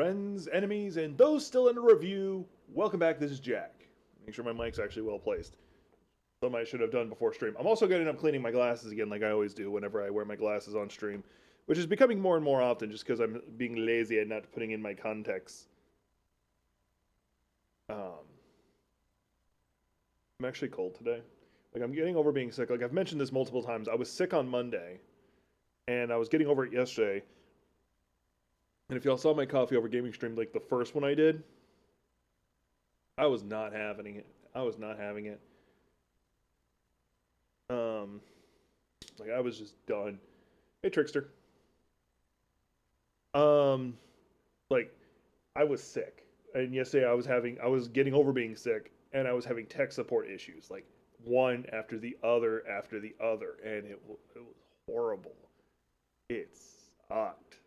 Friends, enemies, and those still in the review, welcome back. This is Jack. Make sure my mic's actually well placed. Something I should have done before stream. I'm also getting up cleaning my glasses again, like I always do whenever I wear my glasses on stream, which is becoming more and more often just because I'm being lazy and not putting in my context. I'm actually cold today. Like, I'm getting over being sick. Like, I've mentioned this multiple times. I was sick on Monday, and I was getting over it yesterday. And if y'all saw my coffee over gaming stream, like the first one I did, I was not having it. I was not having it. Like I was just done. Hey, Trickster. Um, like I was sick, and yesterday I was getting over being sick, and I was having tech support issues, like one after the other after the other, and it was horrible. It sucked.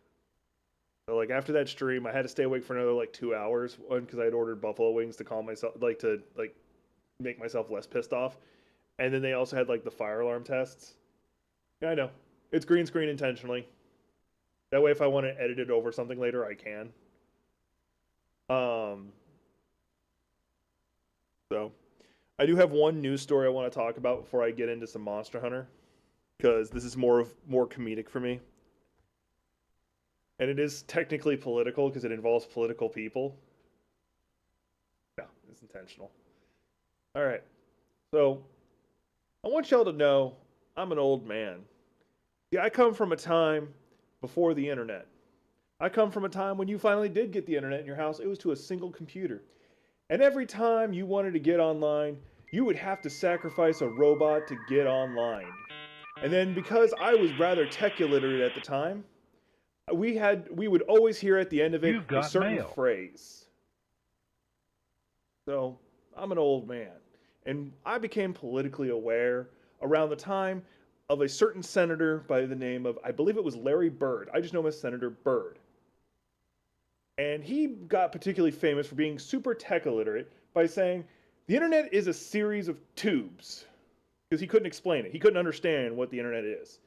So like after that stream, I had to stay awake for another like 2 hours, one because I had ordered buffalo wings to calm myself, like to like make myself less pissed off, and then they also had like the fire alarm tests. Yeah, I know it's green screen intentionally. That way, if I want to edit it over something later, I can. Um, so I do have one news story I want to talk about before I get into some Monster Hunter, because this is more comedic for me, and it is technically political because it involves political people. No, it's intentional. All right, so I want y'all to know I'm an old man. Yeah, I come from a time before the internet. I come from a time when you finally did get the internet in your house. It was to a single computer. And every time you wanted to get online, you would have to sacrifice a robot to get online. And then because I was rather tech illiterate at the time, we would always hear at the end of it You've a got certain mail. phrase. So, I'm an old man. And I became politically aware around the time of a certain senator by the name of, I believe it was Larry Bird. I just know him as Senator Bird. And he got particularly famous for being super tech illiterate by saying the internet is a series of tubes. Because he couldn't explain it. He couldn't understand what the internet is.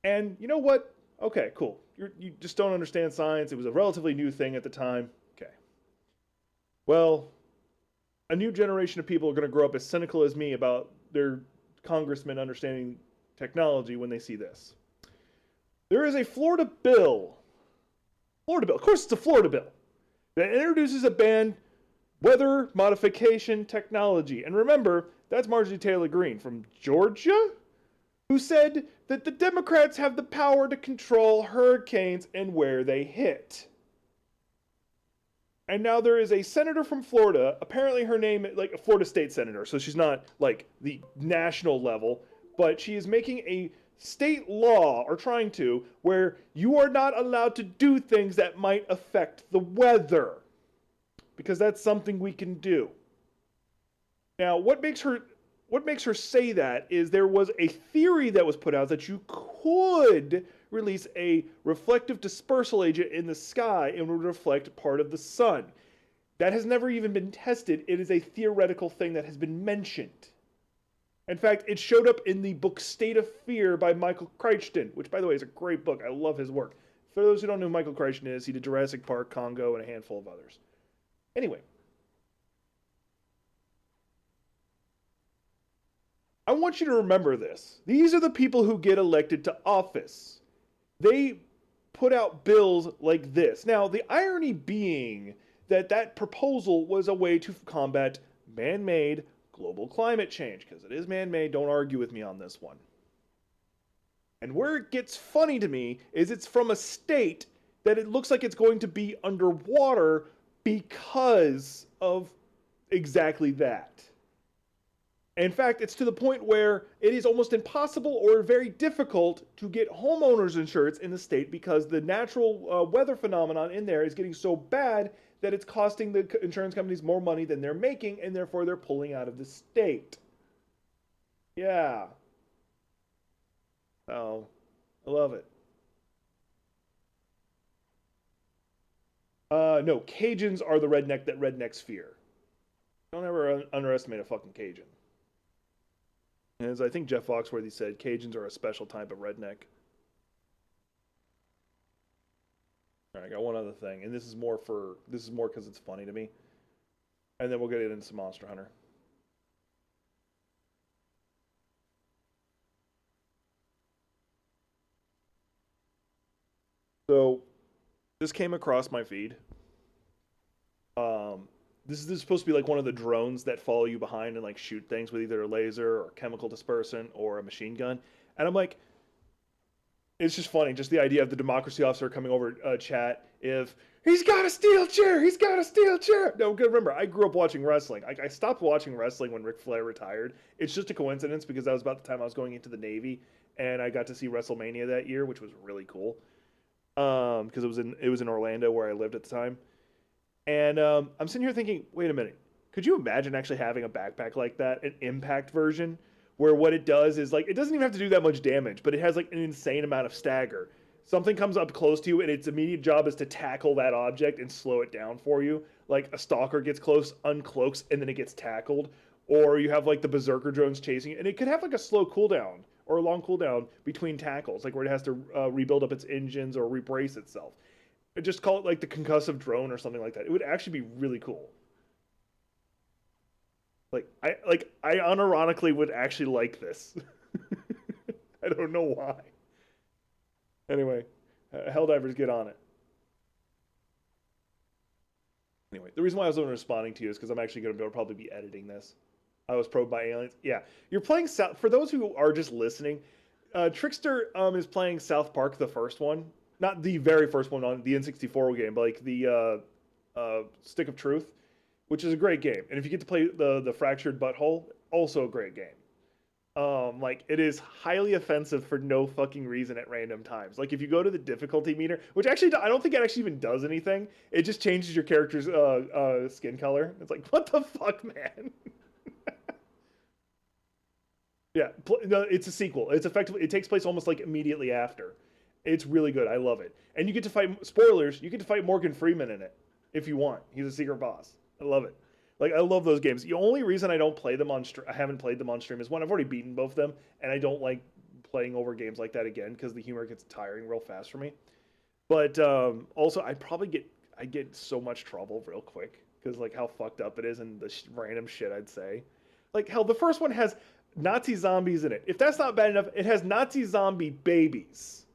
And you know what? Okay, cool. You just don't understand science. It was a relatively new thing at the time. Okay. Well, a new generation of people are going to grow up as cynical as me about their congressmen understanding technology when they see this. There is a Florida bill, of course it's a Florida bill, that introduces a ban weather modification technology. And remember, that's Marjorie Taylor Greene from Georgia, who said that the Democrats have the power to control hurricanes and where they hit. And now there is a senator from Florida, apparently her name is like a Florida state senator, so she's not like the national level, but she is making a state law, or trying to, where you are not allowed to do things that might affect the weather. Because that's something we can do. Now, what makes her say that is there was a theory that was put out that you could release a reflective dispersal agent in the sky and would reflect part of the sun. That has never even been tested. It is a theoretical thing that has been mentioned. In fact, it showed up in the book State of Fear by Michael Crichton, which, by the way, is a great book. I love his work. For those who don't know who Michael Crichton is, he did Jurassic Park, Congo, and a handful of others. Anyway, I want you to remember this. These are the people who get elected to office. They put out bills like this. Now, the irony being that that proposal was a way to combat man-made global climate change, because it is man-made. Don't argue with me on this one. And where it gets funny to me is it's from a state that it looks like it's going to be underwater because of exactly that. In fact, it's to the point where it is almost impossible or very difficult to get homeowners insurance in the state because the natural weather phenomenon in there is getting so bad that it's costing the insurance companies more money than they're making, and therefore they're pulling out of the state. Yeah. Oh, I love it. No, Cajuns are the redneck that rednecks fear. Don't ever underestimate a fucking Cajun. As I think Jeff Foxworthy said, Cajuns are a special type of redneck. All right, I got one other thing, and this is more because it's funny to me, and then we'll get into Monster Hunter. So this came across my feed. Um, this is supposed to be like one of the drones that follow you behind and like shoot things with either a laser or chemical dispersant or a machine gun. And I'm like, it's just funny, just the idea of the democracy officer coming over chat. If he's got a steel chair, he's got a steel chair. No, remember, I grew up watching wrestling. I stopped watching wrestling when Ric Flair retired. It's just a coincidence because that was about the time I was going into the Navy, and I got to see WrestleMania that year, which was really cool. Because it was in Orlando where I lived at the time. And I'm sitting here thinking, wait a minute, could you imagine actually having a backpack like that, an impact version, where what it does is like it doesn't even have to do that much damage, but it has like an insane amount of stagger. Something comes up close to you, and its immediate job is to tackle that object and slow it down for you. Like a stalker gets close, uncloaks, and then it gets tackled. Or you have like the berserker drones chasing it, and it could have like a slow cooldown or a long cooldown between tackles, like where it has to rebuild up its engines or rebrace itself. Just call it like the concussive drone or something like that. It would actually be really cool. Like I unironically would actually like this. I don't know why. Anyway, Helldivers, get on it. Anyway, the reason why I was only responding to you is because I'm actually going to probably be editing this. I was probed by aliens. Yeah, you're playing South. For those who are just listening, Trickster is playing South Park, the first one, not the very first one on the N64 game, but like the Stick of Truth, which is a great game. And if you get to play the Fractured Butthole, also a great game. Like it is highly offensive for no fucking reason at random times. Like if you go to the difficulty meter, which actually I don't think it actually even does anything. It just changes your character's skin color. It's like what the fuck, man. Yeah, no, it's a sequel. It's effectively it takes place almost like immediately after. It's really good. I love it. And you get to fight spoilers. You get to fight Morgan Freeman in it if you want. He's a secret boss. I love it. Like I love those games. The only reason I don't play them on I haven't played them on stream is one, I've already beaten both of them, and I don't like playing over games like that again because the humor gets tiring real fast for me. But also, I get so much trouble real quick because like how fucked up it is and the random shit I'd say. Like hell, the first one has Nazi zombies in it. If that's not bad enough, it has Nazi zombie babies.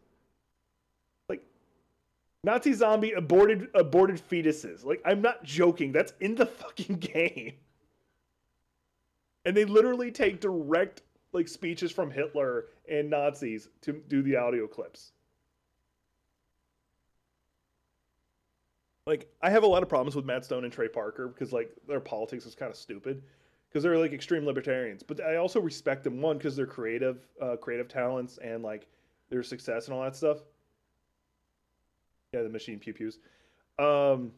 Like Nazi zombie aborted fetuses. Like I'm not joking. That's in the fucking game. And they literally take direct like speeches from Hitler and Nazis to do the audio clips. Like I have a lot of problems with Matt Stone and Trey Parker because like their politics is kind of stupid because they're like extreme libertarians. But I also respect them one because they're creative talents and like their success and all that stuff. Yeah, the machine pew pews. Um,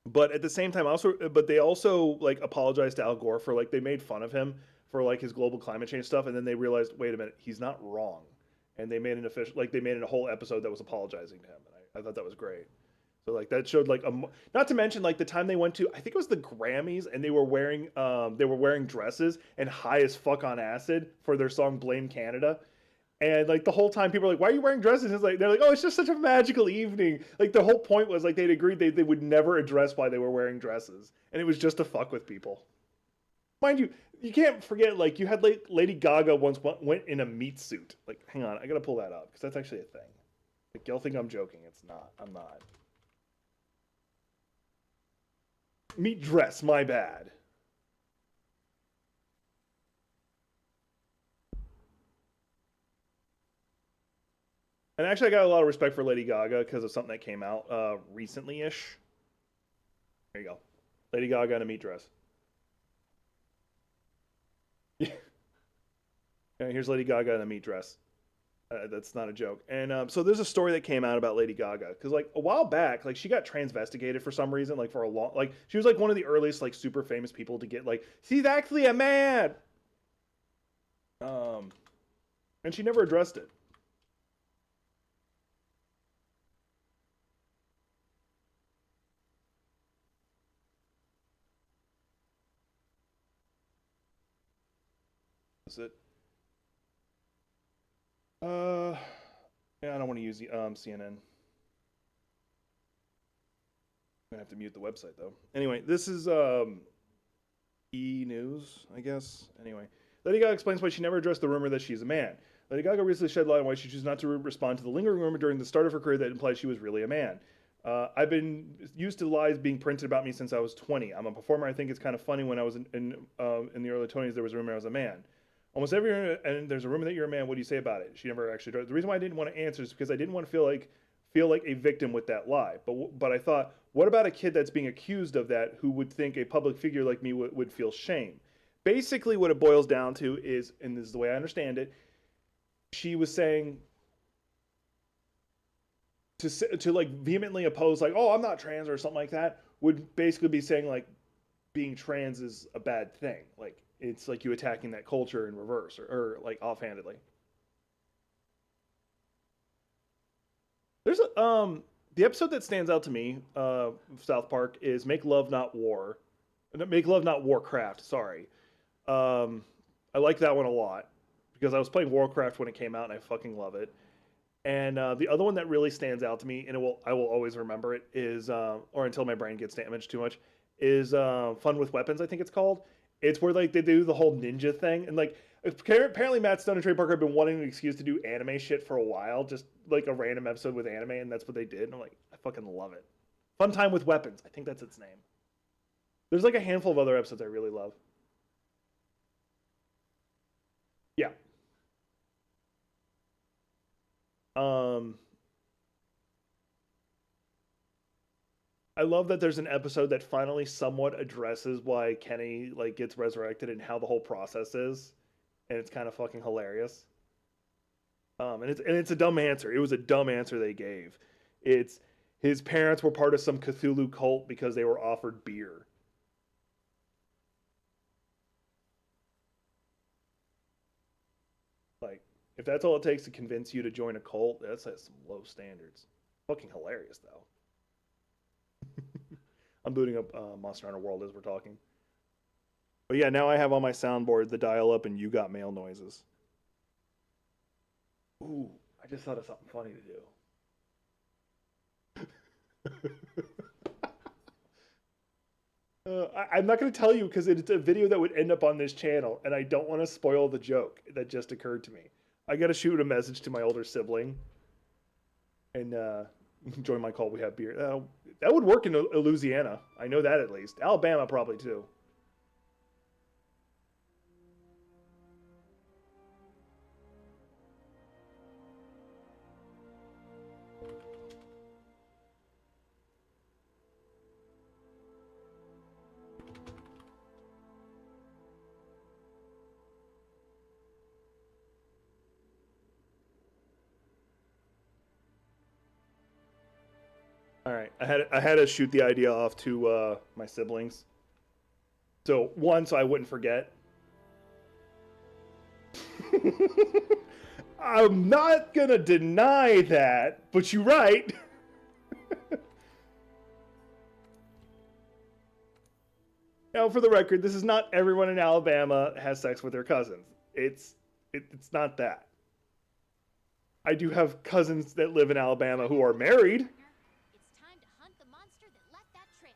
but at the same time, but they also like apologized to Al Gore for like they made fun of him for like his global climate change stuff, and then they realized, wait a minute, he's not wrong, and they made an official like they made it a whole episode that was apologizing to him, and I thought that was great. So like that showed like not to mention like the time they went to I think it was the Grammys and they were wearing dresses and high as fuck on acid for their song Blame Canada. And like the whole time people are like, why are you wearing dresses? It's like they're like, oh, it's just such a magical evening. Like the whole point was like they'd agreed they would never address why they were wearing dresses. And it was just to fuck with people. Mind you, you can't forget like you had like Lady Gaga once went in a meat suit. Like, hang on, I gotta pull that up because that's actually a thing. Like y'all think I'm joking. It's not. I'm not. Meat dress, my bad. And actually, I got a lot of respect for Lady Gaga because of something that came out recently-ish. There you go, Lady Gaga in a meat dress. Yeah, here's Lady Gaga in a meat dress. That's not a joke. And so there's a story that came out about Lady Gaga because like a while back, like she got transvestigated for some reason, like for a long, like she was like one of the earliest like super famous people to get like she's actually a man. Um, and she never addressed it. Is it? Uh, yeah, I don't want to use the CNN. I'm gonna have to mute the website though. Anyway, this is E News, I guess. Anyway, Lady Gaga explains why she never addressed the rumor that she's a man. Lady Gaga recently shed light on why she chooses not to respond to the lingering rumor during the start of her career that implied she was really a man. I've been used to lies being printed about me since I was 20. I'm a performer. I think it's kind of funny when I was in the early 20s, there was a rumor I was a man. Almost every and there's a rumor that you're a man. What do you say about it? She never actually. The reason why I didn't want to answer is because I didn't want to feel like a victim with that lie. But I thought, what about a kid that's being accused of that who would think a public figure like me would feel shame? Basically, what it boils down to is, and this is the way I understand it, she was saying to like vehemently oppose, like, oh, I'm not trans or something like that, would basically be saying like being trans is a bad thing. Like it's like you attacking that culture in reverse or like offhandedly. There's the episode that stands out to me of South Park is Make Love Not War. Make Love Not Warcraft, sorry. I like that one a lot because I was playing Warcraft when it came out and I fucking love it. And the other one that really stands out to me, and I will always remember it, is or until my brain gets damaged too much, is Fun with Weapons. I think it's called. It's where like they do the whole ninja thing, and like apparently Matt Stone and Trey Parker have been wanting an excuse to do anime shit for a while, just like a random episode with anime, and that's what they did. And I'm like, I fucking love it. Fun Time with Weapons. I think that's its name. There's like a handful of other episodes I really love. Yeah. I love that there's an episode that finally somewhat addresses why Kenny like gets resurrected and how the whole process is, and it's kind of fucking hilarious. And it's a dumb answer. It was a dumb answer they gave. It's his parents were part of some Cthulhu cult because they were offered beer. Like, if that's all it takes to convince you to join a cult, that's at some low standards. Fucking hilarious though. I'm booting up Monster Hunter World as we're talking. But yeah, now I have on my soundboard the dial up and you got mail noises. Ooh, I just thought of something funny to do. I'm not going to tell you because it's a video that would end up on this channel, and I don't want to spoil the joke that just occurred to me. I got to shoot a message to my older sibling and join my cult. We have beer. That would work in Louisiana. I know that at least. Alabama probably too. All right, I had to shoot the idea off to my siblings. So one, so I wouldn't forget. I'm not gonna deny that, but you're right. Now, for the record, this is not everyone in Alabama has sex with their cousins. It's not that. I do have cousins that live in Alabama who are married. It's time to hunt the monster that left that trail.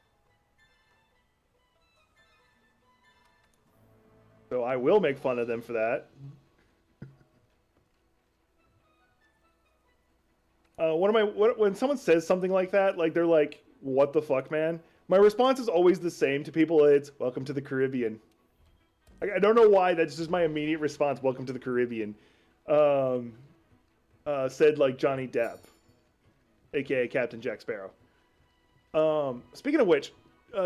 So I will make fun of them for that. When someone says something like that, like they're like, "What the fuck, man?" My response is always the same to people. It's "Welcome to the Caribbean." I don't know why. That's just my immediate response. "Welcome to the Caribbean." Said like Johnny Depp, aka Captain Jack Sparrow. Speaking of which,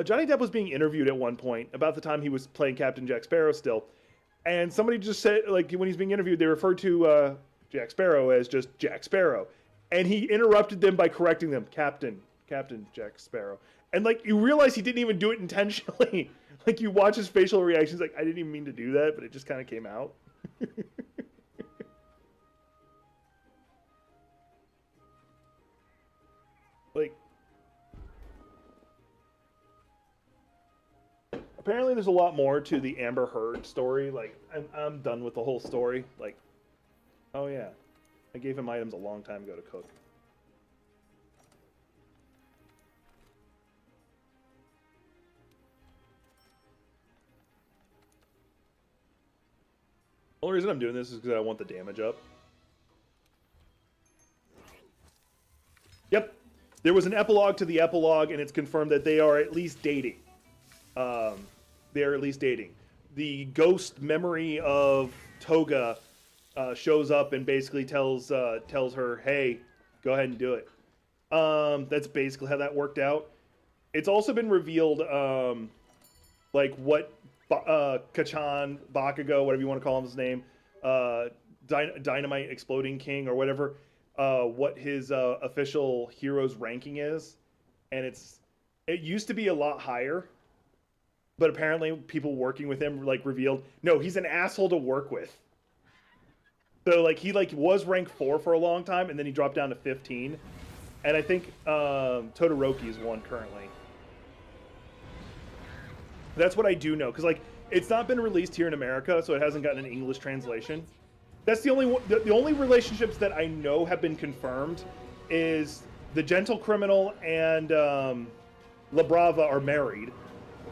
Johnny Depp was being interviewed at one point about the time he was playing Captain Jack Sparrow still, and somebody just said, like, when he's being interviewed, they referred to Jack Sparrow as just Jack Sparrow, and he interrupted them by correcting them, Captain Jack Sparrow, and like you realize he didn't even do it intentionally. Like you watch his facial reactions, like I didn't even mean to do that, but it just kind of came out. Like, apparently there's a lot more to the Amber Heard story. Like, I'm done with the whole story. Like, oh yeah, I gave him items a long time ago to cook. Only reason I'm doing this is because I want the damage up. Yep. There was an epilogue to the epilogue, and it's confirmed that they are at least dating. They are at least dating. The ghost memory of Toga shows up and basically tells her, "Hey, go ahead and do it." That's basically how that worked out. It's also been revealed, like what Kachan, Bakugo, whatever you want to call his name, Dynamite Exploding King or whatever, what his official hero's ranking is, and it used to be a lot higher, but apparently people working with him like revealed, no, he's an asshole to work with. So like he like was rank 4 for a long time, and then he dropped down to 15, and I think Todoroki is one currently. That's what I do know, because like it's not been released here in America, so it hasn't gotten an English translation. That's the only one, the only relationships that I know have been confirmed is the Gentle Criminal and La Brava are married,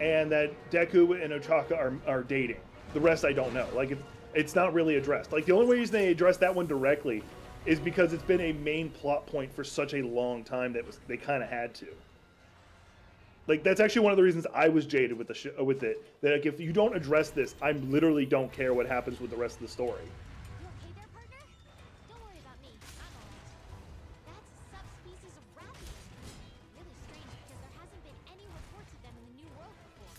and that Deku and Ochaka are dating. The rest I don't know. Like it's not really addressed. Like the only reason they address that one directly is because it's been a main plot point for such a long time that they kind of had to. Like that's actually one of the reasons I was jaded with with it. That like if you don't address this, I literally don't care what happens with the rest of the story. You okay there, partner? Don't worry about me. I'm alright. That's a subspecies of Rathian. Really strange because there hasn't been any reports of them in the New World before.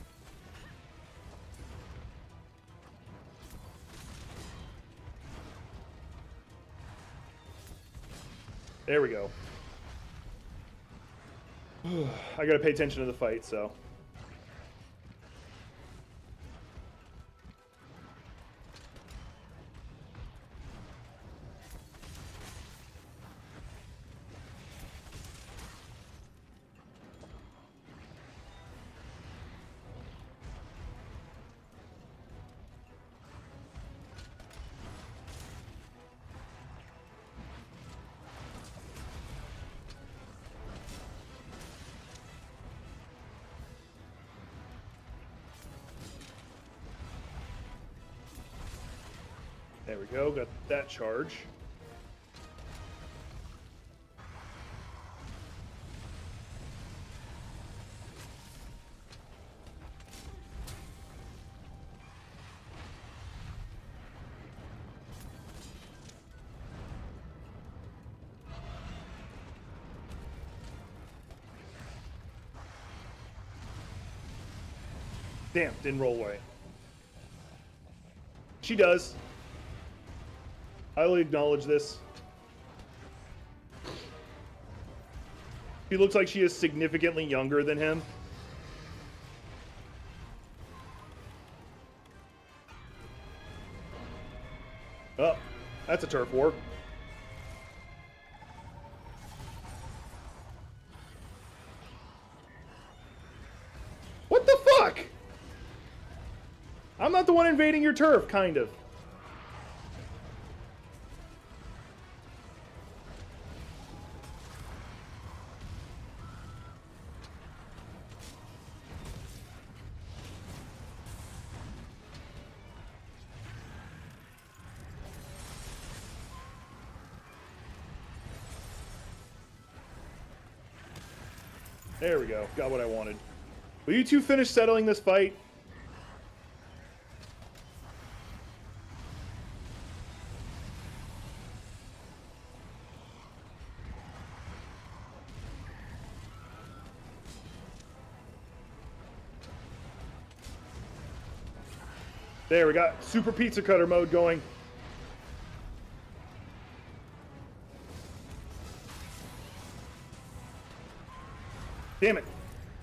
There we go. I gotta pay attention to the fight, so. There we go, got that charge. Damn, didn't roll away. She does. I'll acknowledge this. She looks like she is significantly younger than him. Oh, that's a turf war. What the fuck? I'm not the one invading your turf, kind of. There we go. Got what I wanted. Will you two finish settling this fight? There, we got Super Pizza Cutter mode going. Damn it.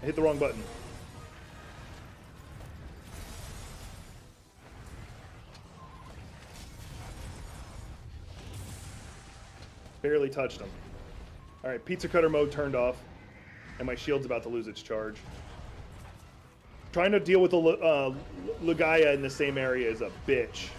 I hit the wrong button. Barely touched him. Alright, Pizza Cutter mode turned off. And my shield's about to lose its charge. Trying to deal with the Lugaya in the same area is a bitch.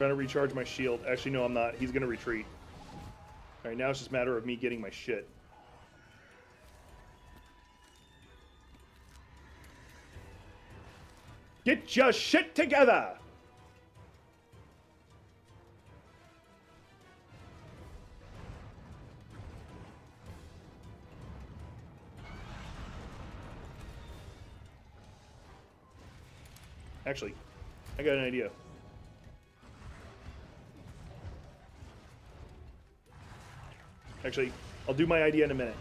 Trying to recharge my shield. Actually, no, I'm not. He's gonna retreat. Alright, now it's just a matter of me getting my shit. Get your shit together! Actually, I got an idea. Actually, I'll do my idea in a minute.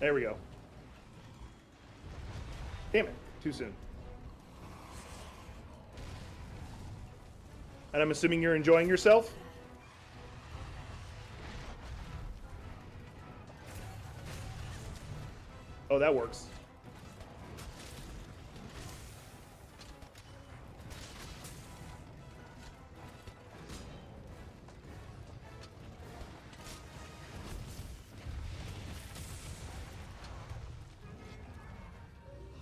There we go. Damn it, too soon. And I'm assuming you're enjoying yourself? Oh, that works.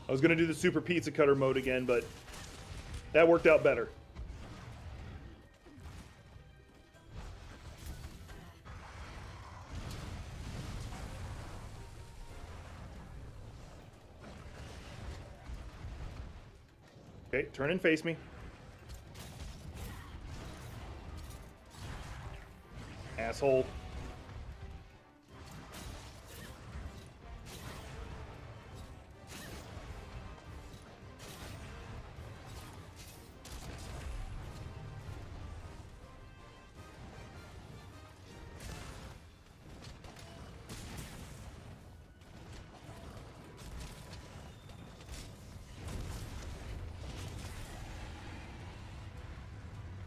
I was gonna do the super pizza cutter mode again, but that worked out better. Okay, turn and face me. Asshole.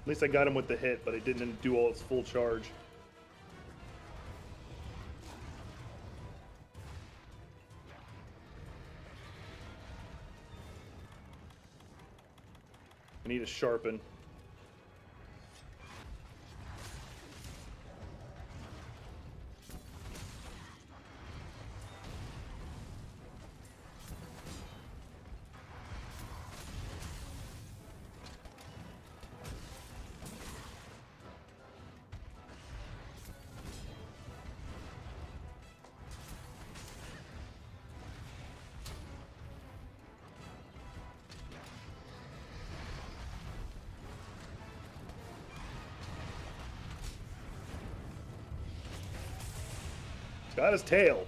At least I got him with the hit, but it didn't do all its full charge. I need to sharpen. Got his tail.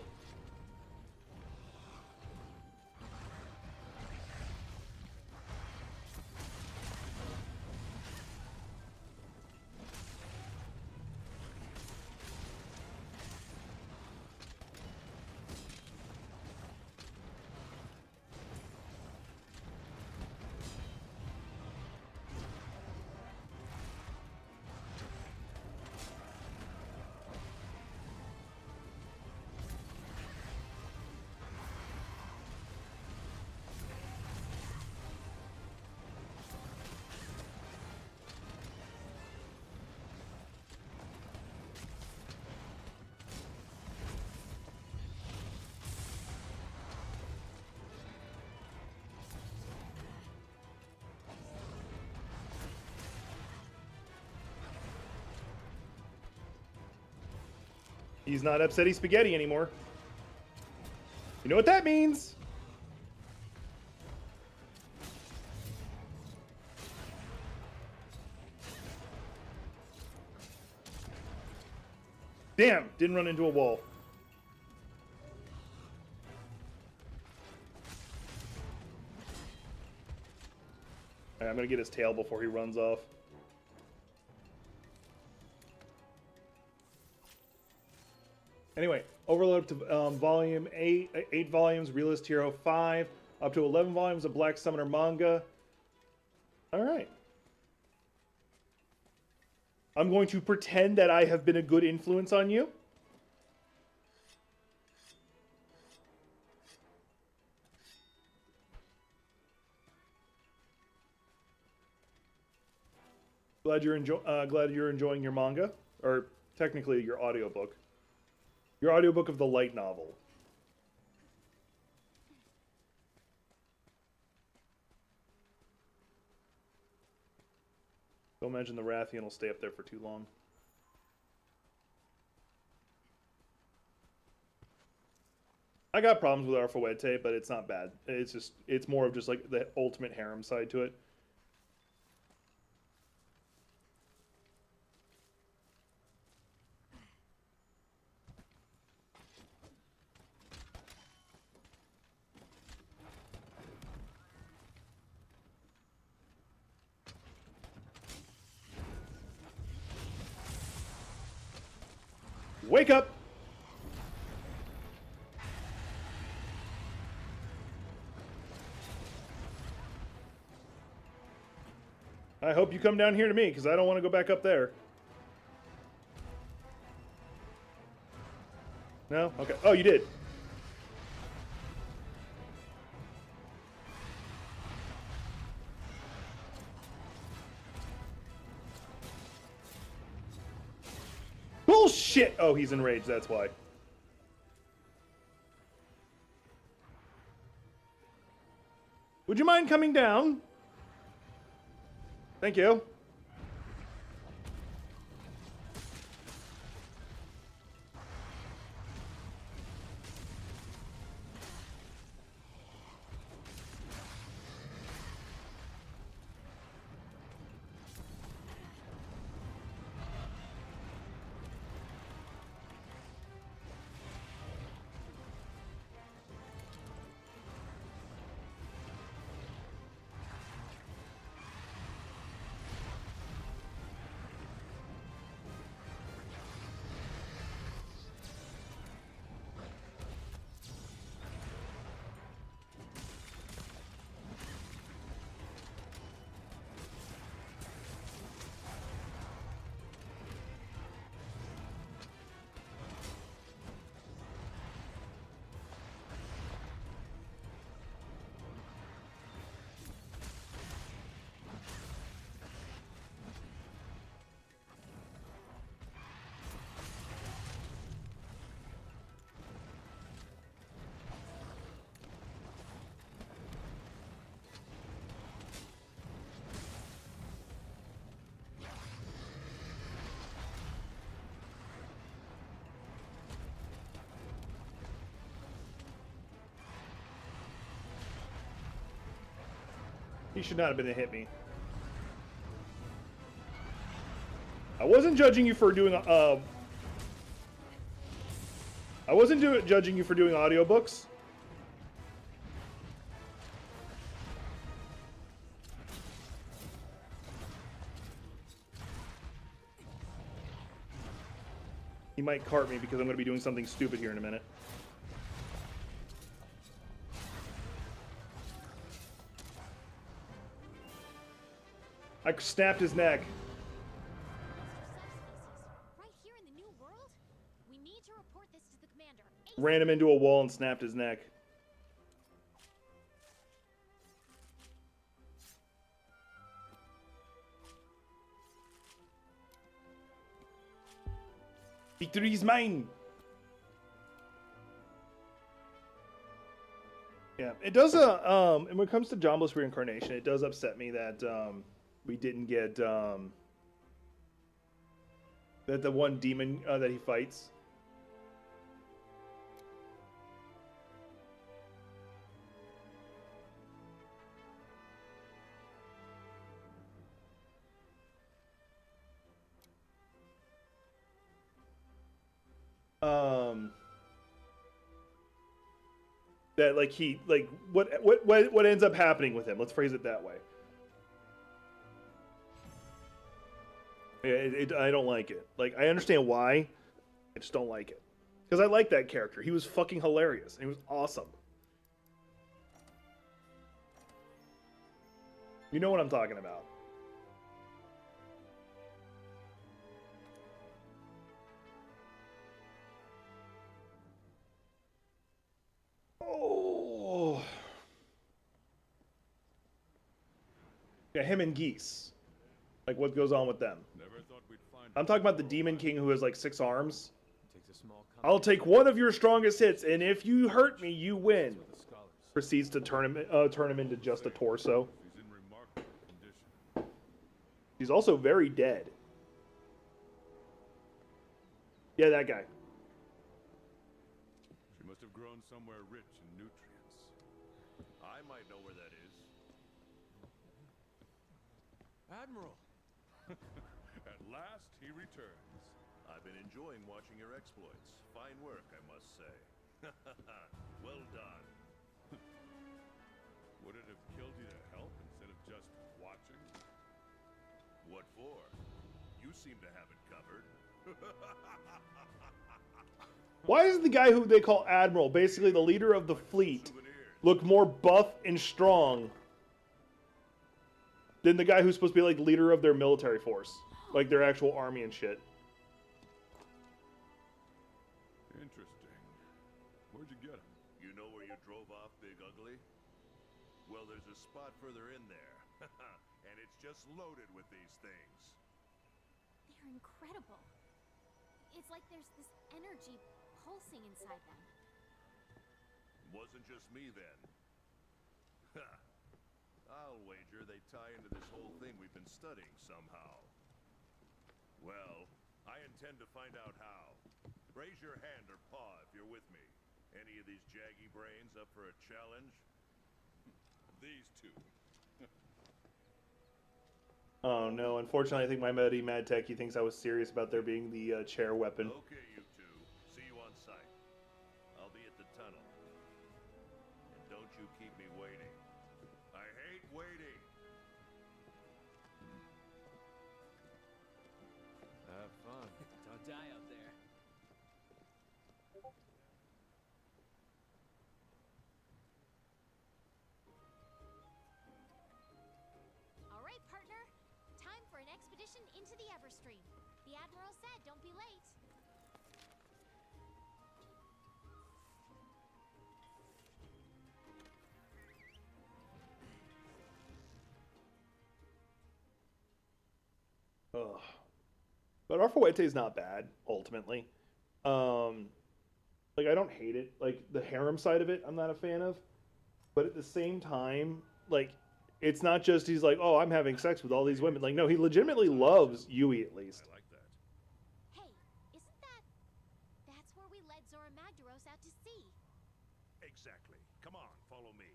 He's not upsetty spaghetti anymore. You know what that means? Damn, didn't run into a wall. Alright, I'm gonna get his tail before he runs off. Anyway, overload up to volume 8 volumes, Realist Hero 5, up to 11 volumes of Black Summoner manga. Alright. I'm going to pretend that I have been a good influence on you. Glad you're enjoying your manga, or technically your audiobook. Your audiobook of the light novel. Don't imagine the Rathian will stay up there for too long. I got problems with Arfawete, but it's not bad. It's more of just like the ultimate harem side to it. Wake up! I hope you come down here to me, because I don't want to go back up there. No? Okay. Oh, you did. Bullshit! Oh, he's enraged, that's why. Would you mind coming down? Thank you. He should not have been to hit me. I wasn't judging you for doing I wasn't judging you for doing audiobooks. He might cart me because I'm going to be doing something stupid here in a minute. I snapped his neck. Right here in the new world? We need to report this to the commander. Ran him into a wall and snapped his neck. Victory is mine! Yeah, it does, and when it comes to Jombless Reincarnation, it does upset me that, we didn't get, that the one demon, that he fights. That, like, what ends up happening with him, let's phrase it that way. I don't like it. Like, I understand why. I just don't like it. Because I like that character. He was fucking hilarious. And he was awesome. You know what I'm talking about. Oh. Yeah, him and Geese. Like, what goes on with them. I'm talking about the Demon King who has like 6 arms. I'll take one of your strongest hits, and if you hurt me, you win. Proceeds to turn him into just a torso. She's also very dead. Yeah, that guy. She must have grown somewhere rich in nutrients. I might know where that is. Admiral! At last he returns. I've been enjoying watching your exploits. Fine work, I must say. Well done. Would it have killed you to help instead of just watching? What for? You seem to have it covered. Why is the guy who they call Admiral, basically the leader of the fleet, look more buff and strong than the guy who's supposed to be like leader of their military force, like their actual army and shit? Interesting. Where'd you get him? You know where you drove off, Big Ugly? Well, there's a spot further in there. And it's just loaded with these things. They're incredible. It's like there's this energy pulsing inside them. Wasn't just me then. I'll wager they tie into this whole thing we've been studying somehow. Well, I intend to find out how. Raise your hand or paw if you're with me. Any of these jaggy brains up for a challenge? These two. Oh no, unfortunately I think my buddy Mad Techie thinks I was serious about there being the chair weapon. Okay, you two. See you on site. I'll be at the tunnel. And don't you keep me waiting. I hate waiting. Have fun. Don't die out there. All right, partner. Time for an expedition into the Everstream. The Admiral said don't be late. Ugh. But Arfuete is not bad, ultimately. Like, I don't hate it. Like, the harem side of it, I'm not a fan of. But at the same time, like, it's not just he's like, oh, I'm having sex with all these women. Like, no, he legitimately loves Yui, at least. I like that. Hey, isn't that's where we led Zora Magdaros out to sea. Exactly. Come on, follow me.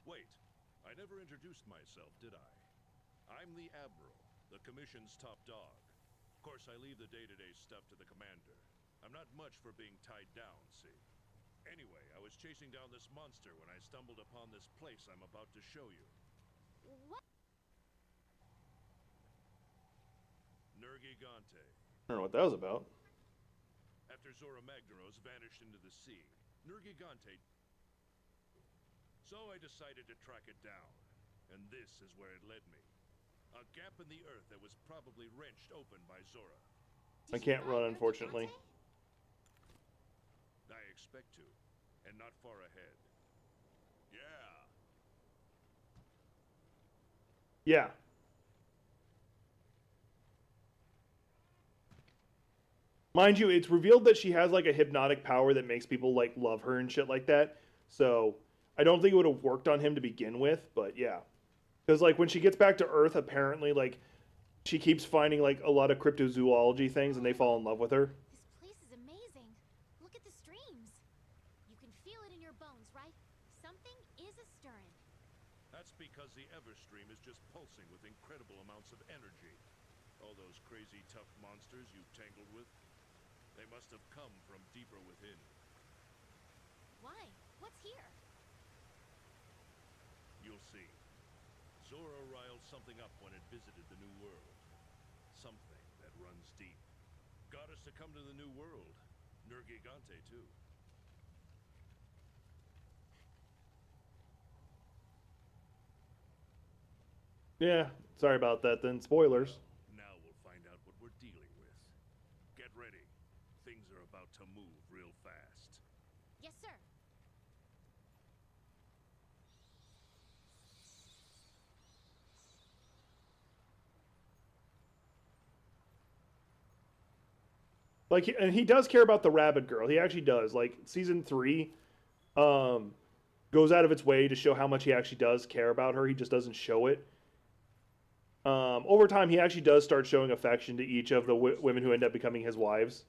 Wait, I never introduced myself, did I? I'm the Admiral, the Commission's top dog. Of course, I leave the day-to-day stuff to the commander. I'm not much for being tied down, see? Anyway, I was chasing down this monster when I stumbled upon this place I'm about to show you. What? Nergigante. I don't know what that was about. After Zora Magdaros vanished into the sea, Nergigante... So I decided to track it down, and this is where it led me. A gap in the earth that was probably wrenched open by Zora. I can't run, unfortunately. I expect to, and not far ahead. Yeah. Yeah. Mind you, it's revealed that she has like a hypnotic power that makes people like love her and shit like that. So I don't think it would have worked on him to begin with, but yeah. Because like when she gets back to Earth, apparently like she keeps finding like a lot of cryptozoology things and they fall in love with her. This place is amazing. Look at the streams. You can feel it in your bones, right? Something is a-stirring. That's because the Everstream is just pulsing with incredible amounts of energy. All those crazy tough monsters you've tangled with, they must have come from deeper within. Why? What's here? You'll see. Zora riled something up when it visited the New World. Something that runs deep. Got us to come to the New World. Nergigante, too. Yeah, sorry about that then. Spoilers. Now we'll find out what we're dealing with. Get ready. Things are about to move real fast. Yes, sir. Like, and he does care about the rabbit girl. He actually does. Like season 3, Um, goes out of its way to show how much he actually does care about her. He just doesn't show it. Over time, he actually does start showing affection to each of the women who end up becoming his wives.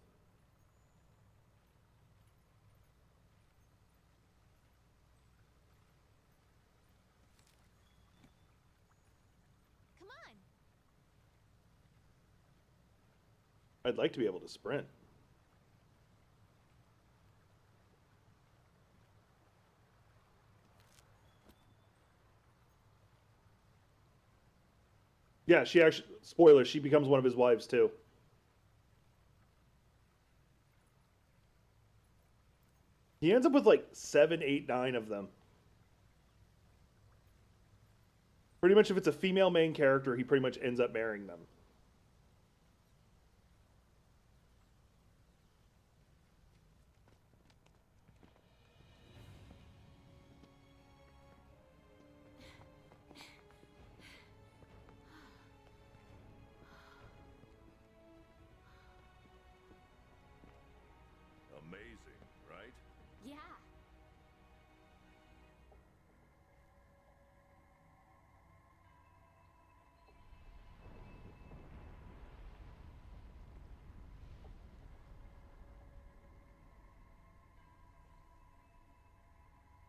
Come on. I'd like to be able to sprint. Yeah, she actually, spoiler, she becomes one of his wives too. He ends up with like 7, 8, 9 of them. Pretty much if it's a female main character, he pretty much ends up marrying them. Amazing, right? Yeah.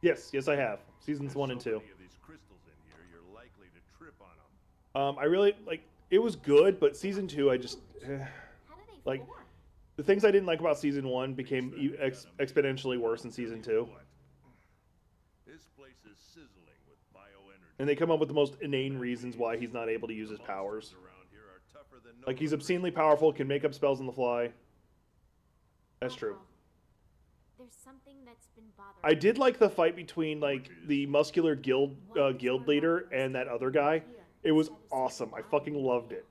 Yes, yes, I have. Seasons There's 1 and so 2. many of these crystals in here, you're likely to trip on them. I really like. It was good, but season 2, I just How do they like form? the things I didn't like about season 1 became exponentially worse in season 2, This place is sizzling with bioenergy. and they come up with the most inane reasons why he's not able to use his powers. Around here are tougher than Like he's no obscenely powerful, can make up spells on the fly. That's true. Uh-oh. There's something that's been bothering I did like the fight between like the muscular guild leader and that other guy. It was awesome. I fucking loved it.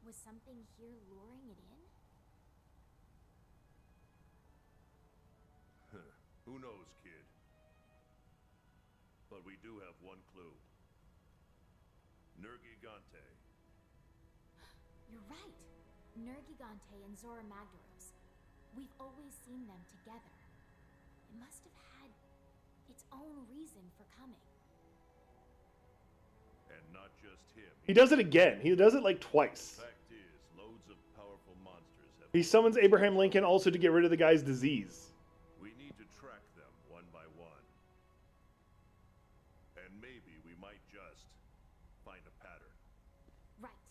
Was something here luring it in? Who knows, kid? But we do have one clue. Nergigante. You're right. Nergigante and Zora Magdaros. We've always seen them together. It must have had its own reason for coming. And not just him. He does it again. He does it like twice. Fact is, loads of powerful monsters have... He summons Abraham Lincoln also to get rid of the guy's disease. We need to track them one by one. And maybe we might just find a pattern. Right.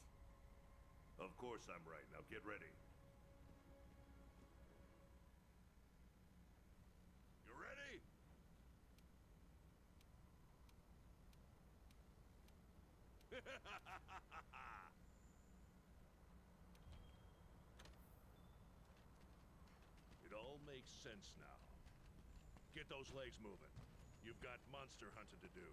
Of course I'm right. Now get ready. You ready? It all makes sense now. Get those legs moving. You've got monster hunting to do.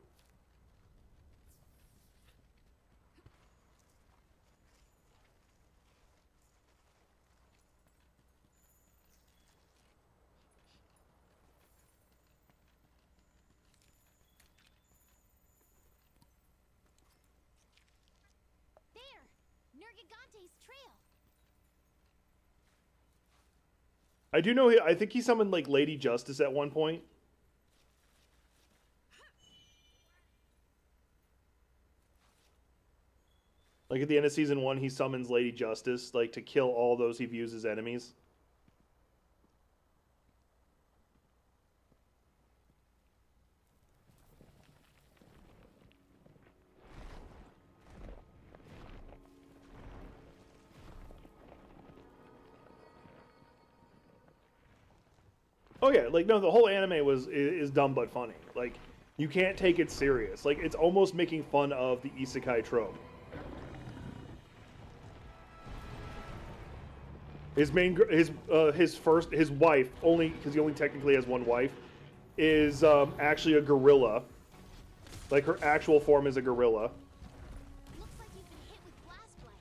There! Nergigante's trail! I do know. I think he summoned like Lady Justice at one point. Like at the end of season 1, he summons Lady Justice like to kill all those he views as enemies. Oh yeah, like no, the whole anime is dumb but funny. Like you can't take it serious. Like it's almost making fun of the isekai trope. His his wife, only because he only technically has one wife, is actually a gorilla. Like her actual form is a gorilla. Looks like you've been hit with blast blight.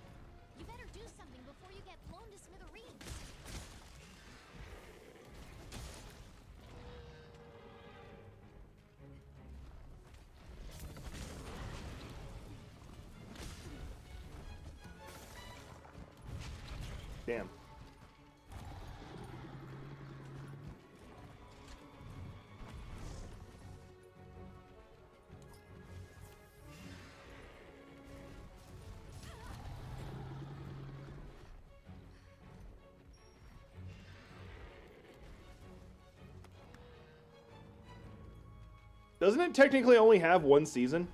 You better do something before you get blown to smithereens. Damn. Doesn't it technically only have one season?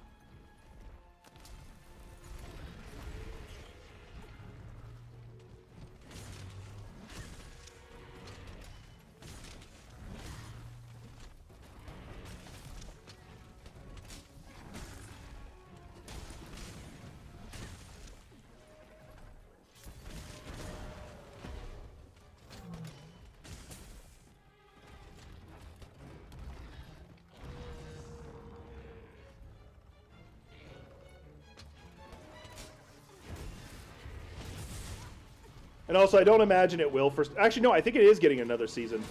And also, I don't imagine it will. Actually, no, I think it is getting another season.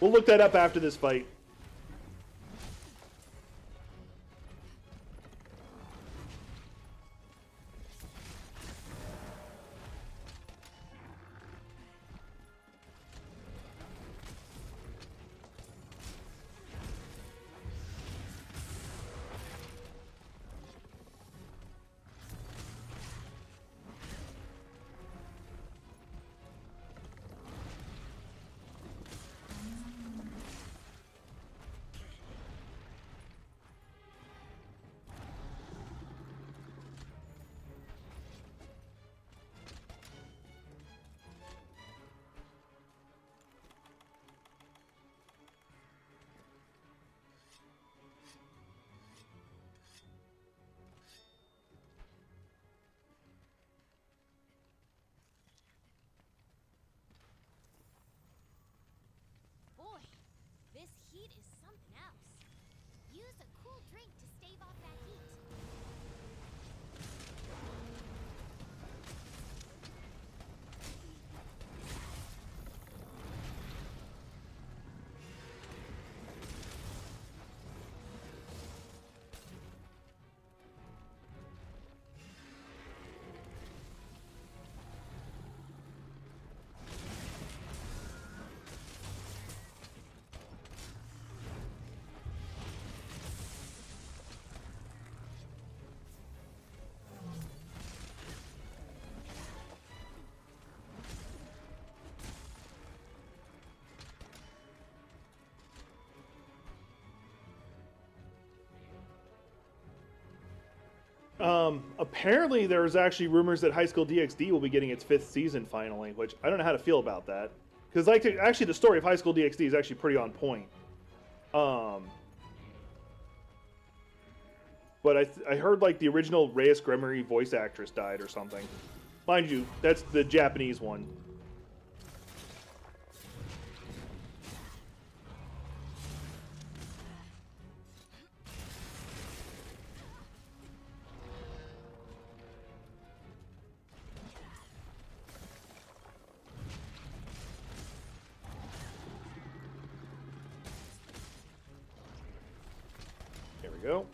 We'll look that up after this fight. Boy, this heat is something else. Use a cool drink to stave off that heat. Apparently there's actually rumors that High School DxD will be getting its 5th season finally, which I don't know how to feel about that. Because actually the story of High School DxD is actually pretty on point. But I heard like the original Reyes Gremory voice actress died or something. Mind you, that's the Japanese one. There we go.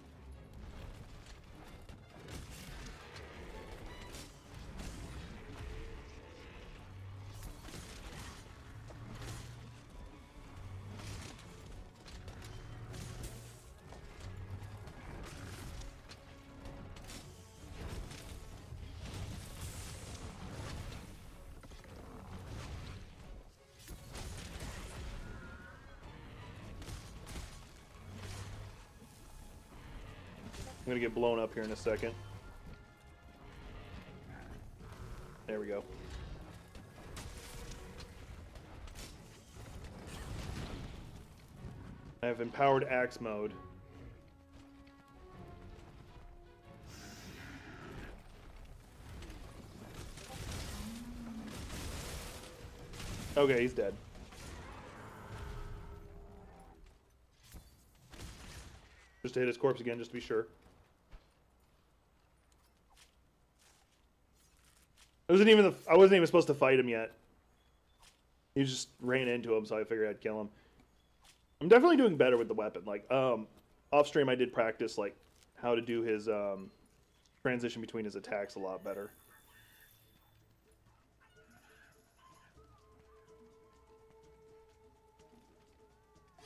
I'm gonna get blown up here in a second. There we go. I have empowered axe mode. Okay, he's dead. Just to hit his corpse again, just to be sure. I wasn't even supposed to fight him yet. He just ran into him, so I figured I'd kill him. I'm definitely doing better with the weapon. Like, off stream I did practice like how to do his transition between his attacks a lot better.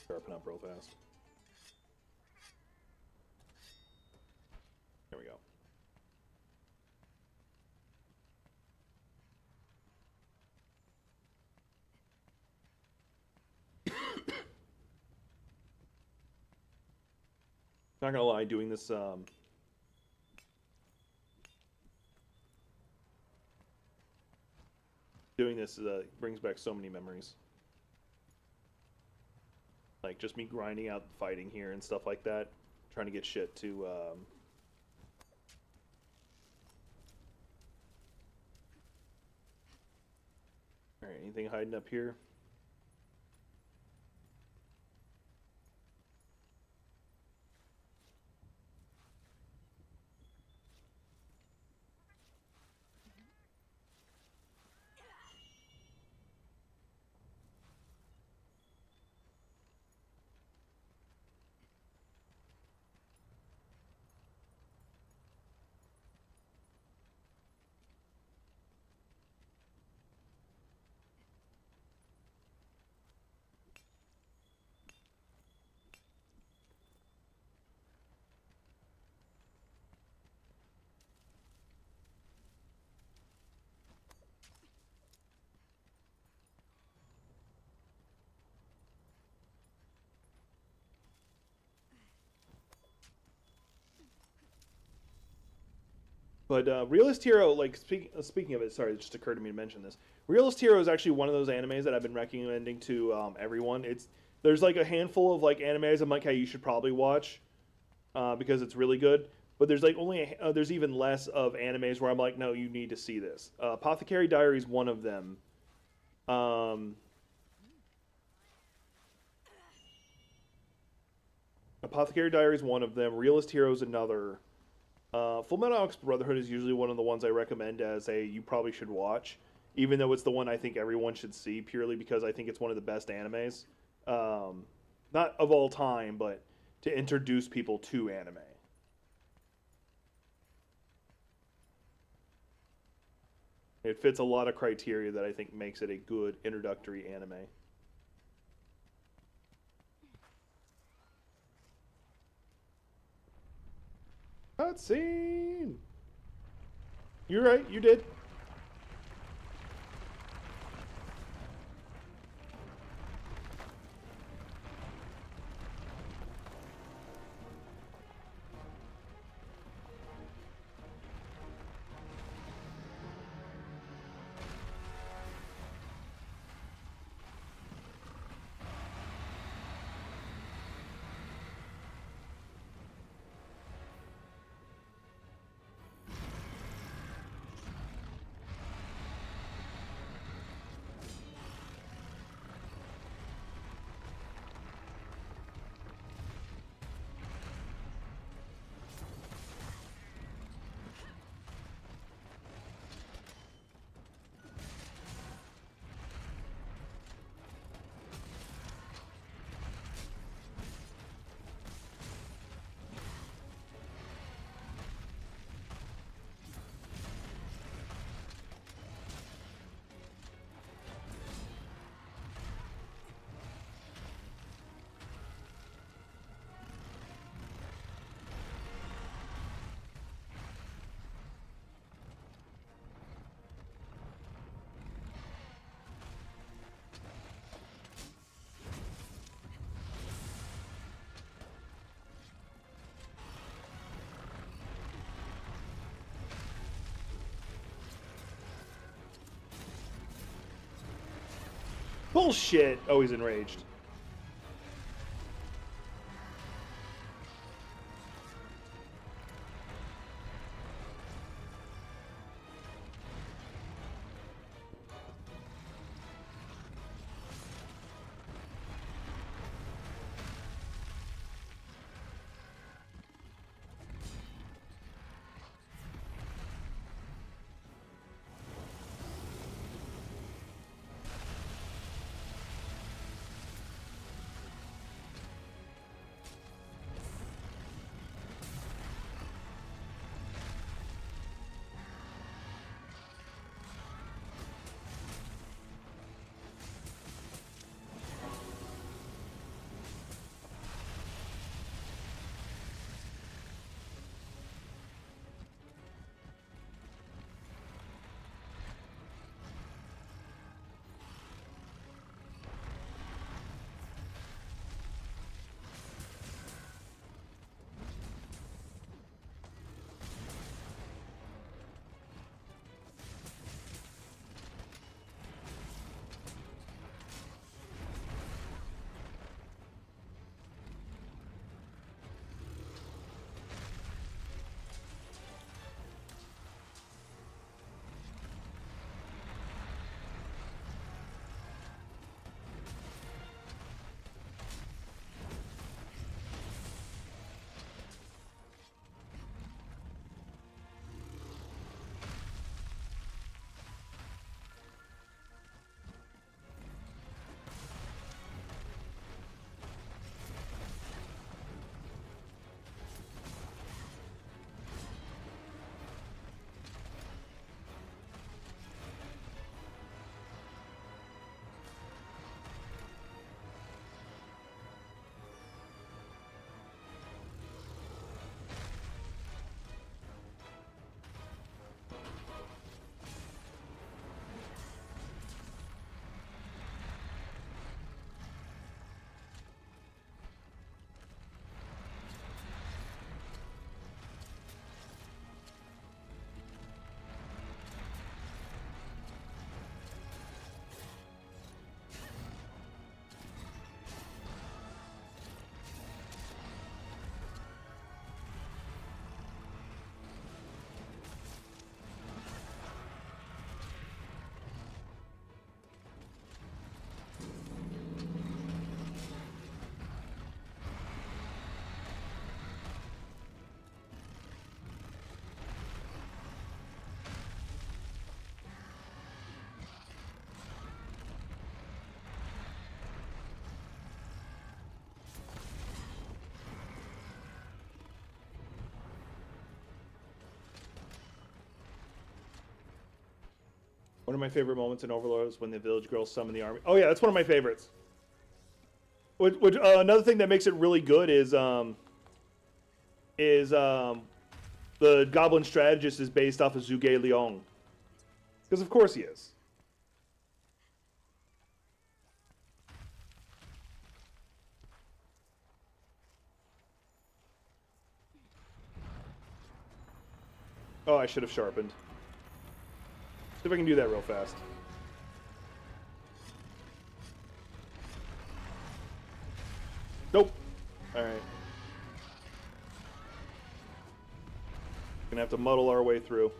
Sharpen up real fast. There we go. Not gonna lie, doing this brings back so many memories. Like just me grinding out fighting here and stuff like that, trying to get shit to all right, anything hiding up here? But Realist Hero, like speaking of it, sorry, it just occurred to me to mention this. Realist Hero is actually one of those animes that I've been recommending to everyone. There's like a handful of like animes I'm like, hey, you should probably watch because it's really good. But there's like there's even less of animes where I'm like, no, you need to see this. Apothecary Diary is one of them. Apothecary Diary is one of them. Realist Hero is another. Full Metal Alchemist Brotherhood is usually one of the ones I recommend as you probably should watch, even though it's the one I think everyone should see purely because I think it's one of the best animes, not of all time, but to introduce people to anime. It fits a lot of criteria that I think makes it a good introductory anime. Cutscene! You're right, you did. Bullshit! Oh, he's enraged. One of my favorite moments in Overlord is when the village girls summon the army. Oh yeah, that's one of my favorites. Another thing that makes it really good is the Goblin Strategist is based off of Zhuge Liang. Because of course he is. Oh, I should have sharpened. See if I can do that real fast. Nope. Alright. Gonna have to muddle our way through.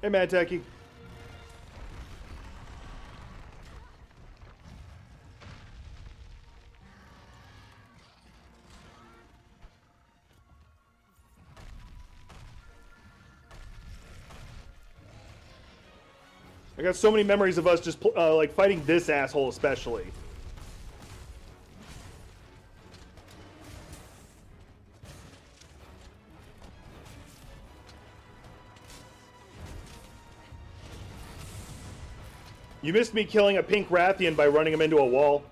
Hey, Mad Techie. I got so many memories of us just like fighting this asshole especially. You missed me killing a pink Rathian by running him into a wall.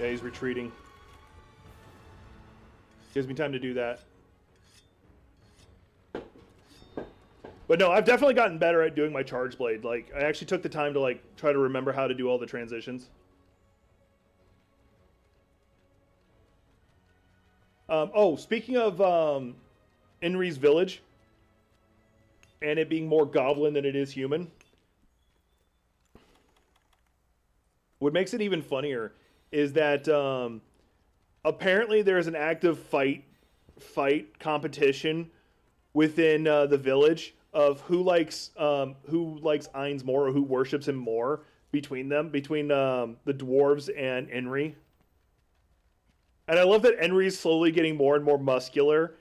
Yeah, he's retreating. Gives me time to do that. But no, I've definitely gotten better at doing my charge blade. Like, I actually took the time to, like, try to remember how to do all the transitions. Oh, speaking of Inri's village, and it being more goblin than it is human, what makes it even funnier is that apparently there is an active fight competition within the village of who likes Ainz more, or who worships him more between them, between the dwarves and Enri. And I love that Enri's slowly getting more and more muscular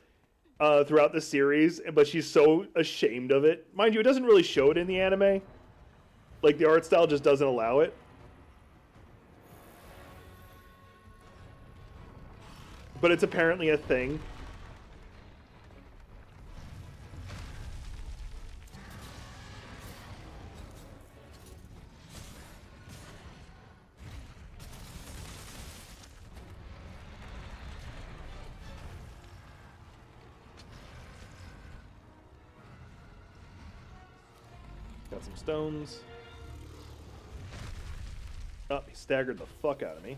throughout the series, but she's so ashamed of it. Mind you, it doesn't really show it in the anime. Like, the art style just doesn't allow it. But it's apparently a thing. Got some stones. Oh, he staggered the fuck out of me.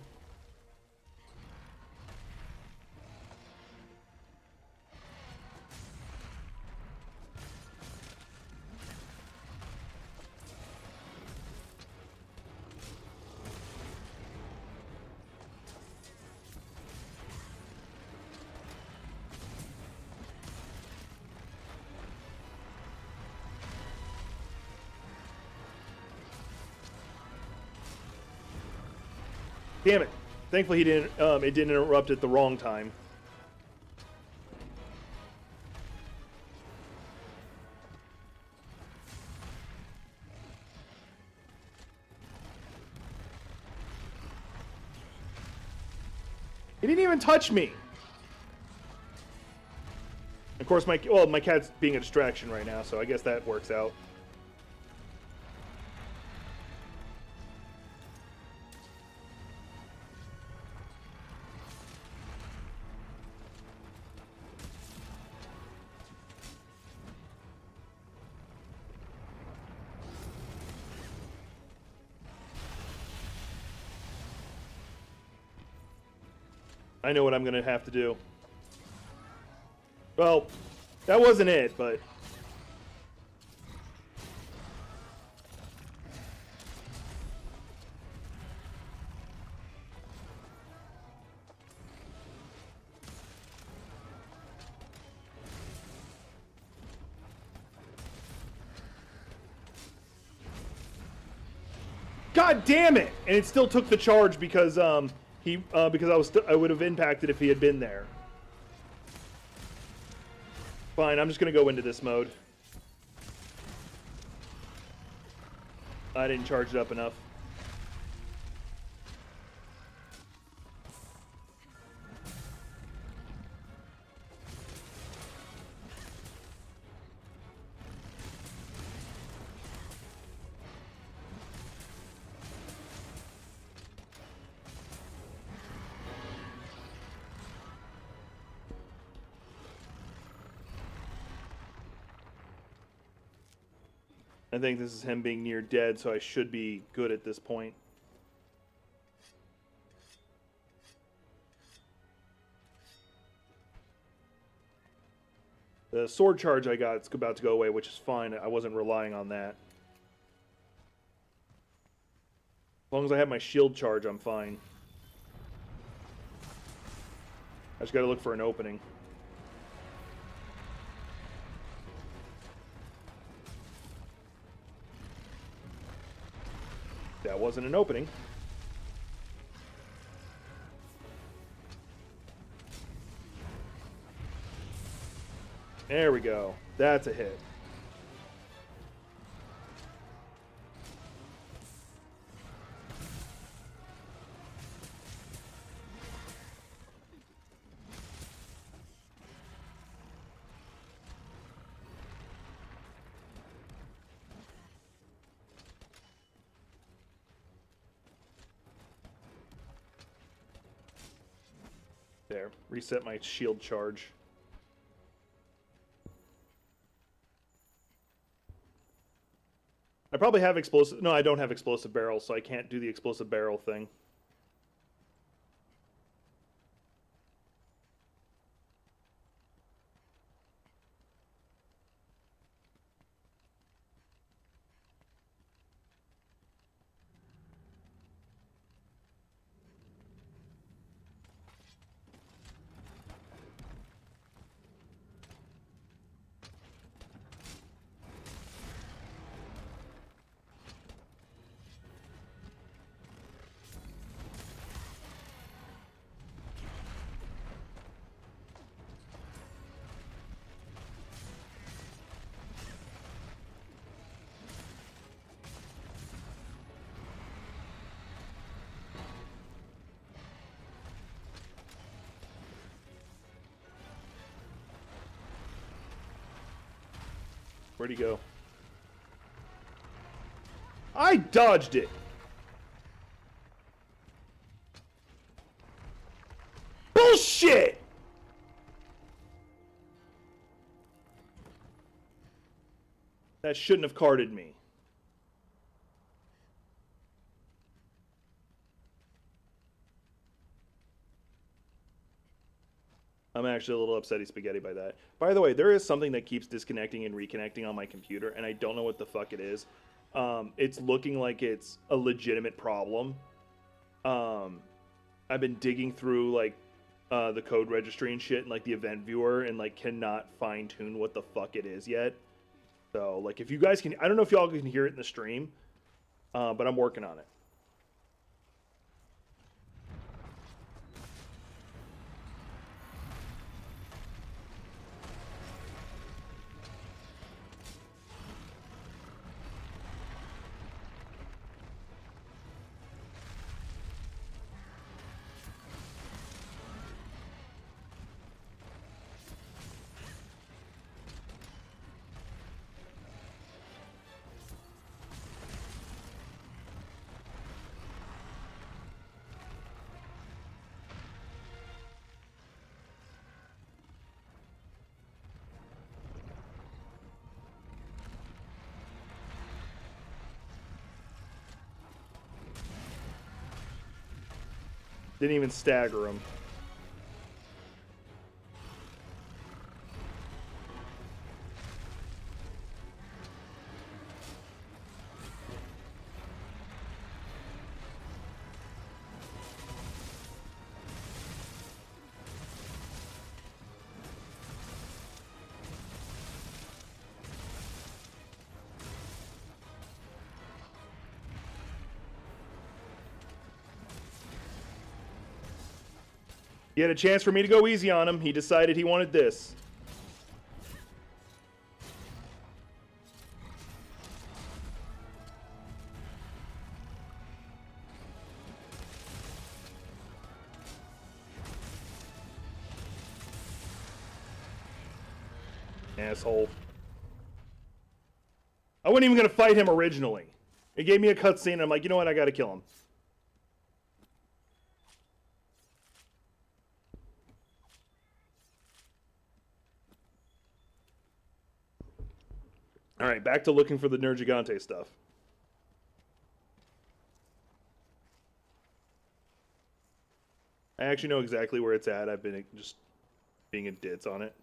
Damn it. Thankfully he didn't it didn't interrupt at the wrong time. He didn't even touch me. Of course my cat's being a distraction right now, so I guess that works out. I know what I'm gonna have to do. Well, that wasn't it, but... God damn it! And it still took the charge because because I would have impacted if he had been there. Fine, I'm just gonna go into this mode. I didn't charge it up enough. I think this is him being near dead, so I should be good at this point. The sword charge I got is about to go away, which is fine. I wasn't relying on that. As long as I have my shield charge, I'm fine. I just gotta look for an opening. That wasn't an opening. There we go. That's a hit. There. Reset my shield charge. I probably have explosive... No, I don't have explosive barrels, so I can't do the explosive barrel thing. Where'd he go? I dodged it! Bullshit! That shouldn't have carded me. I'm actually a little upsetty spaghetti by that. By the way, there is something that keeps disconnecting and reconnecting on my computer, and I don't know what the fuck it is. It's looking like it's a legitimate problem. I've been digging through, like, the code registry and shit, and, like, the event viewer, and, like, cannot fine-tune what the fuck it is yet. So, like, if you guys can... I don't know if y'all can hear it in the stream, but I'm working on it. Didn't even stagger him. He had a chance for me to go easy on him. He decided he wanted this. Asshole. I wasn't even going to fight him originally. It gave me a cutscene, and I'm like, you know what? I got to kill him. Alright, back to looking for the Nergigante stuff. I actually know exactly where it's at. I've been just being a ditz on it.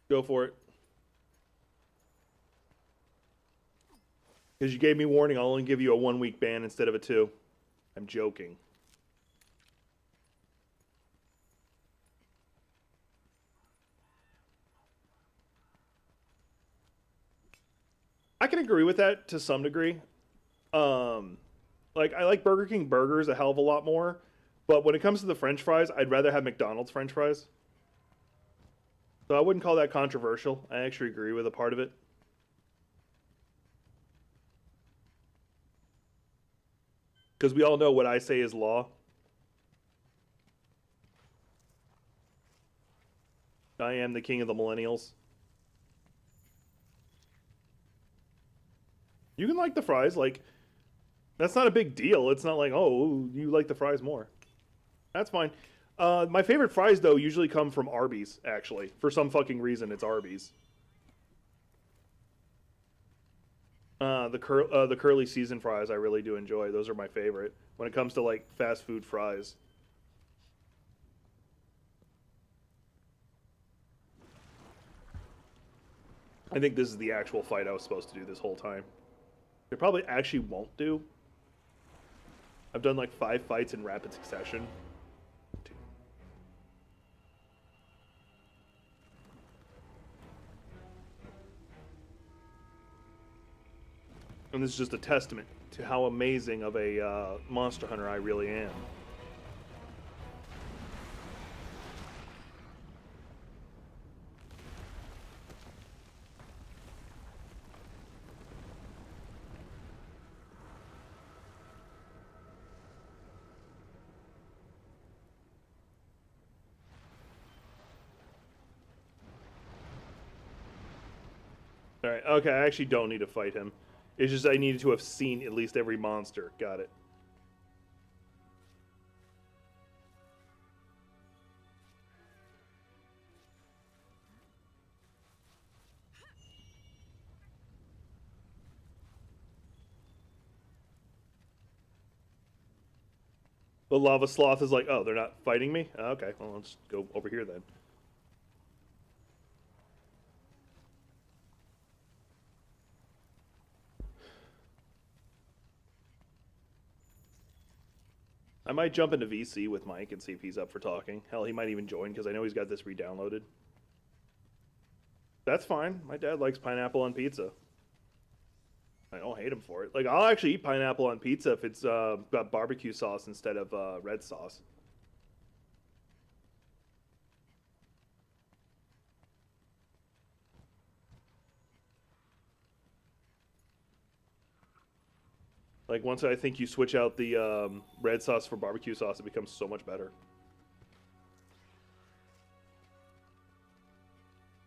Go for it. Because you gave me warning, I'll only give you a 1-week ban instead of a 2. I'm joking. I can agree with that to some degree. Like, I like Burger King burgers a hell of a lot more. But when it comes to the French fries, I'd rather have McDonald's French fries. So I wouldn't call that controversial. I actually agree with a part of it. Because we all know what I say is law. I am the king of the millennials. You can like the fries, like, that's not a big deal. It's not like, oh, you like the fries more. That's fine. My favorite fries, though, usually come from Arby's, actually. For some fucking reason, it's Arby's. The curly season fries I really do enjoy. Those are my favorite when it comes to, like, fast food fries. I think this is the actual fight I was supposed to do this whole time. They probably actually won't do. I've done, like, 5 fights in rapid succession. And this is just a testament to how amazing of a monster hunter I really am. Alright, okay, I actually don't need to fight him. It's just I needed to have seen at least every monster. Got it. The lava sloth is like, oh, they're not fighting me? Okay, well, let's go over here then. I might jump into VC with Mike and see if he's up for talking. Hell, he might even join because I know he's got this re-downloaded. That's fine. My dad likes pineapple on pizza. I don't hate him for it. Like, I'll actually eat pineapple on pizza if it's got barbecue sauce instead of red sauce. Like, once I think you switch out the red sauce for barbecue sauce, it becomes so much better.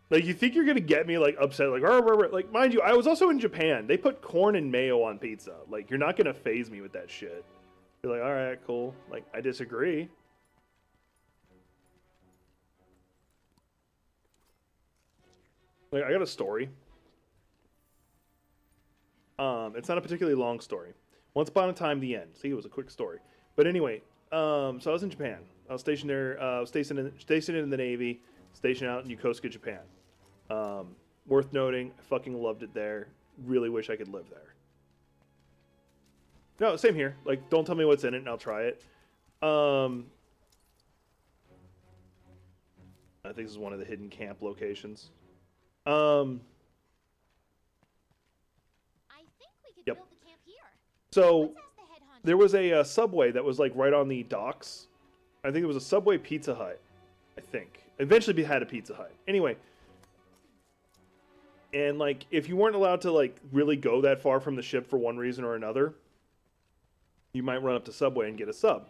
Like, you think you're gonna get me, like, upset, like, rah, rah, rah. Like, mind you, I was also in Japan. They put corn and mayo on pizza. Like, you're not gonna phase me with that shit. You're like, alright, cool. Like, I disagree. Like, I got a story. It's not a particularly long story. Once upon a time, the end. See, it was a quick story. But anyway, so I was in Japan. I was stationed there, stationed in the Navy, stationed out in Yokosuka, Japan. Worth noting, I fucking loved it there. really wish I could live there. No, same here. Like, don't tell me what's in it and I'll try it. I think this is one of the hidden camp locations. I think we could Yep. build the camp here. So Let's ask the head honcho. there was a subway that was like right on the docks. I think it was a Subway Pizza Hut. I think eventually had a Pizza Hut. Anyway, and like if you weren't allowed to like really go that far from the ship for one reason or another, you might run up to Subway and get a sub.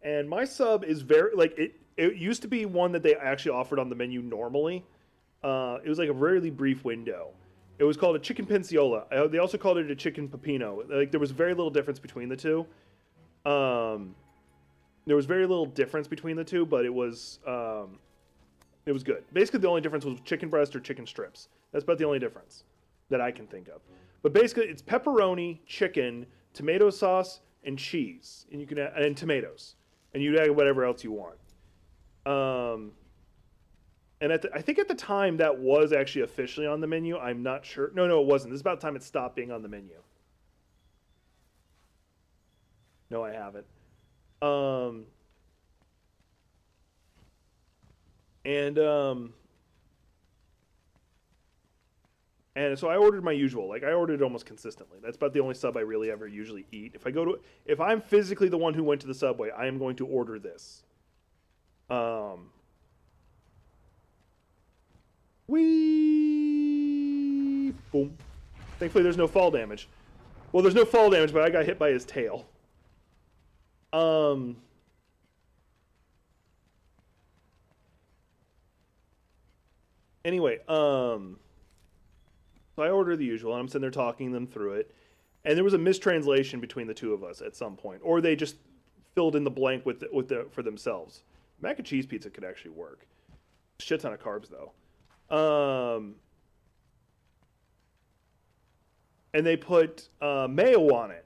And my sub is very like it used to be one that they actually offered on the menu normally. It was like a really brief window. It was called a chicken pinciola. They also called it a chicken pepino. Like there was very little difference between the two. There was very little difference between the two, but it was good. Basically, the only difference was chicken breast or chicken strips. That's about the only difference that I can think of. But basically, it's pepperoni, chicken, tomato sauce, and cheese, and you can add, and tomatoes, and you add whatever else you want. And I think at the time that was actually officially on the menu. I'm not sure. No, it wasn't. This is about the time it stopped being on the menu. No, I haven't. And so I ordered my usual. Like I ordered it almost consistently. That's about the only sub I really ever usually eat. If I'm physically the one who went to the Subway, I am going to order this. Whee! Boom. Thankfully, there's no fall damage. Well, there's no fall damage, but I got hit by his tail. Anyway, so I ordered the usual, and I'm sitting there talking them through it, and there was a mistranslation between the two of us at some point, or they just filled in the blank for themselves. Mac and cheese pizza could actually work. Shit ton of carbs though. And they put mayo on it,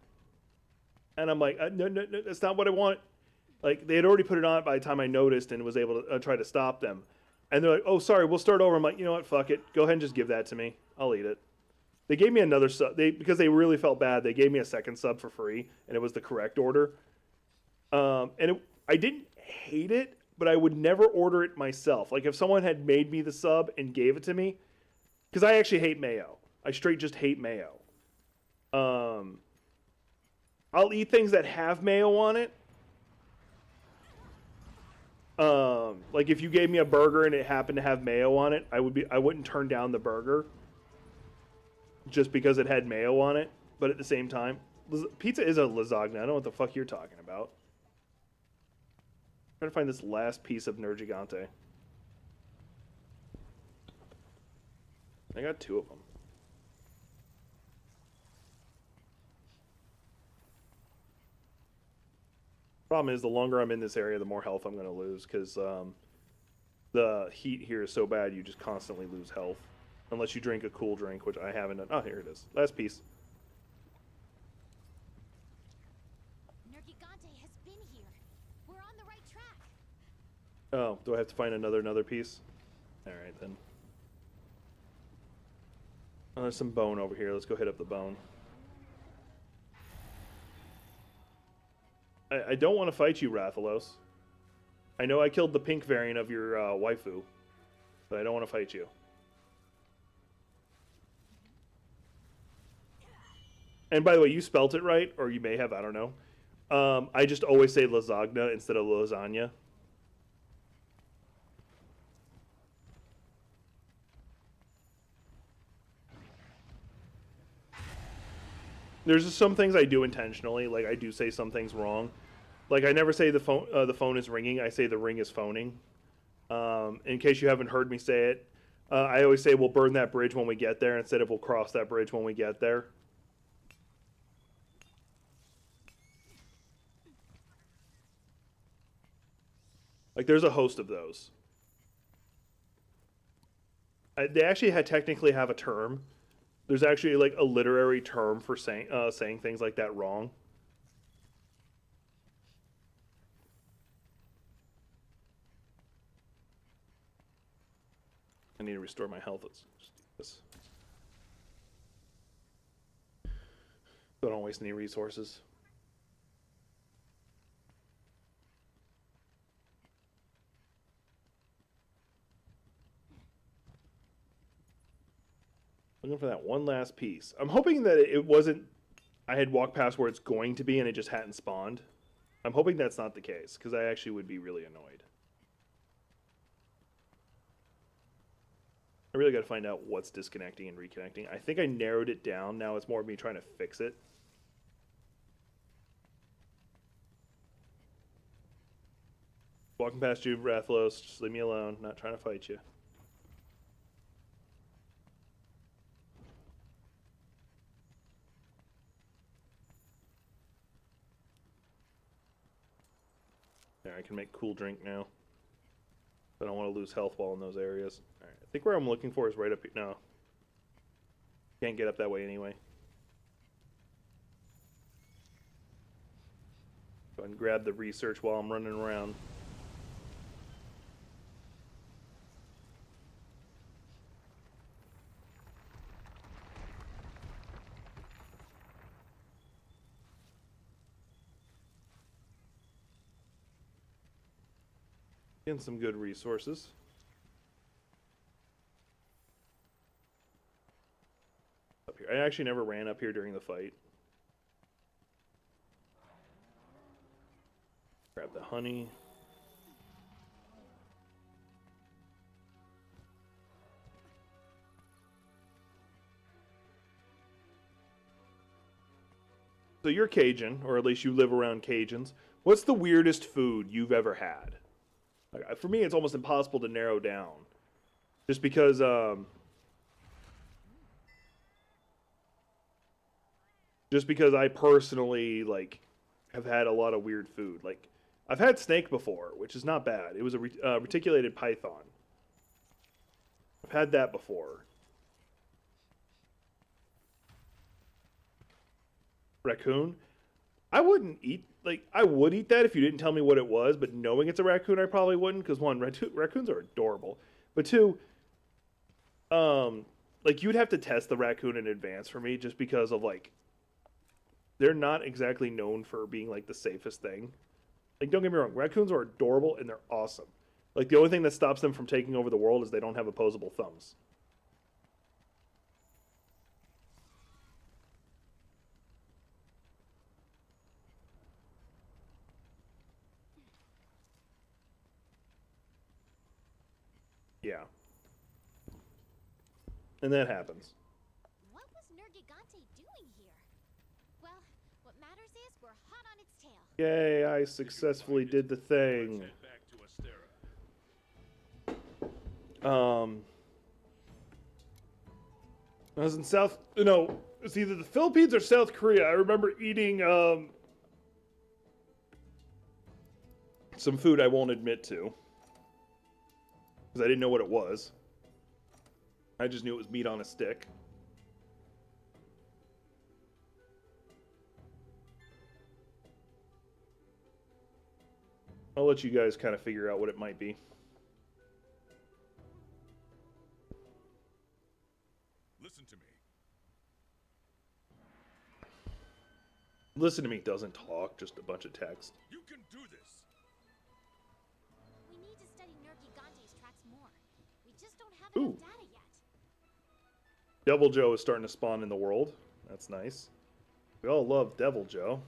and I'm like, no, that's not what I want. Like they had already put it on it by the time I noticed and was able to try to stop them. And they're like, oh, sorry, we'll start over. I'm like, you know what, fuck it. Go ahead and just give that to me. I'll eat it. They gave me another sub. Because they really felt bad, they gave me a second sub for free, and it was the correct order. I didn't hate it, but I would never order it myself. Like, if someone had made me the sub and gave it to me, because I actually hate mayo. I straight just hate mayo. I'll eat things that have mayo on it. Like if you gave me a burger and it happened to have mayo on it, I wouldn't turn down the burger just because it had mayo on it. But at the same time, pizza is a lasagna. I don't know what the fuck you're talking about. I'm trying to find this last piece of Nergigante. I got 2 of them. Problem is, the longer I'm in this area, the more health I'm going to lose, because the heat here is so bad you just constantly lose health. Unless you drink a cool drink, which I haven't done. Oh, here it is. Last piece. Nergigante has been here. We're on the right track. Oh, do I have to find another piece? Alright, then. Oh, there's some bone over here. Let's go hit up the bone. I don't want to fight you, Rathalos. I know I killed the pink variant of your waifu, but I don't want to fight you. And by the way, you spelt it right, or you may have, I don't know. I just always say lasagna instead of lasagna. There's just some things I do intentionally, like I do say some things wrong. Like I never say the phone is ringing. I say the ring is phoning. In case you haven't heard me say it, I always say we'll burn that bridge when we get there instead of we'll cross that bridge when we get there. Like there's a host of those. They actually technically have a term. There's actually like a literary term for saying things like that wrong. I need to restore my health. Let's just do this. So I don't waste any resources. Looking for that one last piece. I'm hoping that it wasn't... I had walked past where it's going to be and it just hadn't spawned. I'm hoping that's not the case, because I actually would be really annoyed. I really got to find out what's disconnecting and reconnecting. I think I narrowed it down. Now it's more of me trying to fix it. Walking past you, Rathlos. Just leave me alone. Not trying to fight you. There, I can make cool drink now. I don't want to lose health while in those areas. Alright, I think where I'm looking for is right up here. No. Can't get up that way anyway. Go ahead and grab the research while I'm running around. Getting some good resources. Up here. I actually never ran up here during the fight. Grab the honey. So you're Cajun, or at least you live around Cajuns. What's the weirdest food you've ever had? Like, for me, it's almost impossible to narrow down. Just because, I personally, like, have had a lot of weird food. Like, I've had snake before, which is not bad. It was a reticulated python. I've had that before. Raccoon? I wouldn't eat, like, I would eat that if you didn't tell me what it was, but knowing it's a raccoon, I probably wouldn't, because one, raccoons are adorable. But two, like, you'd have to test the raccoon in advance for me, just because of, like, they're not exactly known for being, like, the safest thing. Like, don't get me wrong, raccoons are adorable, and they're awesome. Like, the only thing that stops them from taking over the world is they don't have opposable thumbs. Yeah. And that happens. What was Nergigante doing here? Well, what matters is we're hot on its tail. Yay, I successfully did the thing. Let's head back to Astera. I was in South... No, it's either the Philippines or South Korea. I remember eating, some food I won't admit to. Because I didn't know what it was. I just knew it was meat on a stick. I'll let you guys kind of figure out what it might be. Listen to me. Listen to me doesn't talk, just a bunch of text. You can do this. We need to study Nergigante's tracks more. We just don't have Ooh. enough data yet. Devil Joe is starting to spawn in the world. That's nice. We all love Devil Joe.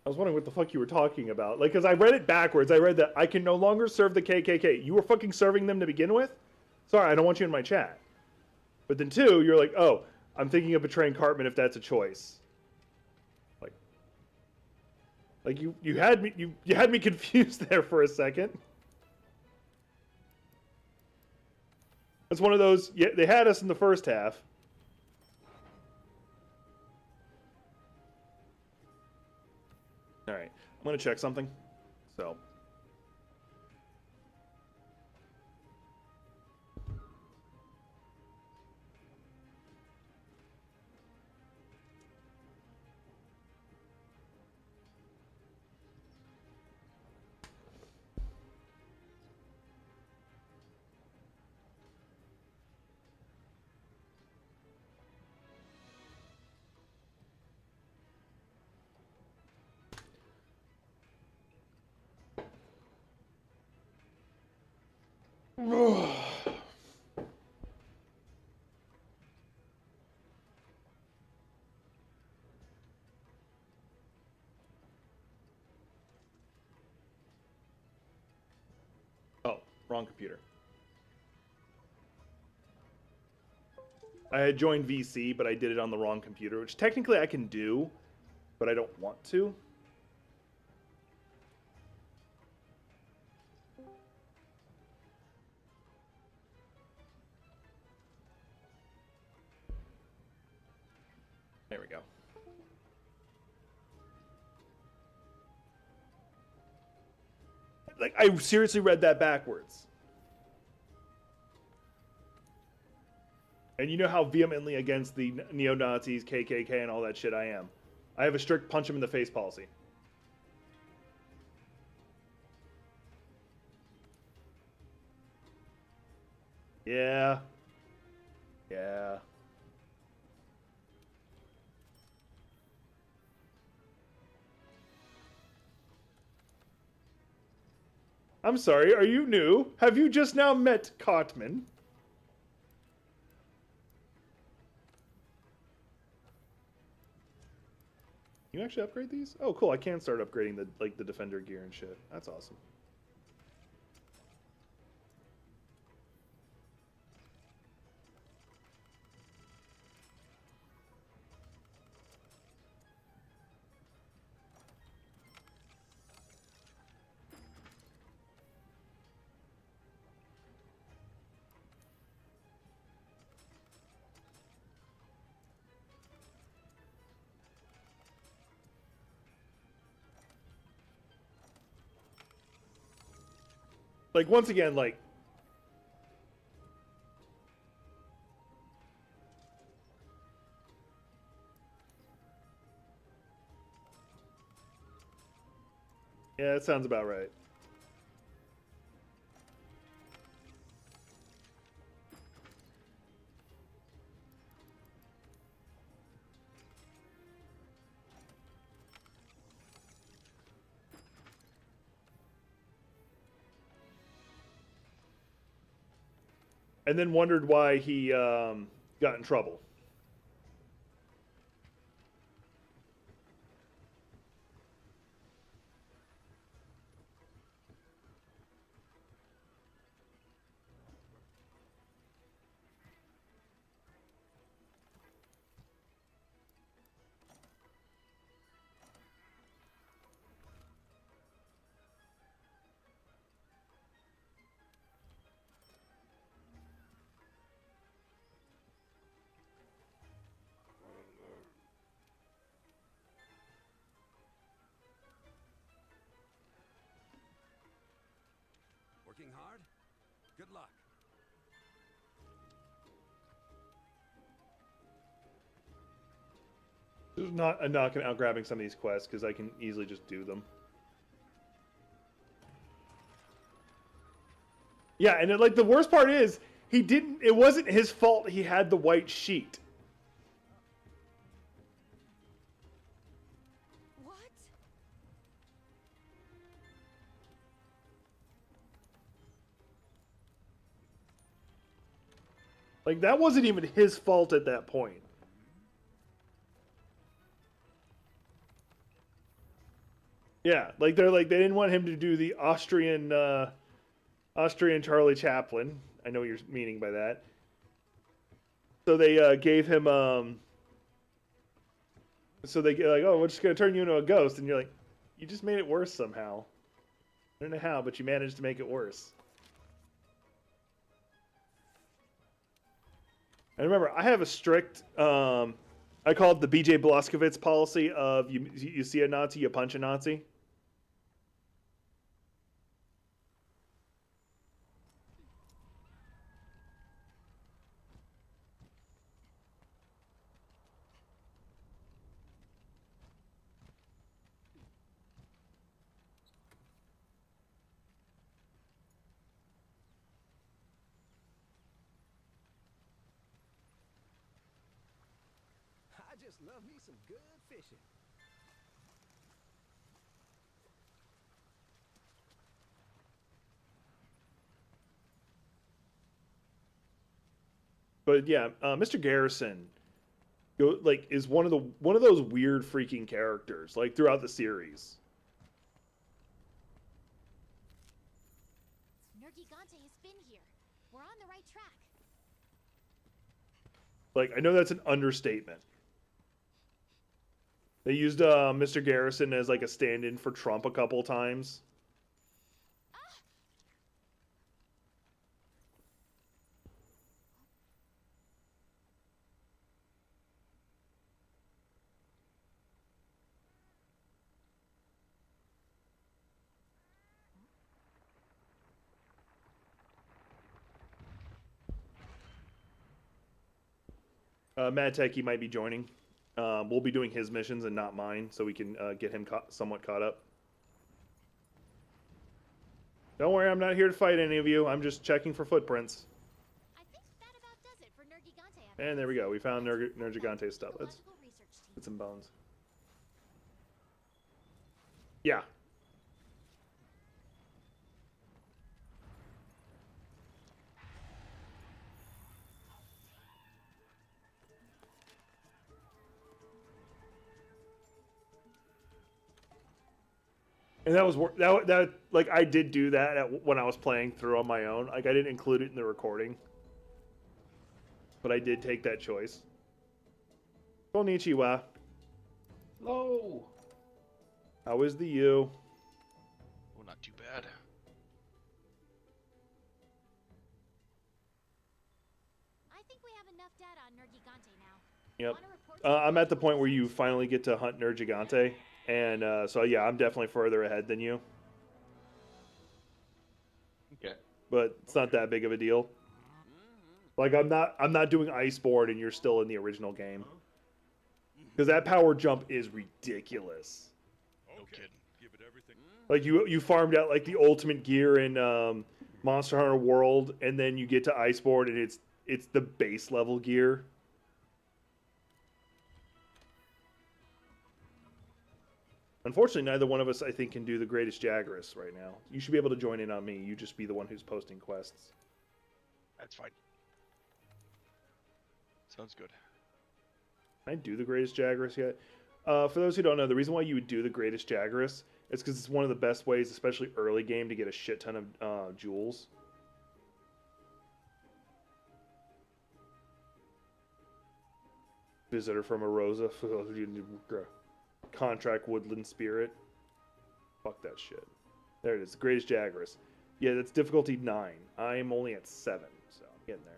I was wondering what the fuck you were talking about. Like, because I read it backwards. I read that I can no longer serve the KKK. You were fucking serving them to begin with? Sorry, I don't want you in my chat. But then two, you're like, oh, I'm thinking of betraying Cartman if that's a choice. Like you had me you had me confused there for a second. It's one of those, yeah, they had us in the first half. All right, I'm going to check something. So Oh, wrong computer. I had joined VC, but I did it on the wrong computer, which technically I can do, but I don't want to. There we go. Like, I seriously read that backwards. And you know how vehemently against the neo-Nazis, KKK, and all that shit I am. I have a strict punch them in the face policy. Yeah. Yeah. I'm sorry, are you new? Have you just now met Cartman? You actually upgrade these? Oh, cool. I can start upgrading the defender gear and shit. That's awesome. Like, once again, like... Yeah, that sounds about right. And then wondered why he got in trouble. Working hard? Good luck. There's not a knocking out grabbing some of these quests because I can easily just do them. Yeah, and like the worst part is he didn't. It wasn't his fault. He had the white sheet. What? Like that wasn't even his fault at that point. Yeah, like they didn't want him to do the Austrian Charlie Chaplin. I know what you're meaning by that. So they gave him so they get like, oh, we're just gonna turn you into a ghost, and you're like, you just made it worse somehow. I don't know how, but you managed to make it worse. And remember, I have a strict I call it the BJ Blazkowicz policy of you see a Nazi, you punch a Nazi. I just love me some good fishing. But yeah, Mr. Garrison, like, is one of those weird freaking characters like throughout the series. Nergigante has been here. We're on the right track. Like, I know that's an understatement. They used Mr. Garrison as like a stand-in for Trump a couple times. Mad Techie might be joining. We'll be doing his missions and not mine, so we can get him somewhat caught up. Don't worry, I'm not here to fight any of you. I'm just checking for footprints. I think that about does it for Nergigante. And there we go. We found Nergigante's stuff. Let's get some bones. Yeah. And that was that like I did do that when I was playing through on my own. Like I didn't include it in the recording, but I did take that choice. Konnichiwa. Hello. How is the you? Oh, not too bad. I think we have enough data on Nergigante now. Yep. Wanna report to I'm at the point where you finally get to hunt Nergigante, and so yeah, I'm definitely further ahead than you. Okay. But it's not that big of a deal. Like I'm not doing Iceborne, and you're still in the original game. Because that power jump is ridiculous. No kidding. Give it everything. Like you farmed out like the ultimate gear in Monster Hunter World, and then you get to Iceborne, and it's the base level gear. Unfortunately, neither one of us, I think, can do the greatest Jagras right now. You should be able to join in on me. You just be the one who's posting quests. That's fine. Sounds good. Can I do the greatest Jagras yet? For those who don't know, the reason why you would do the greatest Jagras is because it's one of the best ways, especially early game, to get a shit ton of jewels. Visitor from Arosa. Contract Woodland Spirit. Fuck that shit. There it is. The greatest Jagras. Yeah, that's difficulty 9. I'm only at 7, so I'm getting there.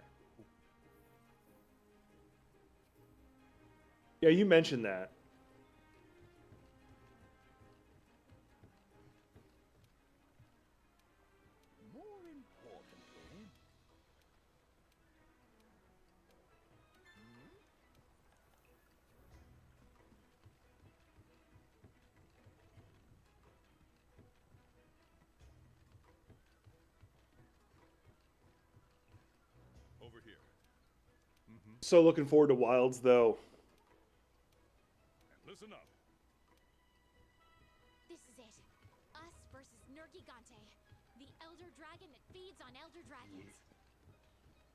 Yeah, you mentioned that. More importantly, Over here. So looking forward to Wilds, though. And listen up. This is it. Us versus Nergigante, the elder dragon that feeds on elder dragons.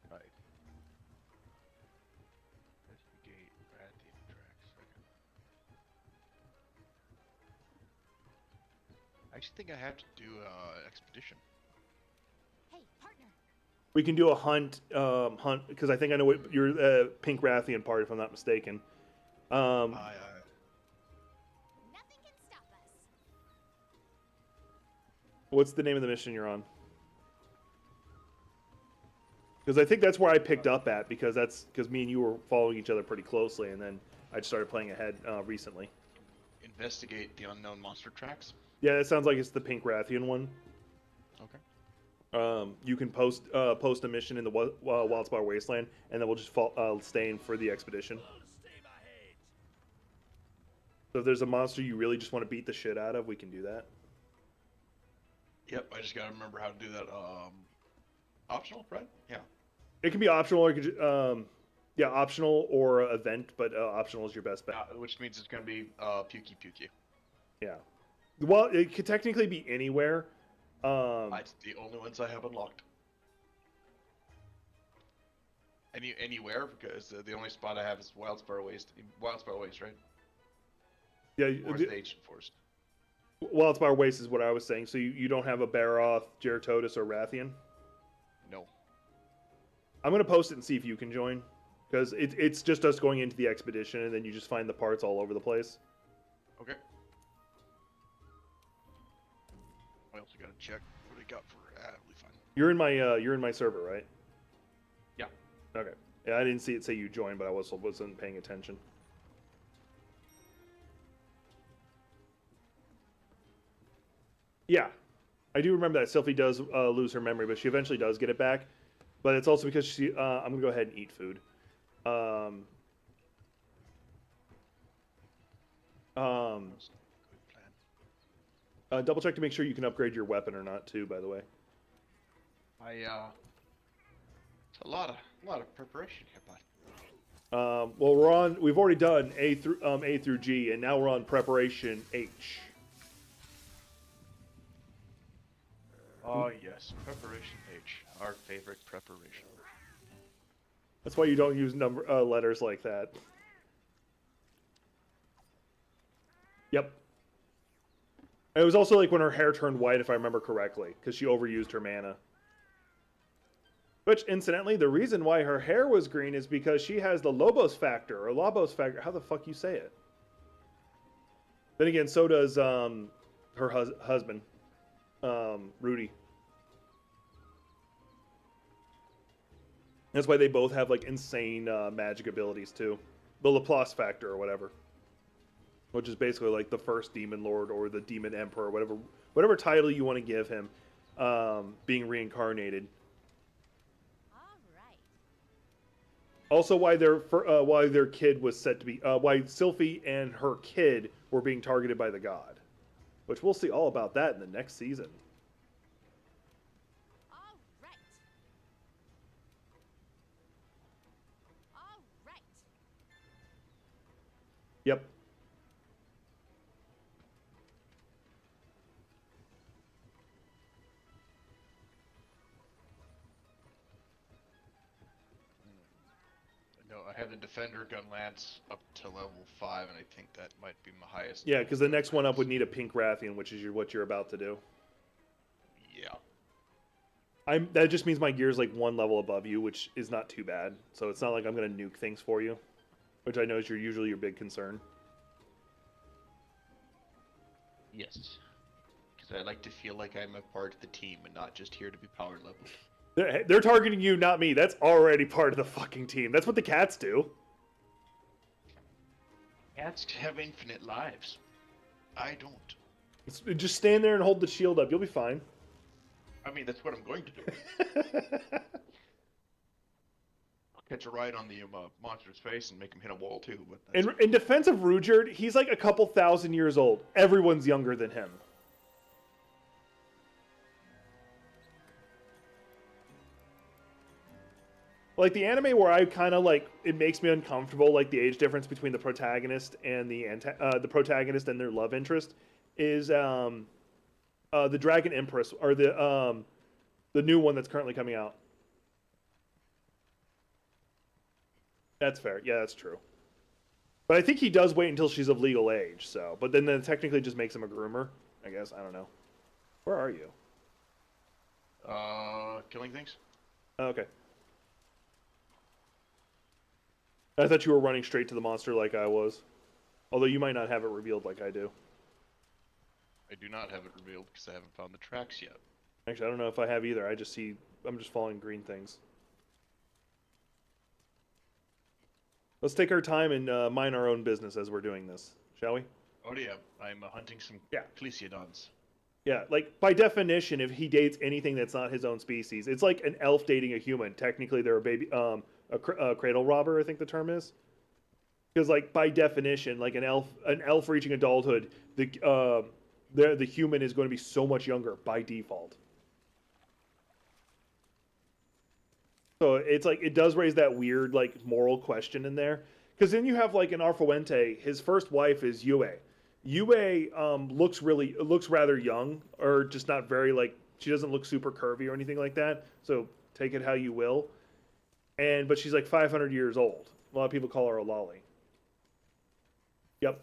Right. Investigate Rathian tracks. I actually think I have to do expedition. Hey, partner. We can do a hunt, because I think I know what your Pink Rathian part, if I'm not mistaken. Nothing can stop us. What's the name of the mission you're on? Because I think that's where I picked up at, because me and you were following each other pretty closely, and then I just started playing ahead recently. Investigate the unknown monster tracks. Yeah, that sounds like it's the Pink Rathian one. Okay. You can post a mission in the Wildspire Wasteland, and then we'll just stay in for the expedition. So if there's a monster you really just want to beat the shit out of, we can do that. Yep, I just gotta remember how to do that. Optional, right? Yeah. It can be optional, or yeah, optional or event, but optional is your best bet. Which means it's gonna be Pukey Pukey. Yeah. Well, it could technically be anywhere. It's the only ones I have unlocked. Anywhere, because the only spot I have is Wildspire Waste. Wildspire Waste, right? Yeah, Or is it Ancient Forest? Wildspire Waste is what I was saying. So you don't have a Baroth, Geratodus, or Rathian? No. I'm going to post it and see if you can join. Because it's just us going into the expedition, and then you just find the parts all over the place. Okay. I also gotta check what I got for. We'll be fine. You're in my server, right? Yeah. Okay. Yeah, I didn't see it say you joined, but I wasn't paying attention. Yeah, I do remember that Sylphie does lose her memory, but she eventually does get it back. But it's also because she. I'm gonna go ahead and eat food. Um, Good plan. double check to make sure you can upgrade your weapon or not, too. By the way. It's a lot of preparation here, bud. Well, we've already done A through G, and now we're on preparation H. Oh yes, preparation H, our favorite preparation. That's why you don't use letters like that. Yep. It was also like when her hair turned white, if I remember correctly, because she overused her mana. Which, incidentally, the reason why her hair was green is because she has the Lobos factor, or Lobos factor, how the fuck you say it. Then again, so does her husband, Rudy. That's why they both have like insane magic abilities too. The Laplace factor or whatever, which is basically like the first demon lord or the demon emperor, whatever title you want to give him, being reincarnated. All right. Also, why their kid was set to be why Sylphie and her kid were being targeted by the god, which we'll see all about that in the next season. All right. All right. Yep. No, I have the Defender Gun Lance up to level 5, and I think that might be my highest. Yeah, because the next one up would need a pink Rathian, which is what you're about to do. Yeah. That just means my gear's like one level above you, which is not too bad. So it's not like I'm gonna nuke things for you, which I know is usually your big concern. Yes. Because I like to feel like I'm a part of the team and not just here to be power level. They're targeting you, not me. That's already part of the fucking team. That's what the cats do. Cats have infinite lives. I don't. Just stand there and hold the shield up. You'll be fine. I mean, that's what I'm going to do. I'll catch a ride on the monster's face and make him hit a wall too. But in defense of Ruijerd, he's like a couple thousand years old. Everyone's younger than him. Like the anime where I kind of like it makes me uncomfortable, like the age difference between the protagonist and the protagonist and their love interest is the Dragon Empress, or the new one that's currently coming out. That's fair. Yeah, that's true. But I think he does wait until she's of legal age. So, but then that technically just makes him a groomer. I guess I don't know. Where are you? Killing things. Oh, okay. I thought you were running straight to the monster like I was. Although you might not have it revealed like I do. I do not have it revealed because I haven't found the tracks yet. Actually, I don't know if I have either. I'm just following green things. Let's take our time and mind our own business as we're doing this, shall we? Oh yeah, I'm hunting some Clesiodons. Yeah, like by definition, if he dates anything that's not his own species, it's like an elf dating a human. Technically, they're a baby, a cradle robber, I think the term is. Because like by definition, like an elf reaching adulthood, the human is going to be so much younger by default. So it's like it does raise that weird like moral question in there. Because then you have like an Arfuente, his first wife is Yue. Yue looks rather young, or just not very like she doesn't look super curvy or anything like that. So take it how you will. but she's like 500 years old. A lot of people call her a lolly. Yep.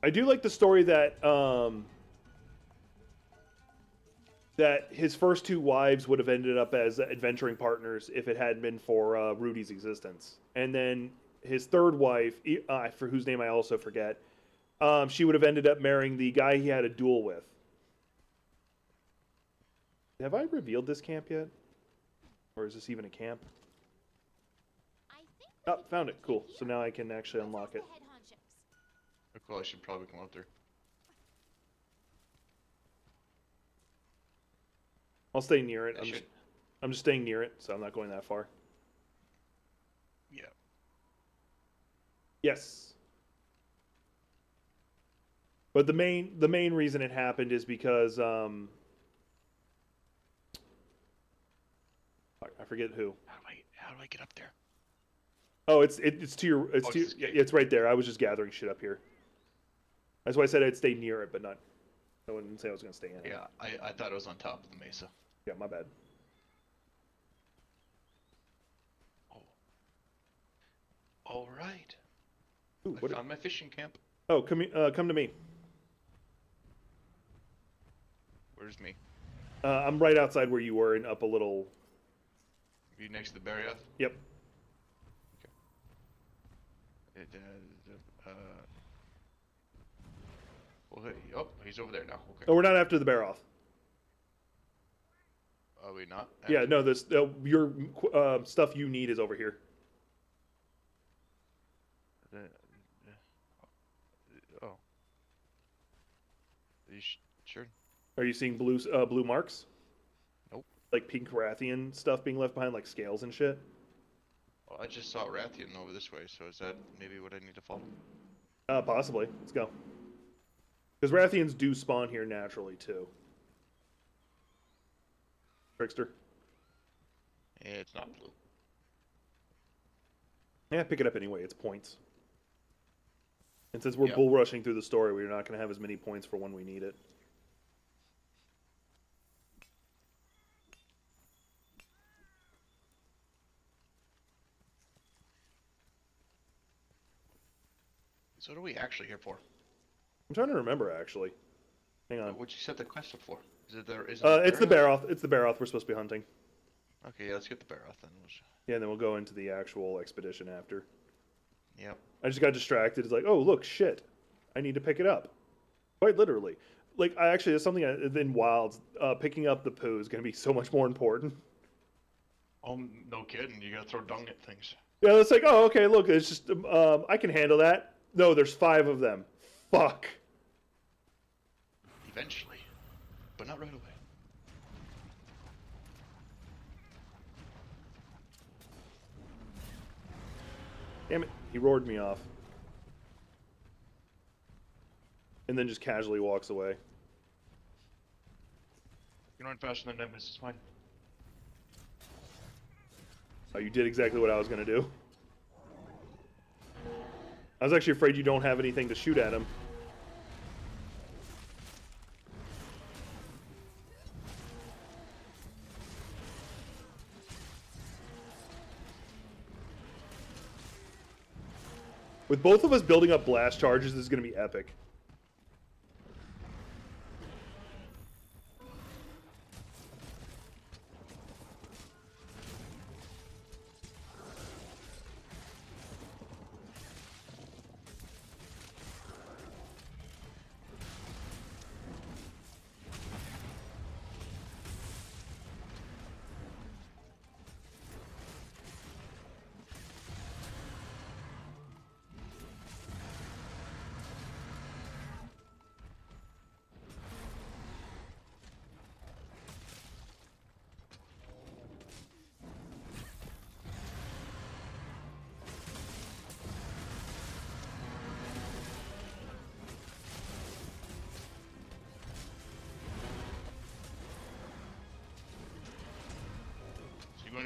I do like the story that that his first two wives would have ended up as adventuring partners if it hadn't been for Rudy's existence. And then his third wife, for whose name I also forget, she would have ended up marrying the guy he had a duel with. Have I revealed this camp yet? Or is this even a camp? Oh, found it. Cool. So now I can actually unlock it. Oh, cool, I should probably come up there. I'll stay near it. I I'm just staying near it, so I'm not going that far. Yeah. Yes. But the main reason it happened is because I forget who. How do I get up there? Oh, it's to your it's it's right there. I was just gathering shit up here. That's why I said I'd stay near it, but not. I wouldn't say I was gonna stay in it. Yeah, I thought it was on top of the mesa. Yeah, my bad. Oh. All right. Ooh, I found my fishing camp. Oh, come to me. Where's me? I'm right outside where you were and up a little. Are you next to the barrier? Yep. Well, hey, oh, he's over there now. Okay. Oh, we're not after the bear off. Are we not? Yeah, no. This your stuff you need is over here. Oh. Are you sure? Are you seeing blue marks? Nope. Like pink Rathian stuff being left behind, like scales and shit. Well, I just saw Rathian over this way, so is that maybe what I need to follow? Possibly. Let's go. Because Rathians do spawn here naturally too. Trickster. It's not blue. Yeah, pick it up anyway. It's points. And since we're Yeah. bull rushing through the story, we're not going to have as many points for when we need it. So what are we actually here for? I'm trying to remember actually. Hang on. What'd you set the quest up for? Is it there? Is It's the Baroth. It's the Baroth we're supposed to be hunting. Okay, yeah, let's get the Baroth then. Yeah, and then we'll go into the actual expedition after. Yep. I just got distracted. It's like, oh look, shit, I need to pick it up. Quite literally. Like, I actually, there's something in Wilds. Picking up the poo is going to be so much more important. Oh, no kidding. You gotta throw dung at things. Yeah, it's like, oh, okay, look, it's just, I can handle that. No, there's 5 of them. Fuck. Eventually. But not right away. Damn it, he roared me off. And then just casually walks away. You run faster than them, it's fine. Oh, you did exactly what I was going to do. I was actually afraid you don't have anything to shoot at him. With both of us building up blast charges, this is going to be epic.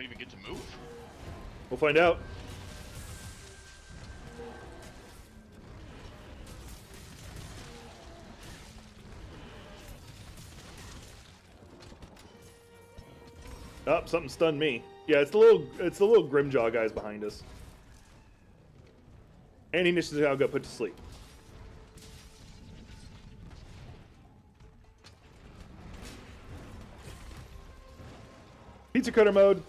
even get to move? We'll find out. Oh, something stunned me. Yeah, it's the little Grimjaw guys behind us. And initially got put to sleep. Pizza cutter mode.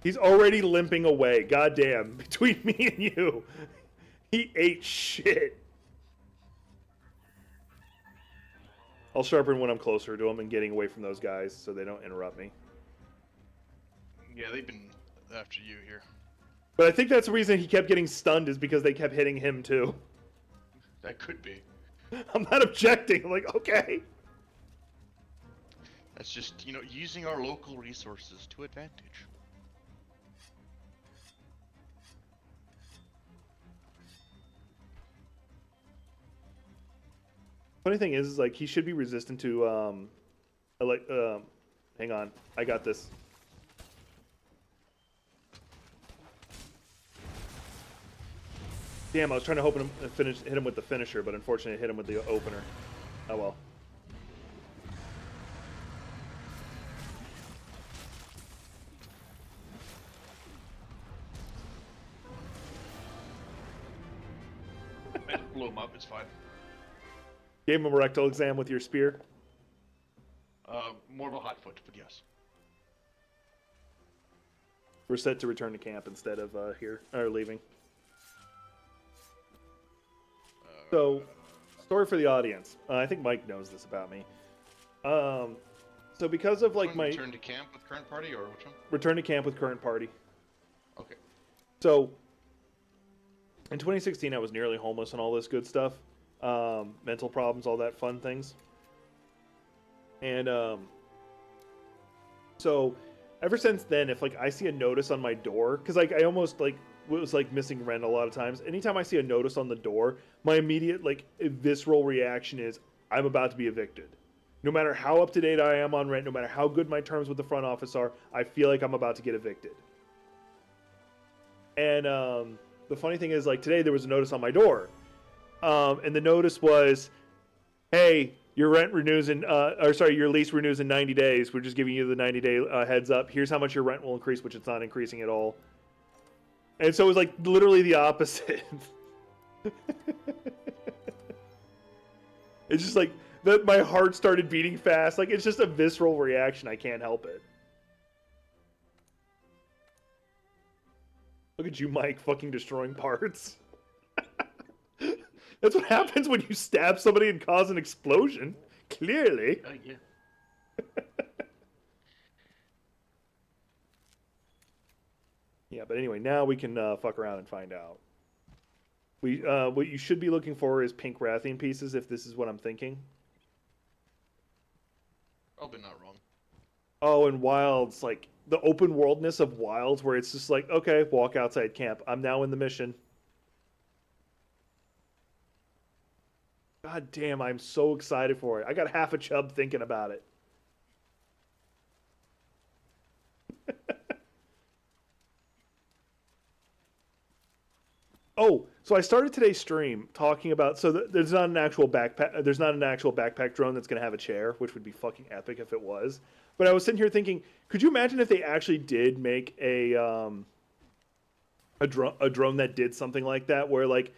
He's already limping away. Goddamn. Between me and you. He ate shit. I'll sharpen when I'm closer to him and getting away from those guys so they don't interrupt me. Yeah, they've been after you here. But I think that's the reason he kept getting stunned is because they kept hitting him too. That could be. I'm not objecting. I'm like, okay. That's just, you know, using our local resources to advantage. Funny thing is like he should be resistant to hang on, I got this. Damn, I was trying to hit him with the finisher, but unfortunately I hit him with the opener. Oh well. I just blew him up, it's fine. Gave him a rectal exam with your spear. More of a hot foot, but yes. We're set to return to camp instead of here or leaving. So, story for the audience. I think Mike knows this about me. So because of like my return to camp with current party or which one? Return to camp with current party. Okay. So in 2016, I was nearly homeless and all this good stuff, mental problems, all that fun things. And so ever since then, if like I see a notice on my door, because like I almost like was like missing rent a lot of times. Anytime I see a notice on the door, my immediate like visceral reaction is I'm about to be evicted. No matter how up to date I am on rent, no matter how good my terms with the front office are, I feel like I'm about to get evicted. And the funny thing is, like today there was a notice on my door, and the notice was, "Hey, your rent renews in, your lease renews in 90 days. We're just giving you the 90-day heads up. Here's how much your rent will increase," which it's not increasing at all. And so it was like literally the opposite. It's just like that. My heart started beating fast. Like it's just a visceral reaction. I can't help it. Look at you, Mike, fucking destroying parts. That's what happens when you stab somebody and cause an explosion. Clearly. Yeah. Yeah, but anyway, now we can fuck around and find out. What you should be looking for is pink Rathian pieces, if this is what I'm thinking. Probably not wrong. Oh, and Wilds, like the open worldness of Wilds, where it's just like, okay, walk outside camp. I'm now in the mission. God damn, I'm so excited for it. I got half a chub thinking about it. Oh, so I started today's stream talking about there's not an actual backpack. There's not an actual backpack drone that's gonna have a chair, which would be fucking epic if it was. But I was sitting here thinking, could you imagine if they actually did make a drone that did something like that, where like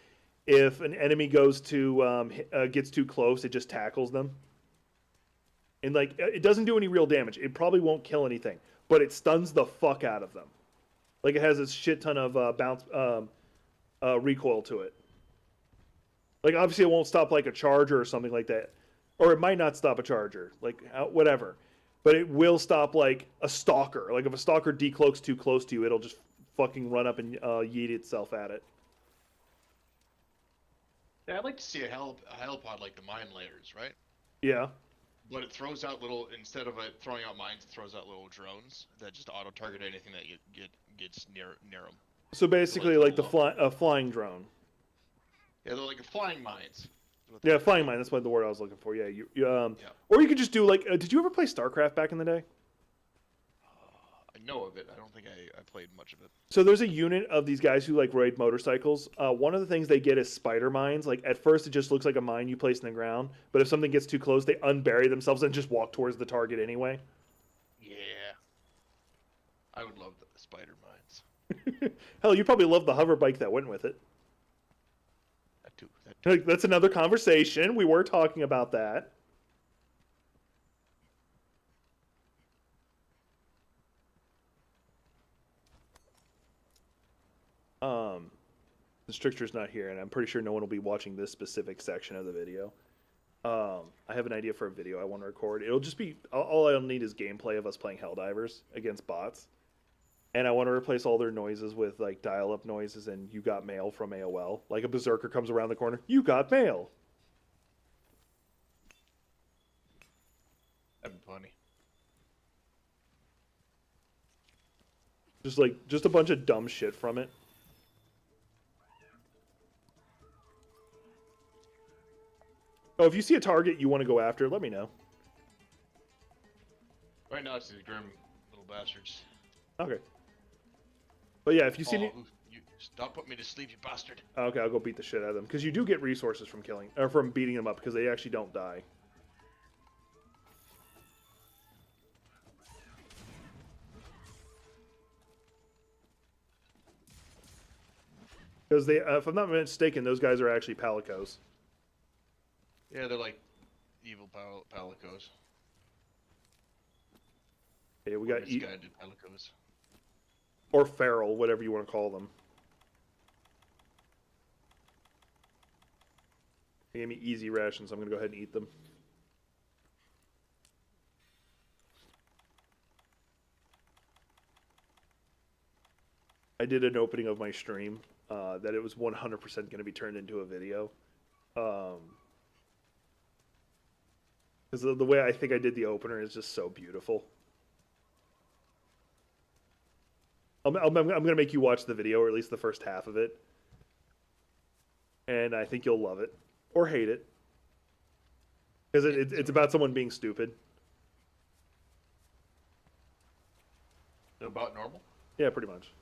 if an enemy goes to gets too close, it just tackles them, and like it doesn't do any real damage. It probably won't kill anything, but it stuns the fuck out of them. Like it has a shit ton of recoil to it. Like obviously it won't stop like a charger or something like that, or it might not stop a charger, like whatever, but it will stop like a stalker. Like if a stalker decloaks too close to you, it'll just fucking run up and yeet itself at it. Yeah, I'd like to see a helipod like the mine layers, right? Yeah. But it throws out instead of it throwing out mines, it throws out little drones that just auto-target anything that gets near them. So basically like a flying drone. Yeah, they're like flying mines. what Yeah, they're flying mine. That's what the word I was looking for. Yeah, Yeah. or you could just do like. Did you ever play StarCraft back in the day? I know of it. I don't think I played much of it. So there's a unit of these guys who like ride motorcycles. One of the things they get is spider mines. Like at first, it just looks like a mine you place in the ground, but if something gets too close, they unbury themselves and just walk towards the target anyway. Yeah. I would love the spider mines. Hell, you probably love the hover bike that went with it. That too. That too. Like, that's another conversation. We were talking about that. The Stricter's not here, and I'm pretty sure no one will be watching this specific section of the video. I have an idea for a video I want to record. It'll just be all I'll need is gameplay of us playing Helldivers against bots, and I want to replace all their noises with like dial-up noises and "You got mail" from AOL. Like a berserker comes around the corner, "You got mail." That'd be funny. Just a bunch of dumb shit from it. Oh, if you see a target you want to go after, let me know. Right now it's these grim little bastards. Okay. But yeah, if you see any... You stop putting me to sleep, you bastard. Okay, I'll go beat the shit out of them. Because you do get resources from killing... Or from beating them up, because they actually don't die. Because they... if I'm not mistaken, those guys are actually palicos. Yeah, they're like evil palicos. Yeah, we got... Misguided palicos. Or feral, whatever you want to call them. They gave me easy rations, so I'm going to go ahead and eat them. I did an opening of my stream that it was 100% going to be turned into a video. Because the way I think I did the opener is just so beautiful. I'm going to make you watch the video, or at least the first half of it. And I think you'll love it. Or hate it. Because it's about someone being stupid. About normal? Yeah, pretty much.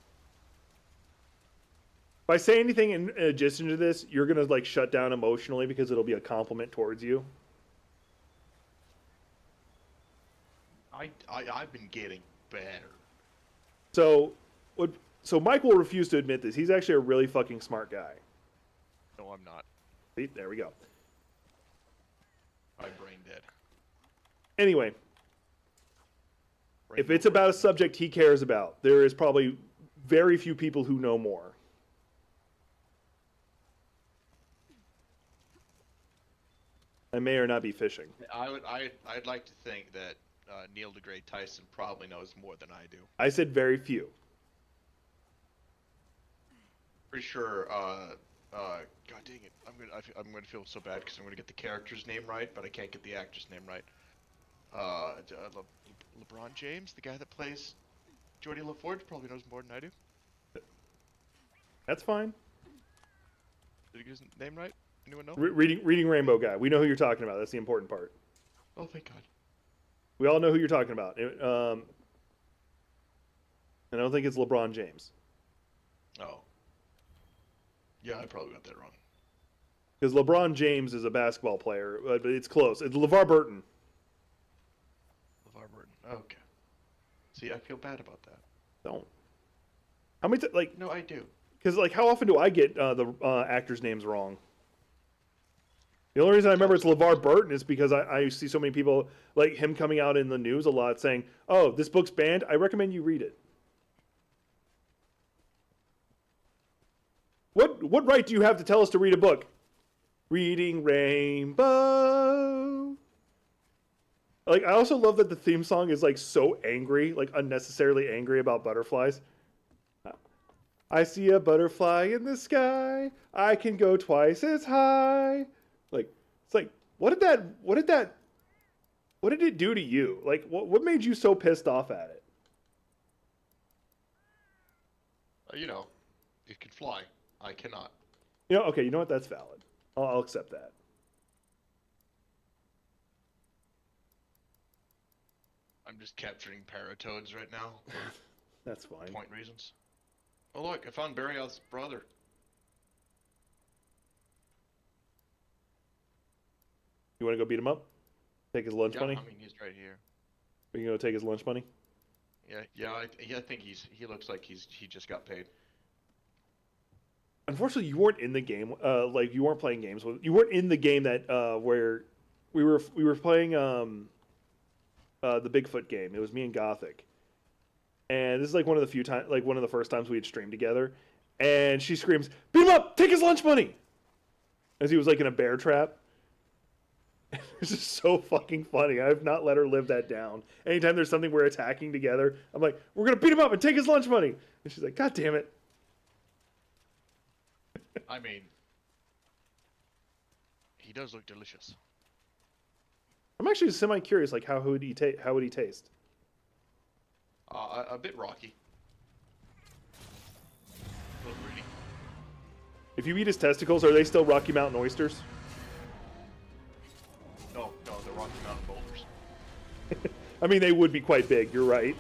If I say anything in addition to this, you're going to like shut down emotionally because it'll be a compliment towards you. I've been getting better. So Mike will refuse to admit this. He's actually a really fucking smart guy. No, I'm not. See, there we go. My brain dead. Anyway, if it's about a subject he cares about, there is probably very few people who know more. I may or not be fishing. I'd like to think that Neil deGrasse Tyson probably knows more than I do. I said very few. Pretty sure. God dang it! I'm gonna feel so bad because I'm gonna get the character's name right, but I can't get the actor's name right. LeBron James, the guy that plays Geordie LaForge, probably knows more than I do. That's fine. Did he get his name right? Anyone know? Reading Rainbow guy. We know who you're talking about. That's the important part. Oh, thank God. We all know who you're talking about. And I don't think it's LeBron James. Oh. Yeah, I probably got that wrong. Because LeBron James is a basketball player, but it's close. It's LeVar Burton. LeVar Burton. Okay. See, I feel bad about that. Don't. How many No, I do. Because how often do I get the actors' names wrong? The only reason I remember it's LeVar Burton is because I see so many people like him coming out in the news a lot saying, "Oh, this book's banned. I recommend you read it." What right do you have to tell us to read a book? Reading Rainbow. Like, I also love that the theme song is so angry, unnecessarily angry about butterflies. I see a butterfly in the sky. I can go twice as high. What did it do to you? What made you so pissed off at it? It can fly. I cannot. Okay, you know what? That's valid. I'll accept that. I'm just capturing paratoads right now That's for fine. point reasons. Oh look, I found Barioth's brother. You want to go beat him up? Take his lunch Yeah, money? I mean he's right here. Are you going to take his lunch money? Yeah. I think he looks like he just got paid. Unfortunately, you weren't in the game. Like you weren't playing games with. You weren't in the game that where we were playing the Bigfoot game. It was me and Gothic, and this is like one of the few times, like one of the first times we had streamed together. And she screams, "Beat him up! Take his lunch money!" As he was like in a bear trap. It's just so fucking funny. I've not let her live that down. Anytime there's something we're attacking together, I'm like, "We're gonna beat him up and take his lunch money," and she's like, "God damn it!" I mean, he does look delicious. I'm actually semi-curious, like how would he taste? A bit rocky. A little greedy. If you eat his testicles, are they still Rocky Mountain oysters? No, they're Rocky Mountain boulders. I mean, they would be quite big. You're right.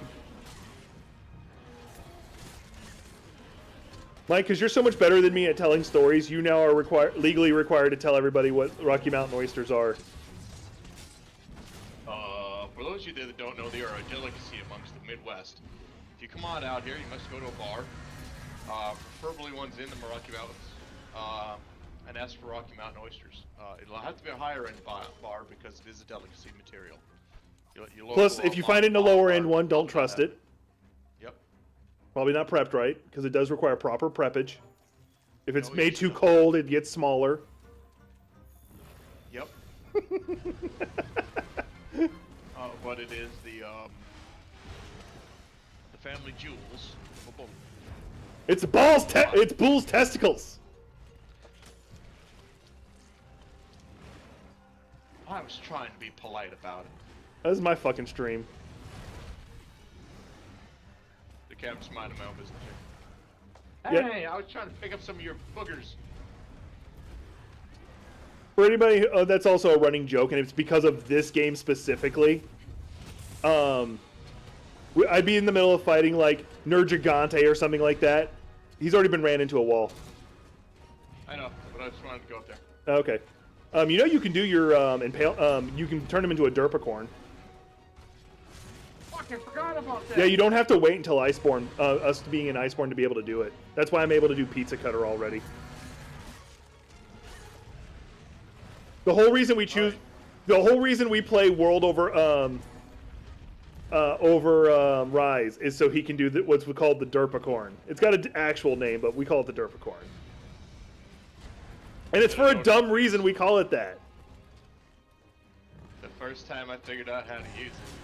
Mike, because you're so much better than me at telling stories, you now are legally required to tell everybody what Rocky Mountain oysters are. For those of you that don't know, they are a delicacy amongst the Midwest. If you come on out here, you must go to a bar, preferably ones in the Rocky Mountains, and ask for Rocky Mountain oysters. It'll have to be a higher end bar because it is a delicacy material. Your Plus, local, if you find it in a lower end one, don't will trust have it. Yep. Probably not prepped right, because it does require proper preppage. If it's No, made you too should. cold, it gets smaller. Yep. But it is the family jewels of a bull. It's it's bull's testicles. I was trying to be polite about it. That was my fucking stream. The captain's minding my own business Yeah. here. Hey, I was trying to pick up some of your boogers. For anybody, that's also a running joke, and it's because of this game specifically. I'd be in the middle of fighting like Nergigante or something like that. He's already been ran into a wall. I know, but I just wanted to go up there. Okay. You know you can do your impale. You can turn him into a derpicorn. Fuck, I forgot about that. Yeah, you don't have to wait until Iceborne, us being in Iceborne to be able to do it. That's why I'm able to do Pizza Cutter already. The whole reason we choose, the whole reason we play World over Rise is so he can do what's called the Derpicorn. It's got an actual name, but we call it the Derpicorn. And it's for a dumb reason we call it that. The first time I figured out how to use it.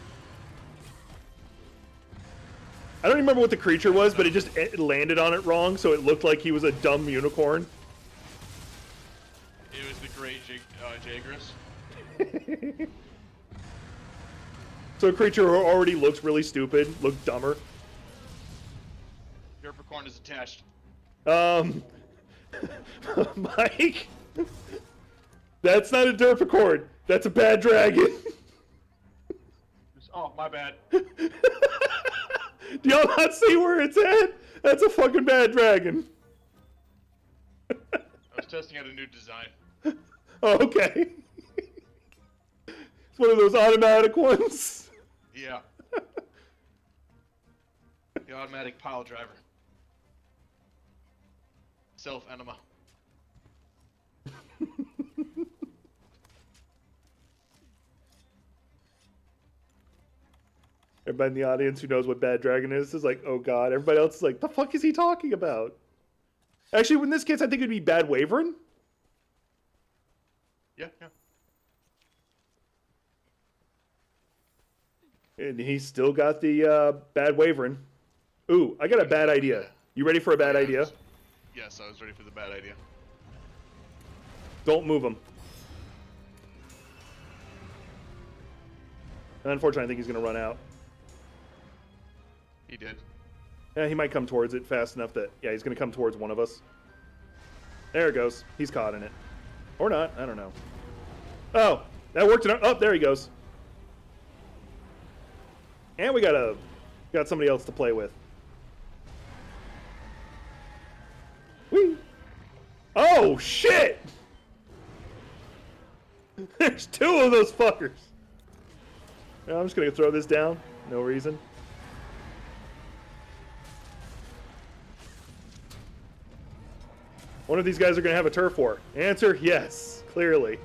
I don't remember what the creature was, but it landed on it wrong, so it looked like he was a dumb unicorn. It was the great Jagras. So a creature who already looks really stupid, looked dumber. Derpicorn is attached. Mike, that's not a derpicorn. That's a bad dragon. Oh, my bad. Do y'all not see where it's at? That's a fucking bad dragon. I was testing out a new design. Oh, okay. It's one of those automatic ones. Yeah. The automatic pile driver. Self-enema. Everybody in the audience who knows what Bad Dragon is like, oh god. Everybody else is like, the fuck is he talking about? Actually, in this case, I think it'd be Bad Wyvern. Yeah. And he's still got the Bad Wyvern. Ooh, I got a bad idea. You ready for a bad idea? Yes, I was ready for the bad idea. Don't move him. And unfortunately, I think he's going to run out. He did. Yeah, he might come towards it fast enough that... Yeah, he's going to come towards one of us. There it goes. He's caught in it. Or not. I don't know. Oh, that worked. Oh, there he goes. And we got somebody else to play with. Whee! Oh shit! There's 2 of those fuckers. I'm just gonna throw this down. No reason. One of these guys are gonna have a turf war. Answer, yes. Clearly.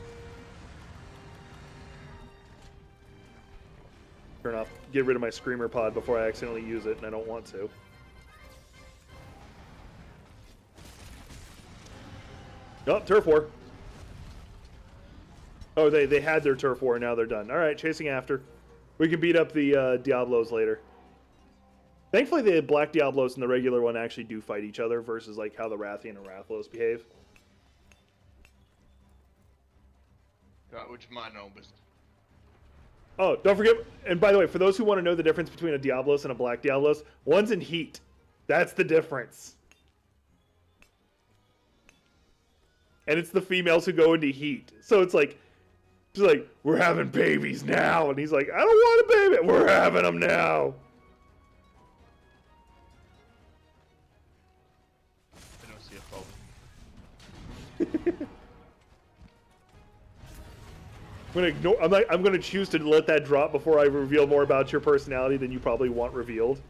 Turn off. Get rid of my screamer pod before I accidentally use it, and I don't want to. Oh, turf war. Oh, they had their turf war, now they're done. All right, chasing after. We can beat up the Diablos later. Thankfully, the Black Diablos and the regular one actually do fight each other versus like how the Rathian and Rathlos behave. Which is my own business. Oh, don't forget, and by the way, for those who want to know the difference between a Diablos and a Black Diablos, one's in heat. That's the difference. And it's the females who go into heat. So it's like, she's like, we're having babies now. And he's like, I don't want a baby. We're having them now. I don't see a phone. I'm gonna ignore. I'm gonna choose to let that drop before I reveal more about your personality than you probably want revealed.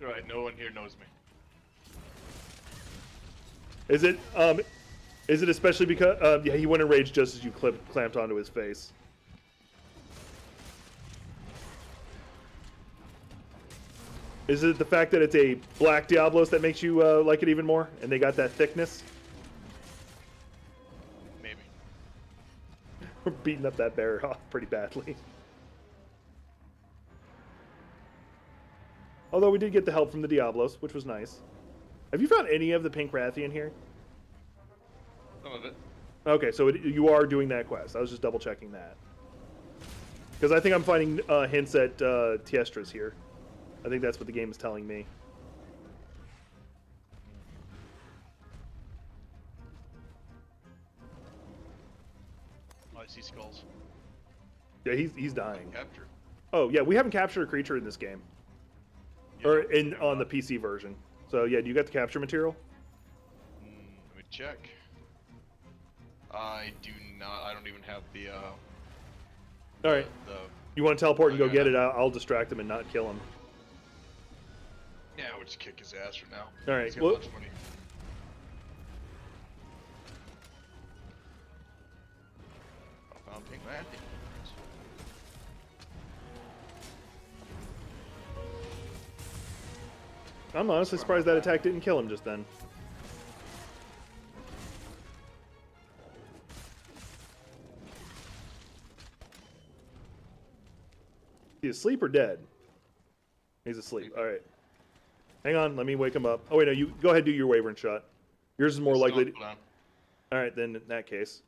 Right, no one here knows me. Is it especially because yeah, he went in rage just as you clamped onto his face. Is it the fact that it's a Black Diablos that makes you like it even more, and they got that thickness? Maybe. We're beating up that bear off pretty badly. Although we did get the help from the Diablos, which was nice. Have you found any of the Pink Rathian here? Some of it. Okay, so you are doing that quest. I was just double checking that. Because I think I'm finding hints at Tiestras here. I think that's what the game is telling me. Oh, I see skulls. Yeah, he's dying. Capture. Oh yeah, we haven't captured a creature in this game, Yeah, or on the PC version. So yeah, do you got the capture material? Let me check. I do not. I don't even have the. All right. You want to teleport and go get it? I'll distract him and not kill him. Yeah, we'll just kick his ass for now. All right, He's got well- a bunch of money. I found Pink Rathian. I'm honestly surprised that attack didn't kill him just then. He's asleep or dead? He's asleep. All right. Hang on, let me wake him up. Oh wait, no, you go ahead and do your Wyvern shot. Yours is more likely. Hold on. All right, then in that case,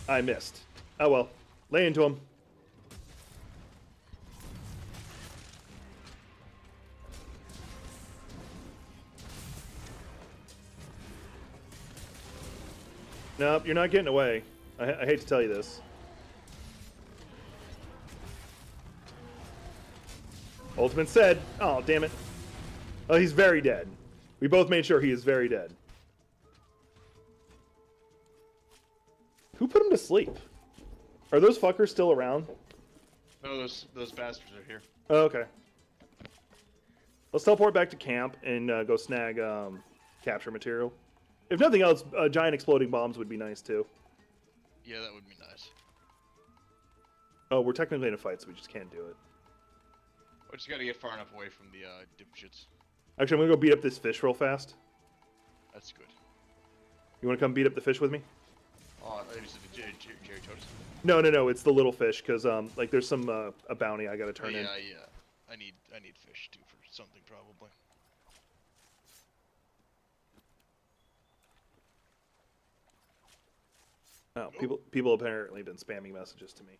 I missed. Oh well, lay into him. Nope, you're not getting away. I hate to tell you this. Ultimate said, oh, damn it. Oh, he's very dead. We both made sure he is very dead. Who put him to sleep? Are those fuckers still around? No, those bastards are here. Oh, okay. Let's teleport back to camp and go snag capture material. If nothing else, giant exploding bombs would be nice too. Yeah, that would be nice. Oh, we're technically in a fight, so we just can't do it. We just gotta get far enough away from the dipshits. Actually, I'm gonna go beat up this fish real fast. That's good. You wanna come beat up the fish with me? Oh, I used to Jerry Totes. No, it's the little fish, because like there's some a bounty I gotta turn in. Yeah. I need fish too for something probably. Oh, people apparently been spamming messages to me.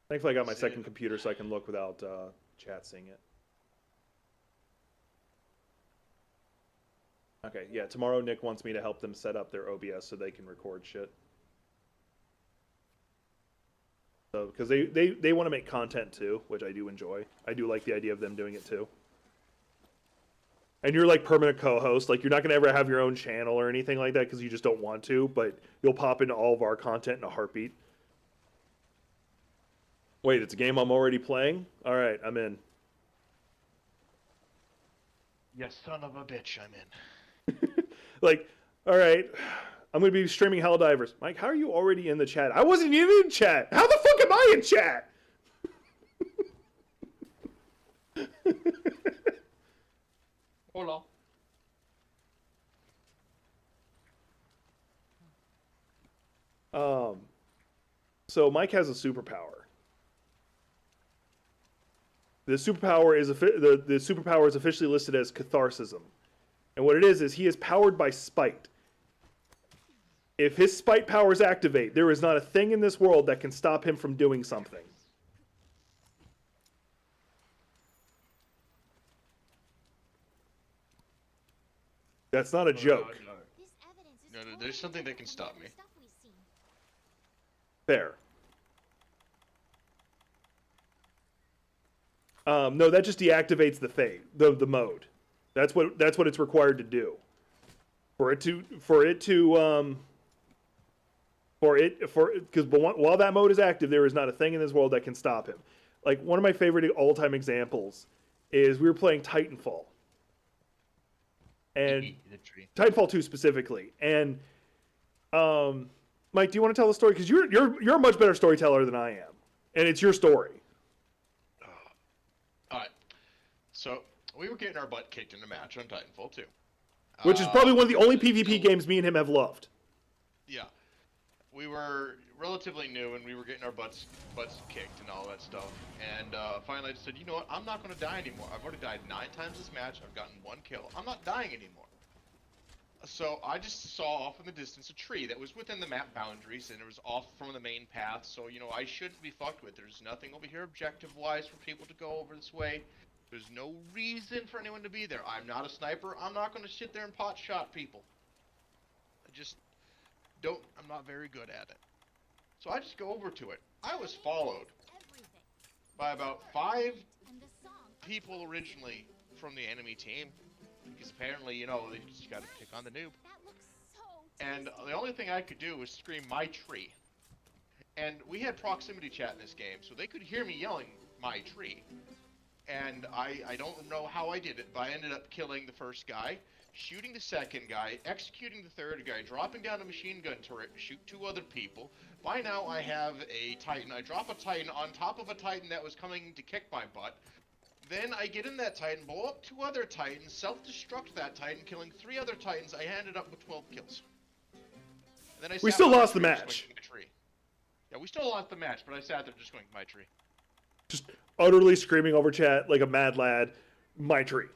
Thankfully, I got my second computer so I can look without chat seeing it. Okay, yeah, tomorrow Nick wants me to help them set up their OBS so they can record shit. So because they want to make content too, which I do enjoy. I do like the idea of them doing it too. And you're like permanent co-host. Like you're not gonna ever have your own channel or anything like that because you just don't want to. But you'll pop into all of our content in a heartbeat. Wait, it's a game I'm already playing? All right, I'm in. You son of a bitch, I'm in. Like, all right, I'm gonna be streaming Helldivers. Mike, how are you already in the chat? I wasn't even in chat. How the fuck am I in chat? Hola. So Mike has a superpower. The superpower is officially listed as catharsism, and what it is he is powered by spite. If his spite powers activate, there is not a thing in this world that can stop him from doing something. That's not a joke. This evidence is No, totally there's something that can different stop from me. the stuff we've seen. Fair. No, that just deactivates the mode. That's what it's required to do. Because while that mode is active, there is not a thing in this world that can stop him. Like one of my favorite all-time examples is we were playing Titanfall, and Titanfall 2 specifically. And Mike, do you want to tell the story? Because you're a much better storyteller than I am, and it's your story. Alright. So, we were getting our butt kicked in a match on Titanfall 2. Which is probably one of the only PvP games me and him have loved. Yeah. We were relatively new and we were getting our butts kicked and all that stuff. And finally I just said, you know what, I'm not going to die anymore. I've already died 9 times this match. I've gotten 1 kill. I'm not dying anymore. So I just saw off in the distance a tree that was within the map boundaries and it was off from the main path. So, you know, I shouldn't be fucked with. There's nothing over here objective-wise for people to go over this way. There's no reason for anyone to be there. I'm not a sniper. I'm not going to sit there and pot shot people. I'm not very good at it. So I just go over to it. I was followed Everything. by about 5 And the song. people originally from the enemy team. Because apparently, you know, they just gotta pick on the noob. That looks so And the only thing I could do was scream my tree. And we had proximity chat in this game, so they could hear me yelling my tree. And I don't know how I did it, but I ended up killing the first guy, shooting the second guy, executing the third guy, dropping down a machine gun turret, shoot 2 other people. By now I have a Titan. I drop a Titan on top of a Titan that was coming to kick my butt. Then I get in that Titan, blow up 2 other Titans, self-destruct that Titan, killing 3 other Titans. I ended up with 12 kills. And then I We sat still on lost the tree just match. going, "My tree." Yeah, we still lost the match, but I sat there just going, my tree. Just utterly screaming over chat like a mad lad, my tree.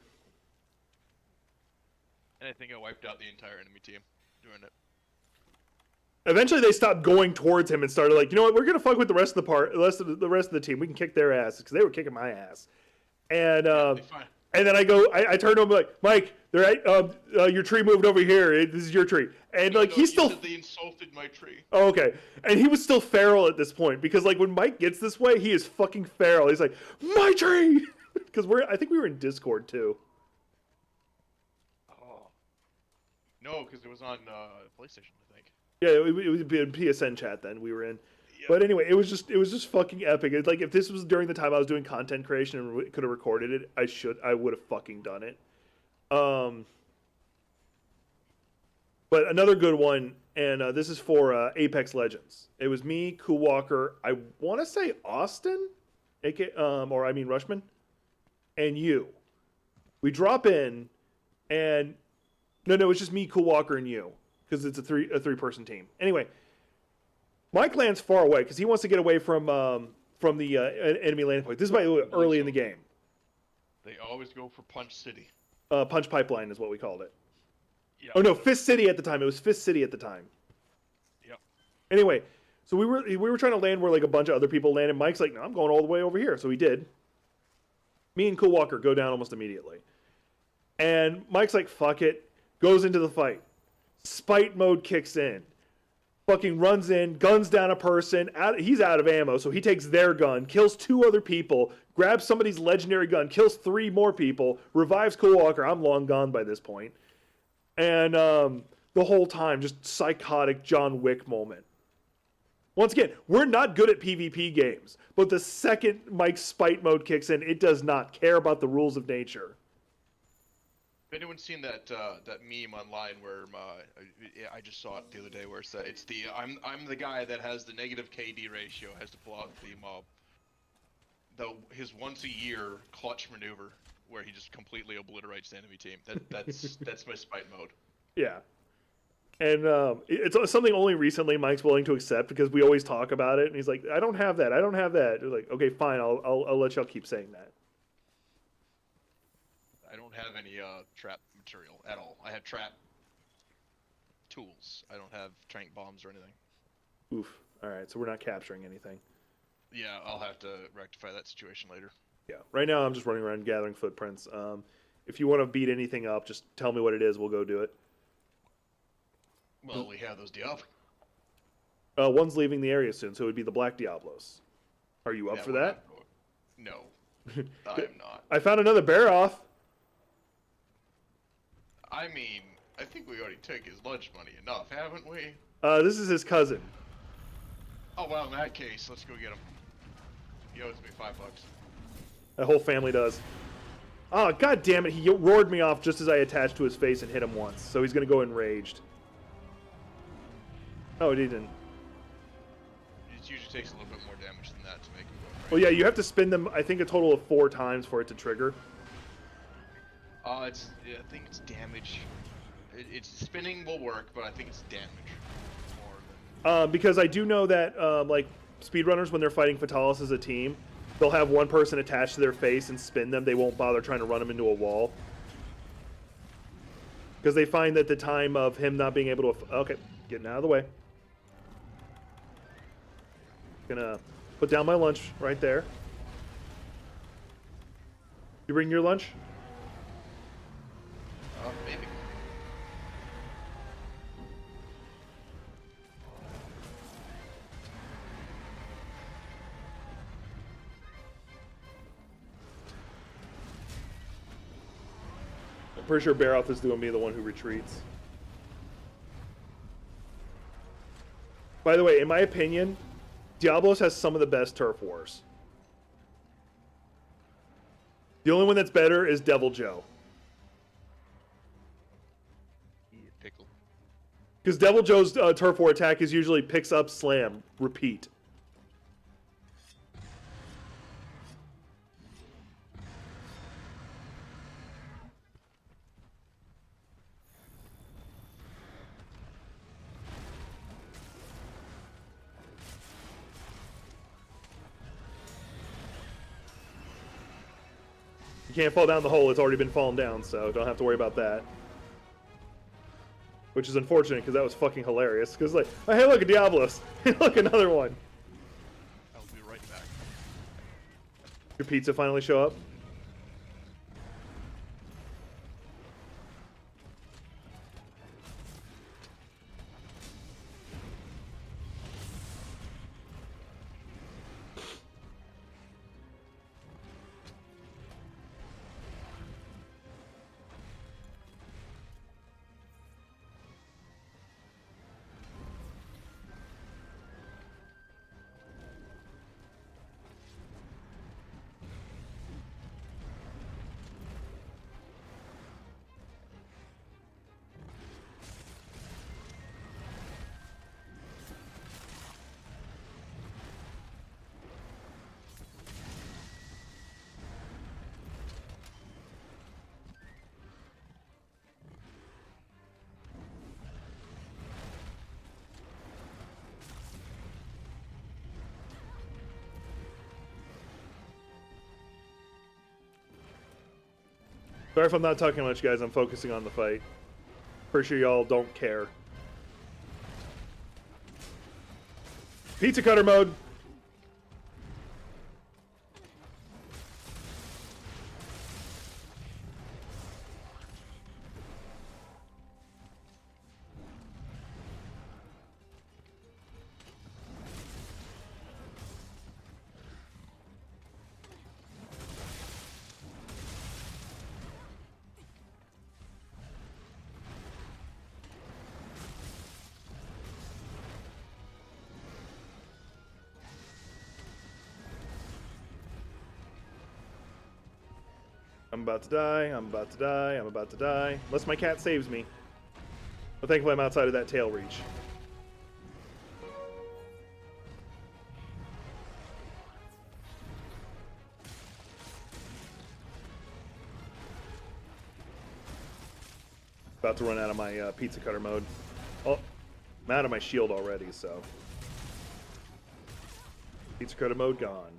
And I think I wiped out the entire enemy team doing it. Eventually, they stopped going towards him and started like, you know what? We're gonna fuck with the rest of the rest of the team. We can kick their asses because they were kicking my ass. And and then I turned to him like, Mike, they're right. Your tree moved over here. This is your tree. And like he's still. They insulted my tree. Oh, okay. And he was still feral at this point because like when Mike gets this way, he is fucking feral. He's like, my tree, because I think we were in Discord too. Oh. No, because it was on PlayStation, I think. Yeah, it would be in PSN chat then we were in. Yep. But anyway, it was just fucking epic. It's like if this was during the time I was doing content creation and could have recorded it, I would have fucking done it. But another good one, and this is for Apex Legends. It was me, Cool Walker, I want to say Austin, Rushman, and you. We drop in, and no, it's just me, Cool Walker, and you, because it's a three-person team. Anyway, Mike lands far away because he wants to get away from the enemy landing point. This is by the way early in the game. They always go for Punch City. Punch Pipeline is what we called it. Yep. Oh no, Fist City at the time. It was Fist City at the time. Yep. Anyway, so we were trying to land where like a bunch of other people landed. Mike's like, no, I'm going all the way over here. So he did. Me and Cool Walker go down almost immediately. And Mike's like, fuck it. Goes into the fight. Spite mode kicks in. fucking runs in, guns down a person. He's out of ammo, so he takes their gun, kills 2 other people, grabs somebody's legendary gun, kills 3 more people, revives Cool Walker. I'm long gone by this point. And the whole time, just psychotic John Wick moment. Once again, we're not good at PvP games, but the second Mike's spite mode kicks in, it does not care about the rules of nature. If anyone's seen that that meme online where I just saw it the other day where it's the I'm the guy that has the negative KD ratio, has to pull out his once a year clutch maneuver where he just completely obliterates the enemy team. That's my spite mode. Yeah. And it's something only recently Mike's willing to accept because we always talk about it, and he's like, I don't have that. We're like, okay, fine, I'll let y'all keep saying that. I don't have any trap material at all. I have trap tools. I don't have trank bombs or anything. Oof. All right, so we're not capturing anything. Yeah, I'll have to rectify that situation later. Yeah. Right now, I'm just running around gathering footprints. If you want to beat anything up, just tell me what it is. We'll go do it. Well, we have those Diablos. One's leaving the area soon, so it would be the Black Diablos. Are you up for that? No, I am not. I found another bear off. I mean, I think we already took his lunch money enough, haven't we? This is his cousin. Oh, well, in that case, let's go get him. He owes me $5. That whole family does. Oh, god damn it. He roared me off just as I attached to his face and hit him once. So he's going to go enraged. Oh, he didn't. It usually takes a little bit more damage than that to make him go enraged. Well, yeah, you have to spin them, I think, a total of 4 times for it to trigger. I think it's damage. It's spinning will work, but I think it's damage more than... Because I do know that, like, speedrunners, when they're fighting Fatalis as a team, they'll have one person attached to their face and spin them. They won't bother trying to run them into a wall. Because they find that the time of him not being able to... Okay, getting out of the way. Gonna put down my lunch right there. You bring your lunch? Maybe. I'm pretty sure Baroth is doing me the one who retreats. By the way, in my opinion, Diablos has some of the best turf wars. The only one that's better is Devil Joe. Pickle. Because Devil Joe's turf war attack is usually picks up, slam, repeat. You can't fall down the hole, it's already been fallen down, so don't have to worry about that. Which is unfortunate, because that was fucking hilarious. Because, like, oh, hey, look, a Diablos. Look, another one. I'll be right back. Your pizza finally show up? Sorry if I'm not talking much, guys. I'm focusing on the fight. Pretty sure y'all don't care. Pizza cutter mode. I'm about to die. I'm about to die. I'm about to die. Unless my cat saves me. But thankfully I'm outside of that tail reach. About to run out of my pizza cutter mode. Oh, I'm out of my shield already, so. Pizza cutter mode gone.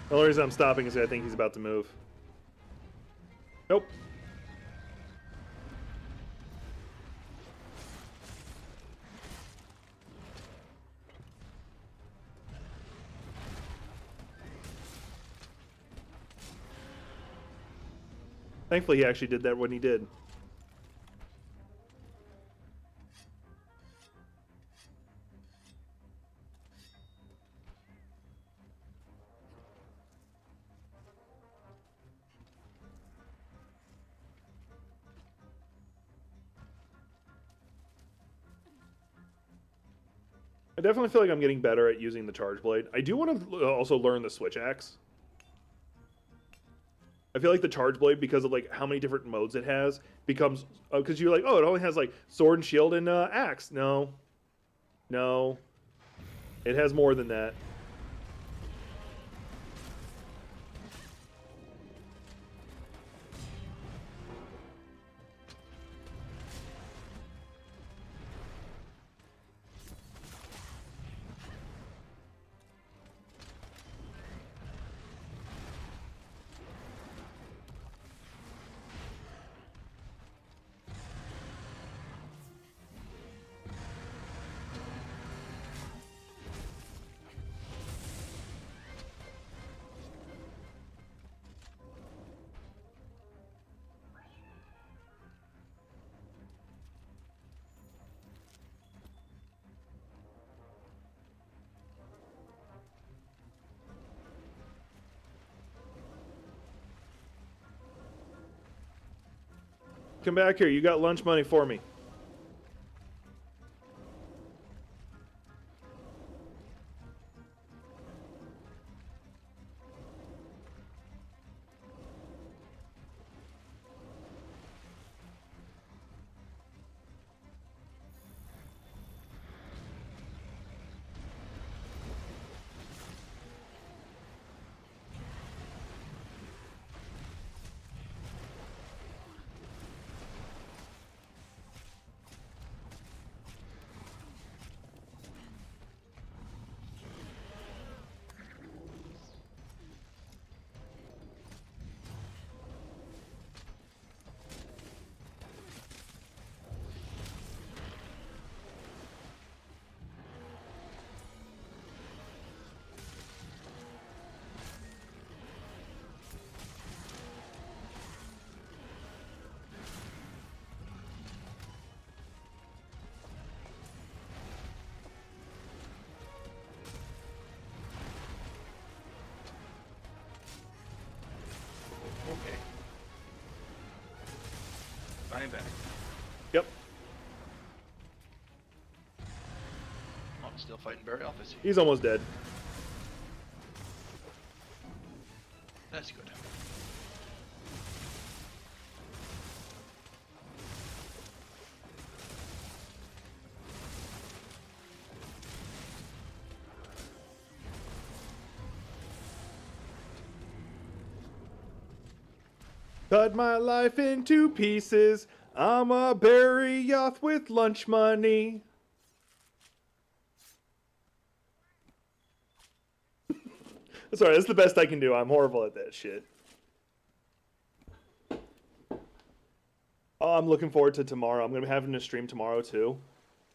The only reason I'm stopping is I think he's about to move. Nope. Thankfully, he actually did that when he did. I definitely feel like I'm getting better at using the charge blade. I do want to also learn the switch axe. I feel like the charge blade, because of like how many different modes it has, becomes because you're like, oh, it only has like sword and shield and axe. No, no, it has more than that. Come back here. You got lunch money for me. Okay. I'm back. Yep. I'm still fighting Barry Office. He's almost dead. That's good. Cut my life into pieces. I'm a Barry Yoth with lunch money. Sorry, that's the best I can do. I'm horrible at that shit. Oh, I'm looking forward to tomorrow. I'm gonna be having a stream tomorrow too.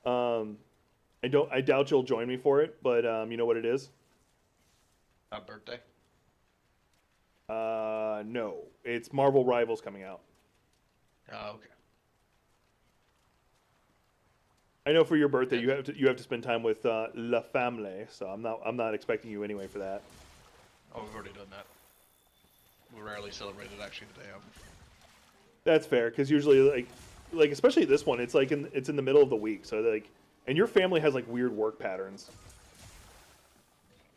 I doubt you'll join me for it, but you know what it is? My birthday. No, it's Marvel Rivals coming out. Oh, okay. I know for your birthday Yeah. you have to spend time with La Family, so I'm not expecting you anyway for that. Oh, we've already done that. We rarely celebrate it actually the day of. That's fair, because usually like especially this one, it's like it's in the middle of the week, so like, and your family has like weird work patterns.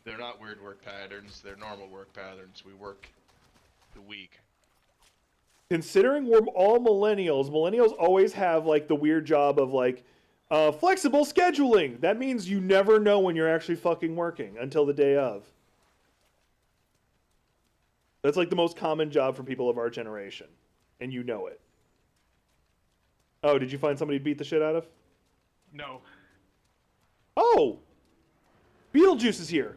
They're not weird work patterns. They're normal work patterns. We work the week. Considering we're all millennials always have like the weird job of like flexible scheduling. That means you never know when you're actually fucking working until the day of. That's like the most common job for people of our generation, and you know it. Oh, did you find somebody to beat the shit out of? No. Oh! Beetlejuice is here.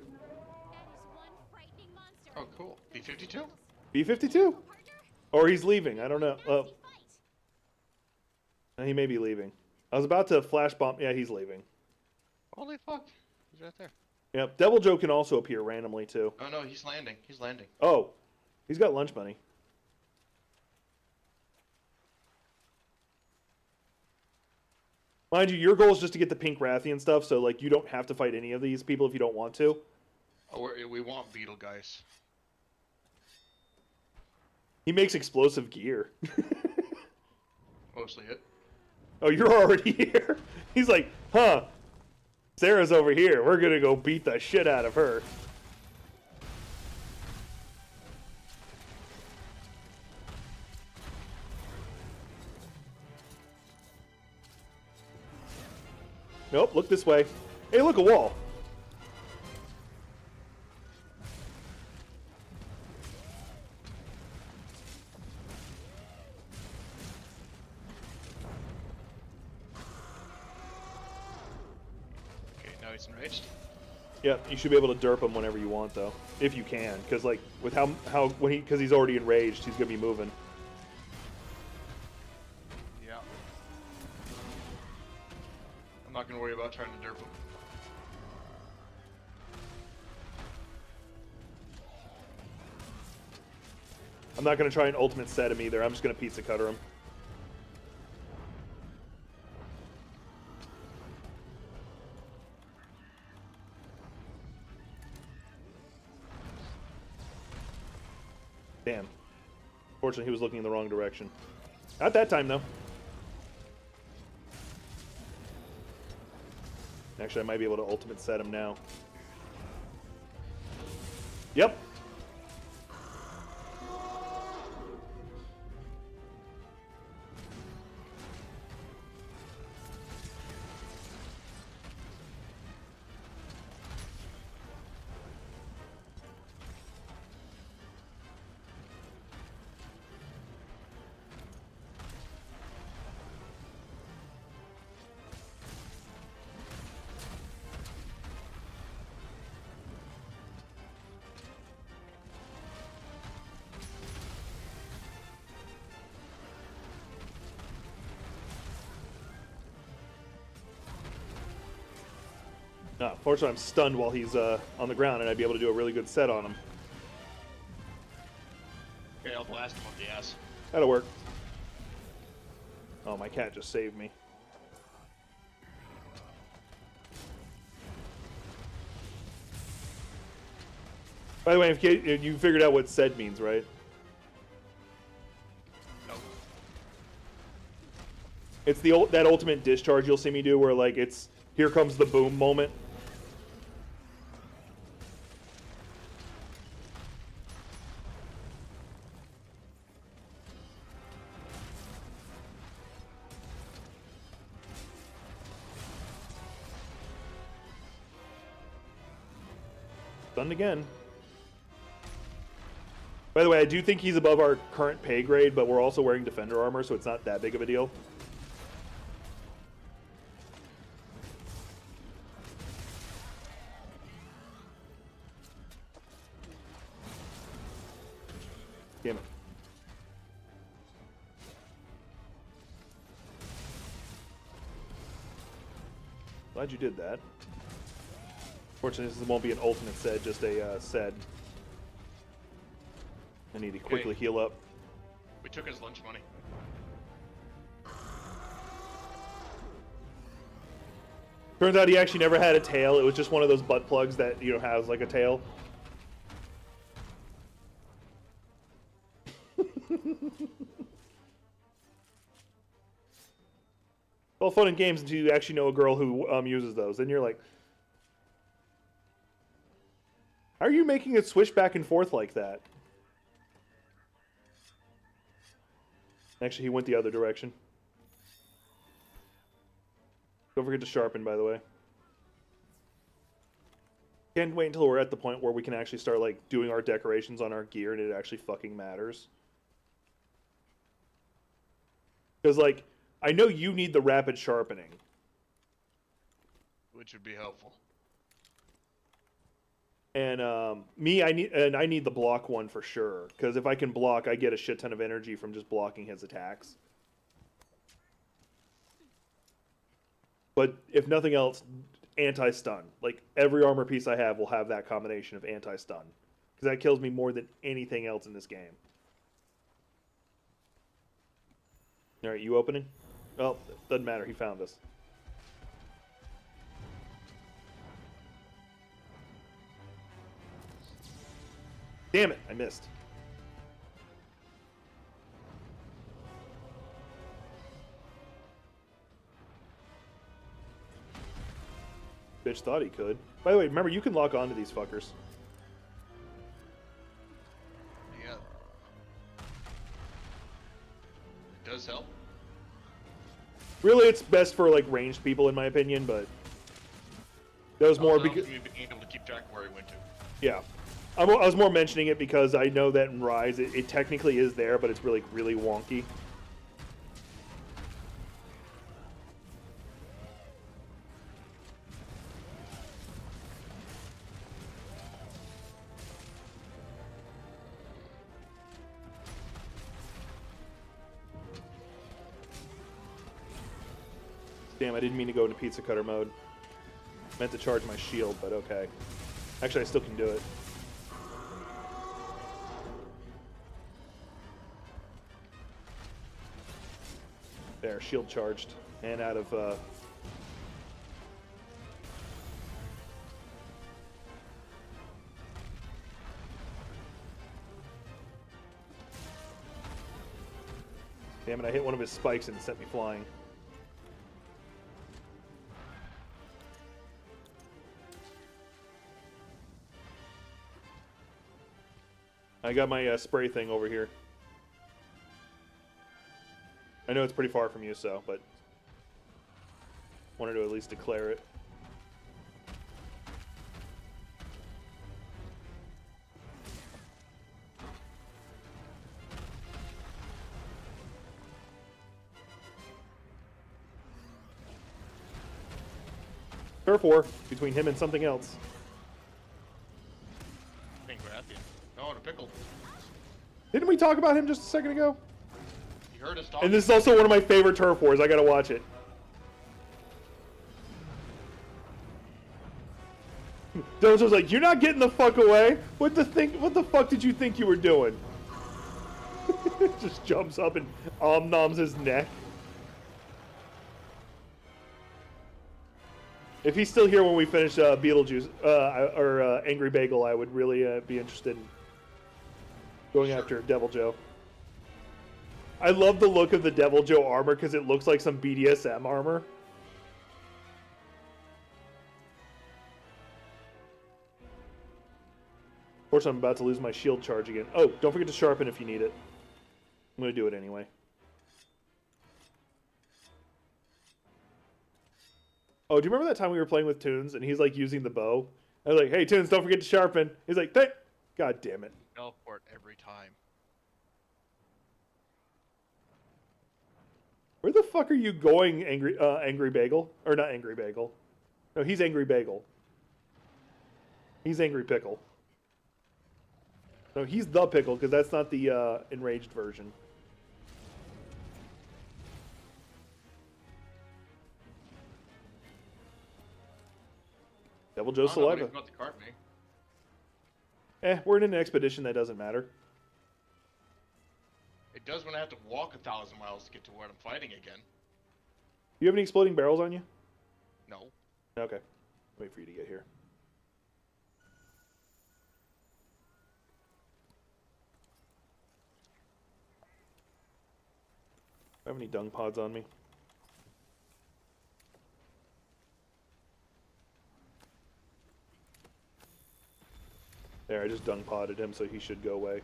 Oh, cool. B-52? B-52? Or he's leaving. I don't know. He may be leaving. I was about to flash bomb. Yeah, he's leaving. Holy fuck. He's right there. Yep. Devil Joe can also appear randomly, too. Oh, no, he's landing. He's landing. Oh. He's got lunch money. Mind you, your goal is just to get the pink Rathian stuff, so like you don't have to fight any of these people if you don't want to. Oh, we want Beetle guys. He makes explosive gear. Mostly it. Oh, you're already here? He's like, huh, Sarah's over here. We're gonna go beat the shit out of her. Nope, look this way. Hey, look, a wall. Okay, now he's enraged. Yep, you should be able to derp him whenever you want, though, if you can, because like with because he's already enraged, he's gonna be moving. Yeah. I'm not gonna worry about trying to derp him. I'm not gonna try an ultimate set him either. I'm just gonna pizza cutter him. Damn. Fortunately, he was looking in the wrong direction. Not that time, though. Actually, I might be able to ultimate set him now. Yep. Fortunately, I'm stunned while he's on the ground, and I'd be able to do a really good set on him. Okay, I'll blast him up the ass. That'll work. Oh, my cat just saved me. By the way, if you figured out what said means, right? No. It's that ultimate discharge you'll see me do where like it's here comes the boom moment. Stunned again. By the way, I do think he's above our current pay grade, but we're also wearing defender armor, so it's not that big of a deal. Damn it. Glad you did that. Fortunately, this won't be an ultimate set, just a set. I need to quickly heal up. We took his lunch money. Turns out he actually never had a tail. It was just one of those butt plugs that, you know, has like a tail. Well, fun in games until you actually know a girl who uses those. Then you're like, how are you making it switch back and forth like that? Actually, he went the other direction. Don't forget to sharpen, by the way. Can't wait until we're at the point where we can actually start, like, doing our decorations on our gear and it actually fucking matters. Because, like, I know you need the rapid sharpening. Which would be helpful. And I need the block one for sure. Because if I can block, I get a shit ton of energy from just blocking his attacks. But if nothing else, anti-stun. Like, every armor piece I have will have that combination of anti-stun. Because that kills me more than anything else in this game. Alright, you opening? Well, doesn't matter. He found us. Damn it, I missed. Bitch thought he could. By the way, remember, you can lock onto these fuckers. Yeah. It does help. Really, it's best for, like, ranged people, in my opinion, but... That was more because... Me being able to keep track of where he went to. Yeah. I was more mentioning it because I know that in Rise, it technically is there, but it's really, really wonky. Damn, I didn't mean to go into pizza cutter mode. Meant to charge my shield, but okay. Actually, I still can do it. There, shield charged. And out of, Damn it, I hit one of his spikes and it sent me flying. I got my spray thing over here. I know it's pretty far from you, so, but wanted to at least declare it. Turf war between him and something else. No, the pickle. Didn't we talk about him just a second ago? You heard us talking. And this is also one of my favorite turf wars. I gotta watch it. Daedules was like, "You're not getting the fuck away. What the fuck did you think you were doing?" Just jumps up and noms his neck. If he's still here when we finish Beetlejuice or Angry Bagel, I would really be interested in going after Devil Joe. I love the look of the Devil Joe armor because it looks like some BDSM armor. Of course, I'm about to lose my shield charge again. Oh, don't forget to sharpen if you need it. I'm going to do it anyway. Oh, do you remember that time we were playing with Toons and he's like using the bow? I was like, "Hey, Toons, don't forget to sharpen." He's like, "Thank." God damn it. Teleport every time. Where the fuck are you going, Angry Bagel? Or not Angry Bagel. No, he's Angry Bagel. He's Angry Pickle. No, he's the Pickle, because that's not the enraged version. Devil Joe Saliva. About to cart me. We're in an expedition that doesn't matter. It does when I have to walk 1,000 miles to get to where I'm fighting again. You have any exploding barrels on you? No. Okay. Wait for you to get here. Do I have any dung pods on me? There, I just dung podded him, so he should go away.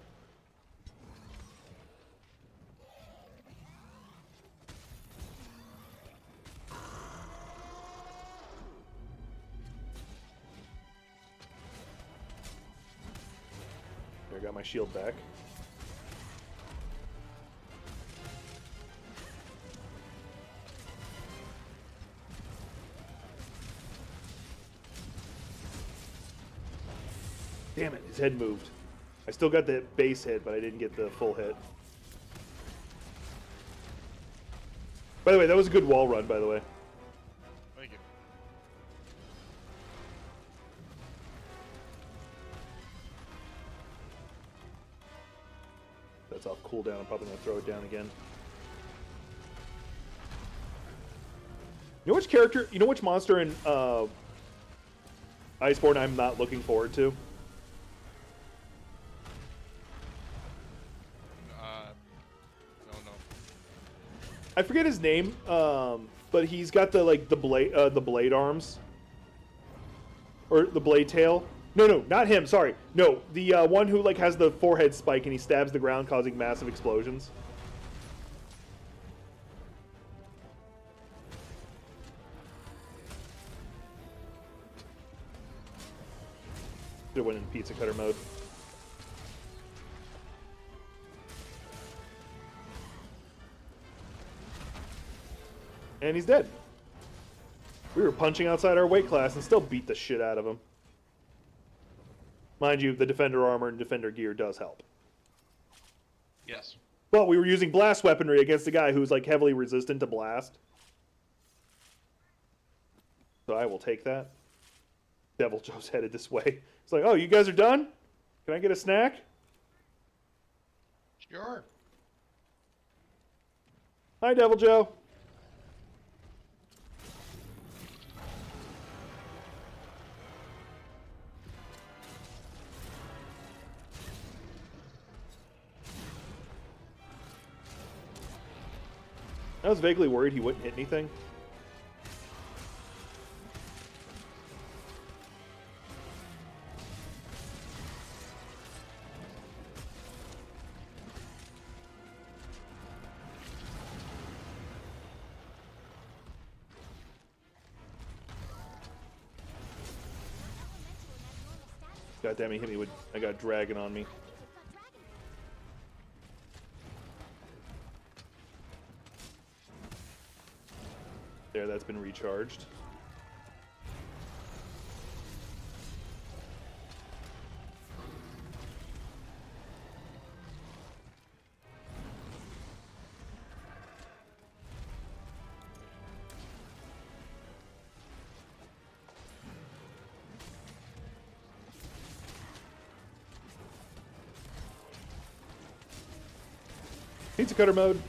There, I got my shield back. Damn it, his head moved. I still got the base hit, but I didn't get the full hit. By the way, that was a good wall run, by the way. Thank you. That's off cooldown. I'm probably going to throw it down again. You know which character, you know which monster in Iceborne I'm not looking forward to? No. I forget his name, but he's got the the blade arms, or the blade tail. No, not him. Sorry, no, the one who like has the forehead spike and he stabs the ground, causing massive explosions. Should have went in pizza cutter mode. And he's dead. We were punching outside our weight class and still beat the shit out of him. Mind you, the defender armor and defender gear does help. Yes. But we were using blast weaponry against a guy who's like heavily resistant to blast. So I will take that. Devil Joe's headed this way. It's like, oh, you guys are done? Can I get a snack? Sure. Hi, Devil Joe. I was vaguely worried he wouldn't hit anything. God damn, he hit me with... I got dragon on me. There, that's been recharged. Pizza cutter mode.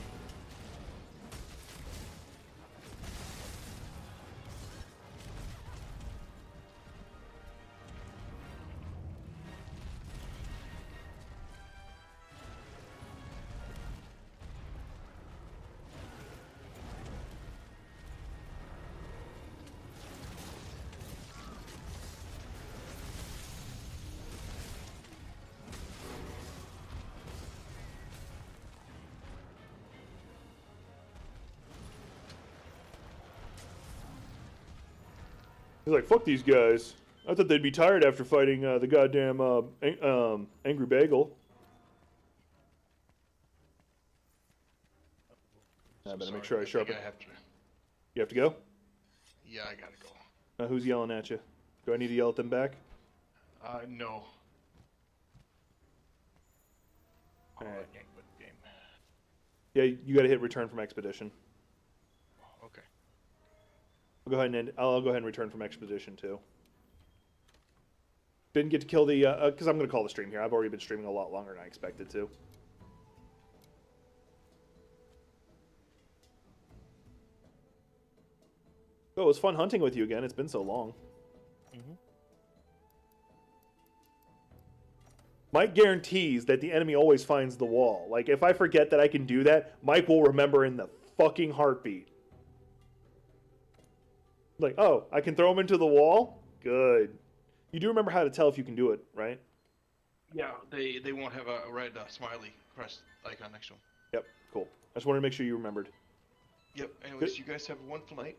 He's like, fuck these guys. I thought they'd be tired after fighting the goddamn Angry Bagel. I better make sure I sharpen. I have to. You have to go? Yeah, I gotta go. Who's yelling at you? Do I need to yell at them back? No. Alright. Game. Yeah, you gotta hit return from expedition. Okay. I'll go ahead and return from expedition too. Didn't get to kill the because I'm gonna call the stream here. I've already been streaming a lot longer than I expected to. Oh, it was fun hunting with you again. It's been so long. Mike guarantees that the enemy always finds the wall. Like, if I forget that I can do that, Mike will remember in the fucking heartbeat. Like, oh, I can throw him into the wall? Good. You do remember how to tell if you can do it, right? Yeah, they won't have a red smiley crest icon next to them. Yep, cool. I just wanted to make sure you remembered. Yep. Anyways, you guys have one flight.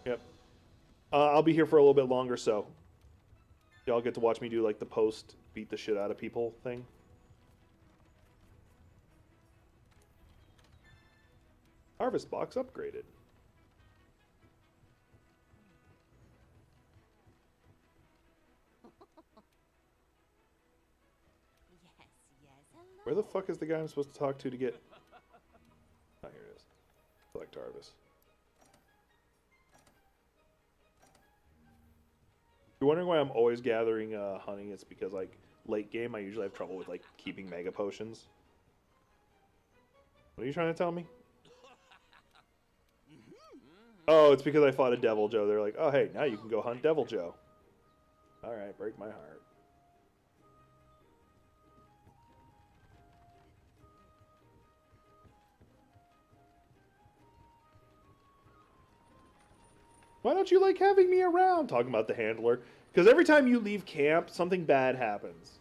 Yep. I'll be here for a little bit longer, so y'all get to watch me do like the post beat the shit out of people thing. Harvest box upgraded. Where the fuck is the guy I'm supposed to talk to get... Oh, here it is. Select harvest. If you're wondering why I'm always gathering honey, it's because, like, late game, I usually have trouble with, like, keeping mega potions. What are you trying to tell me? Oh, it's because I fought a Devil Joe. They're like, oh, hey, now you can go hunt Devil Joe. Alright, break my heart. Why don't you like having me around? Talking about the handler. Because every time you leave camp, something bad happens.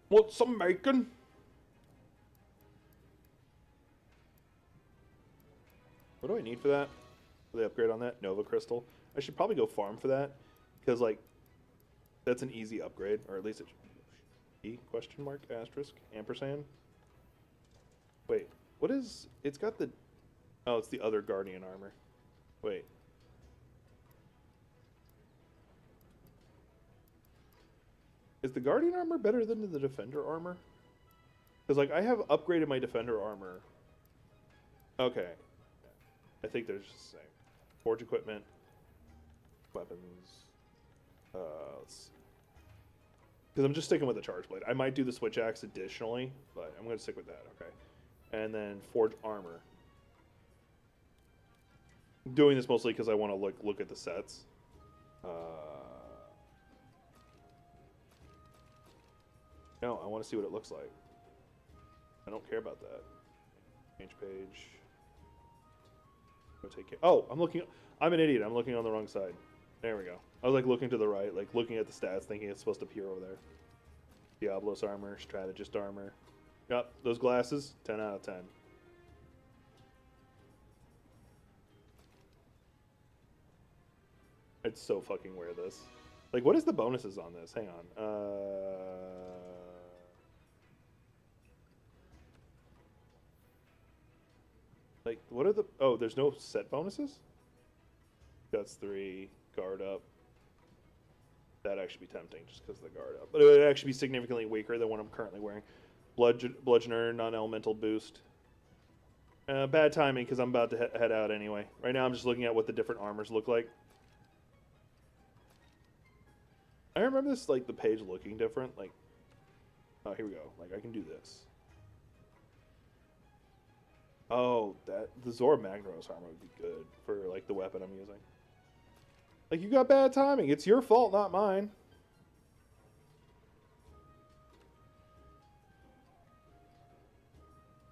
Want some bacon? What do I need for that? For the upgrade on that? Nova Crystal. I should probably go farm for that. Because, like, that's an easy upgrade. Or at least it should be. Question mark? Asterisk? Ampersand? Wait. What is... It's got the... Oh, it's the other Guardian armor. Wait. Is the Guardian armor better than the Defender armor? Because, like, I have upgraded my Defender armor. Okay. I think they're just the same. Forge equipment. Weapons. Let's see. Because I'm just sticking with the Charge Blade. I might do the Switch Axe additionally, but I'm going to stick with that, okay. And then Forge Armor. I'm doing this mostly because I want to look at the sets. No, I want to see what it looks like. I don't care about that. Change page. Go take care. Oh, I'm an idiot. I'm looking on the wrong side. There we go. I was like looking to the right, like looking at the stats, thinking it's supposed to appear over there. Diablos armor, strategist armor. Yep, those glasses, 10 out of 10. I'd so fucking wear this. Like, what is the bonuses on this? Hang on. Like, what are the... Oh, there's no set bonuses? Guts 3, guard up. That'd actually be tempting just because of the guard up. But it would actually be significantly weaker than what I'm currently wearing. Bludgeoner, non-elemental boost. Bad timing because I'm about to head out anyway. Right now I'm just looking at what the different armors look like. I remember this, like, the page looking different. Like, oh, here we go. Like, I can do this. Oh, the Zora Magnaros armor would be good for, like, the weapon I'm using. Like, you got bad timing. It's your fault, not mine.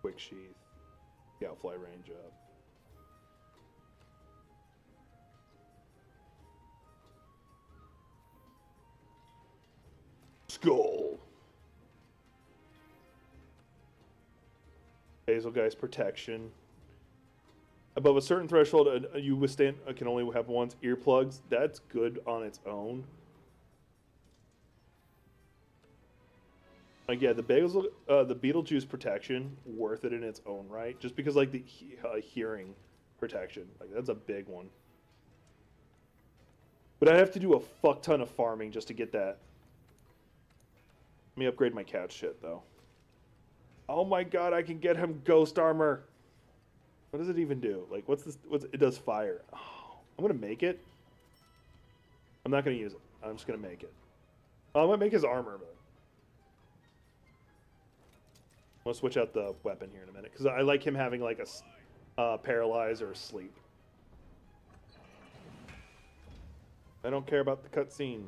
Quick sheath. Outfly range up. Skull. Basilgeist protection. Above a certain threshold, you withstand can only have one's earplugs. That's good on its own. Like, yeah, the Beetlejuice protection, worth it in its own right. Just because, like, the hearing protection, like, that's a big one. But I'd have to do a fuck ton of farming just to get that. Let me upgrade my cat shit, though. Oh my god, I can get him ghost armor. What does it even do? Like, what's this? It does fire. Oh, I'm gonna make it. I'm not gonna use it. I'm just gonna make it. I'm gonna make his armor, but... I'll switch out the weapon here in a minute because I like him having like a paralyze or sleep. I don't care about the cutscene.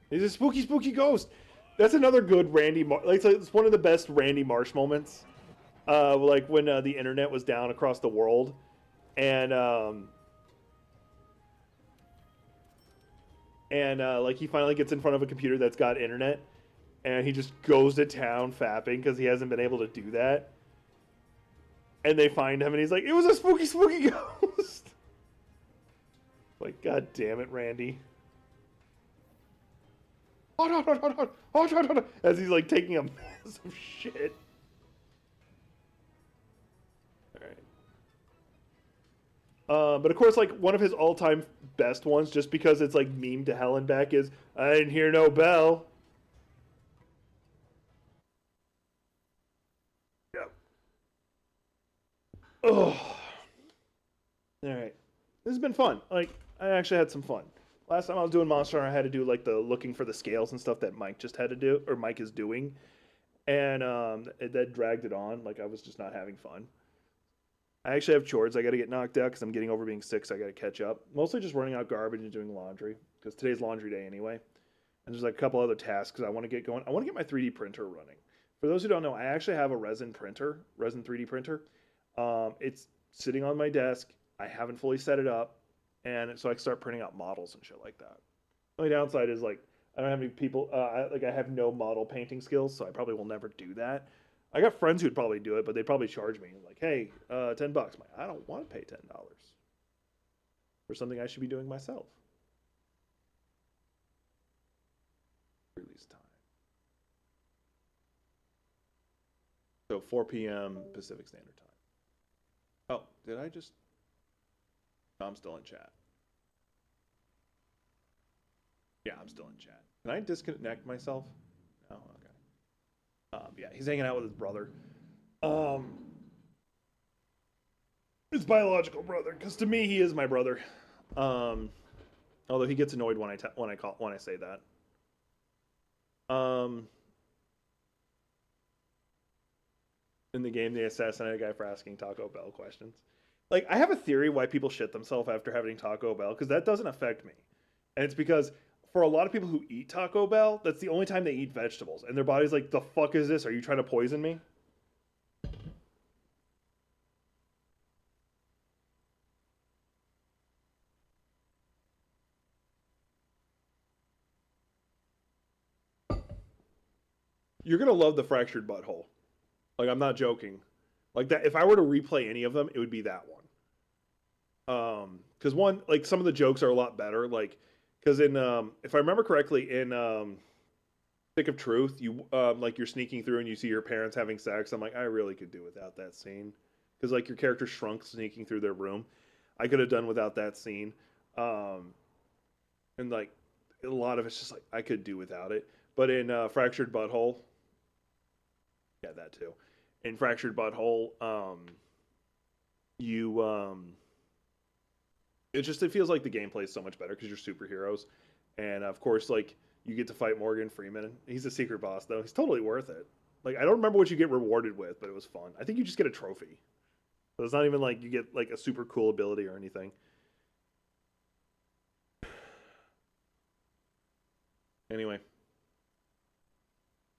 He's a spooky, spooky ghost. That's another good Randy. Like it's one of the best Randy Marsh moments. Like when the internet was down across the world, and like he finally gets in front of a computer that's got internet, and he just goes to town fapping because he hasn't been able to do that. And they find him, and he's like, "It was a spooky, spooky ghost." Like, God damn it, Randy. As he's like taking a massive shit. Alright. But of course, like, one of his all-time best ones, just because it's like meme to hell and back, is I didn't hear no bell. Yep. Oh. Alright. This has been fun. Like, I actually had some fun. Last time I was doing Monster Hunter, I had to do like the looking for the scales and stuff that Mike just had to do, or Mike is doing, and that dragged it on. Like I was just not having fun. I actually have chores I got to get knocked out because I'm getting over being sick, so I got to catch up. Mostly just running out garbage and doing laundry because today's laundry day anyway. And there's like a couple other tasks I want to get going. I want to get my 3D printer running. For those who don't know, I actually have a resin 3D printer. It's sitting on my desk. I haven't fully set it up. And so I can start printing out models and shit like that. The only downside is like I don't have any people. I have no model painting skills, so I probably will never do that. I got friends who'd probably do it, but they'd probably charge me like, "Hey, $10." I'm like, I don't want to pay $10 for something I should be doing myself. Release time. So 4 p.m. Pacific Standard Time. Oh, did I just? No, I'm still in chat. Yeah, I'm still in chat. Can I disconnect myself? No, okay. Yeah, he's hanging out with his brother. His biological brother, because to me he is my brother. Although he gets annoyed when I say that. In the game, they assassinated a guy for asking Taco Bell questions. Like, I have a theory why people shit themselves after having Taco Bell, because that doesn't affect me. And it's because for a lot of people who eat Taco Bell, that's the only time they eat vegetables. And their body's like, the fuck is this? Are you trying to poison me? You're going to love the Fractured Butthole. Like, I'm not joking. Like, that, if I were to replay any of them, it would be that one. Because one, like some of the jokes are a lot better. Like, because in if I remember correctly, in Stick of Truth, you like you're sneaking through and you see your parents having sex. I'm like, I really could do without that scene, because like your character shrunk sneaking through their room. I could have done without that scene. And like a lot of it's just like I could do without it. But in Fractured Butthole, yeah, that too. In Fractured Butthole, it feels like the gameplay is so much better because you're superheroes, and of course, like you get to fight Morgan Freeman. He's a secret boss though. He's totally worth it. Like I don't remember what you get rewarded with, but it was fun. I think you just get a trophy. So it's not even like you get like a super cool ability or anything. Anyway,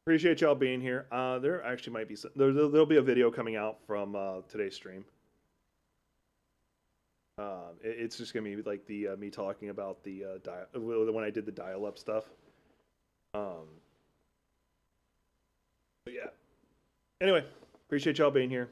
appreciate y'all being here. There actually might be there'll be a video coming out from today's stream. It's just gonna be like the me talking about the when I did the dial-up stuff. But yeah. Anyway, appreciate y'all being here.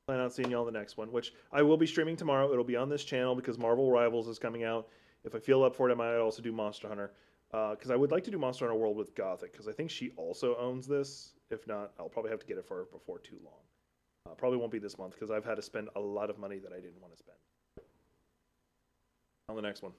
Plan on seeing y'all in the next one, which I will be streaming tomorrow. It'll be on this channel because Marvel Rivals is coming out. If I feel up for it, I might also do Monster Hunter. Because I would like to do Monster Hunter World with Gothic, because I think she also owns this. If not, I'll probably have to get it for her before too long. Probably won't be this month because I've had to spend a lot of money that I didn't want to spend. On the next one.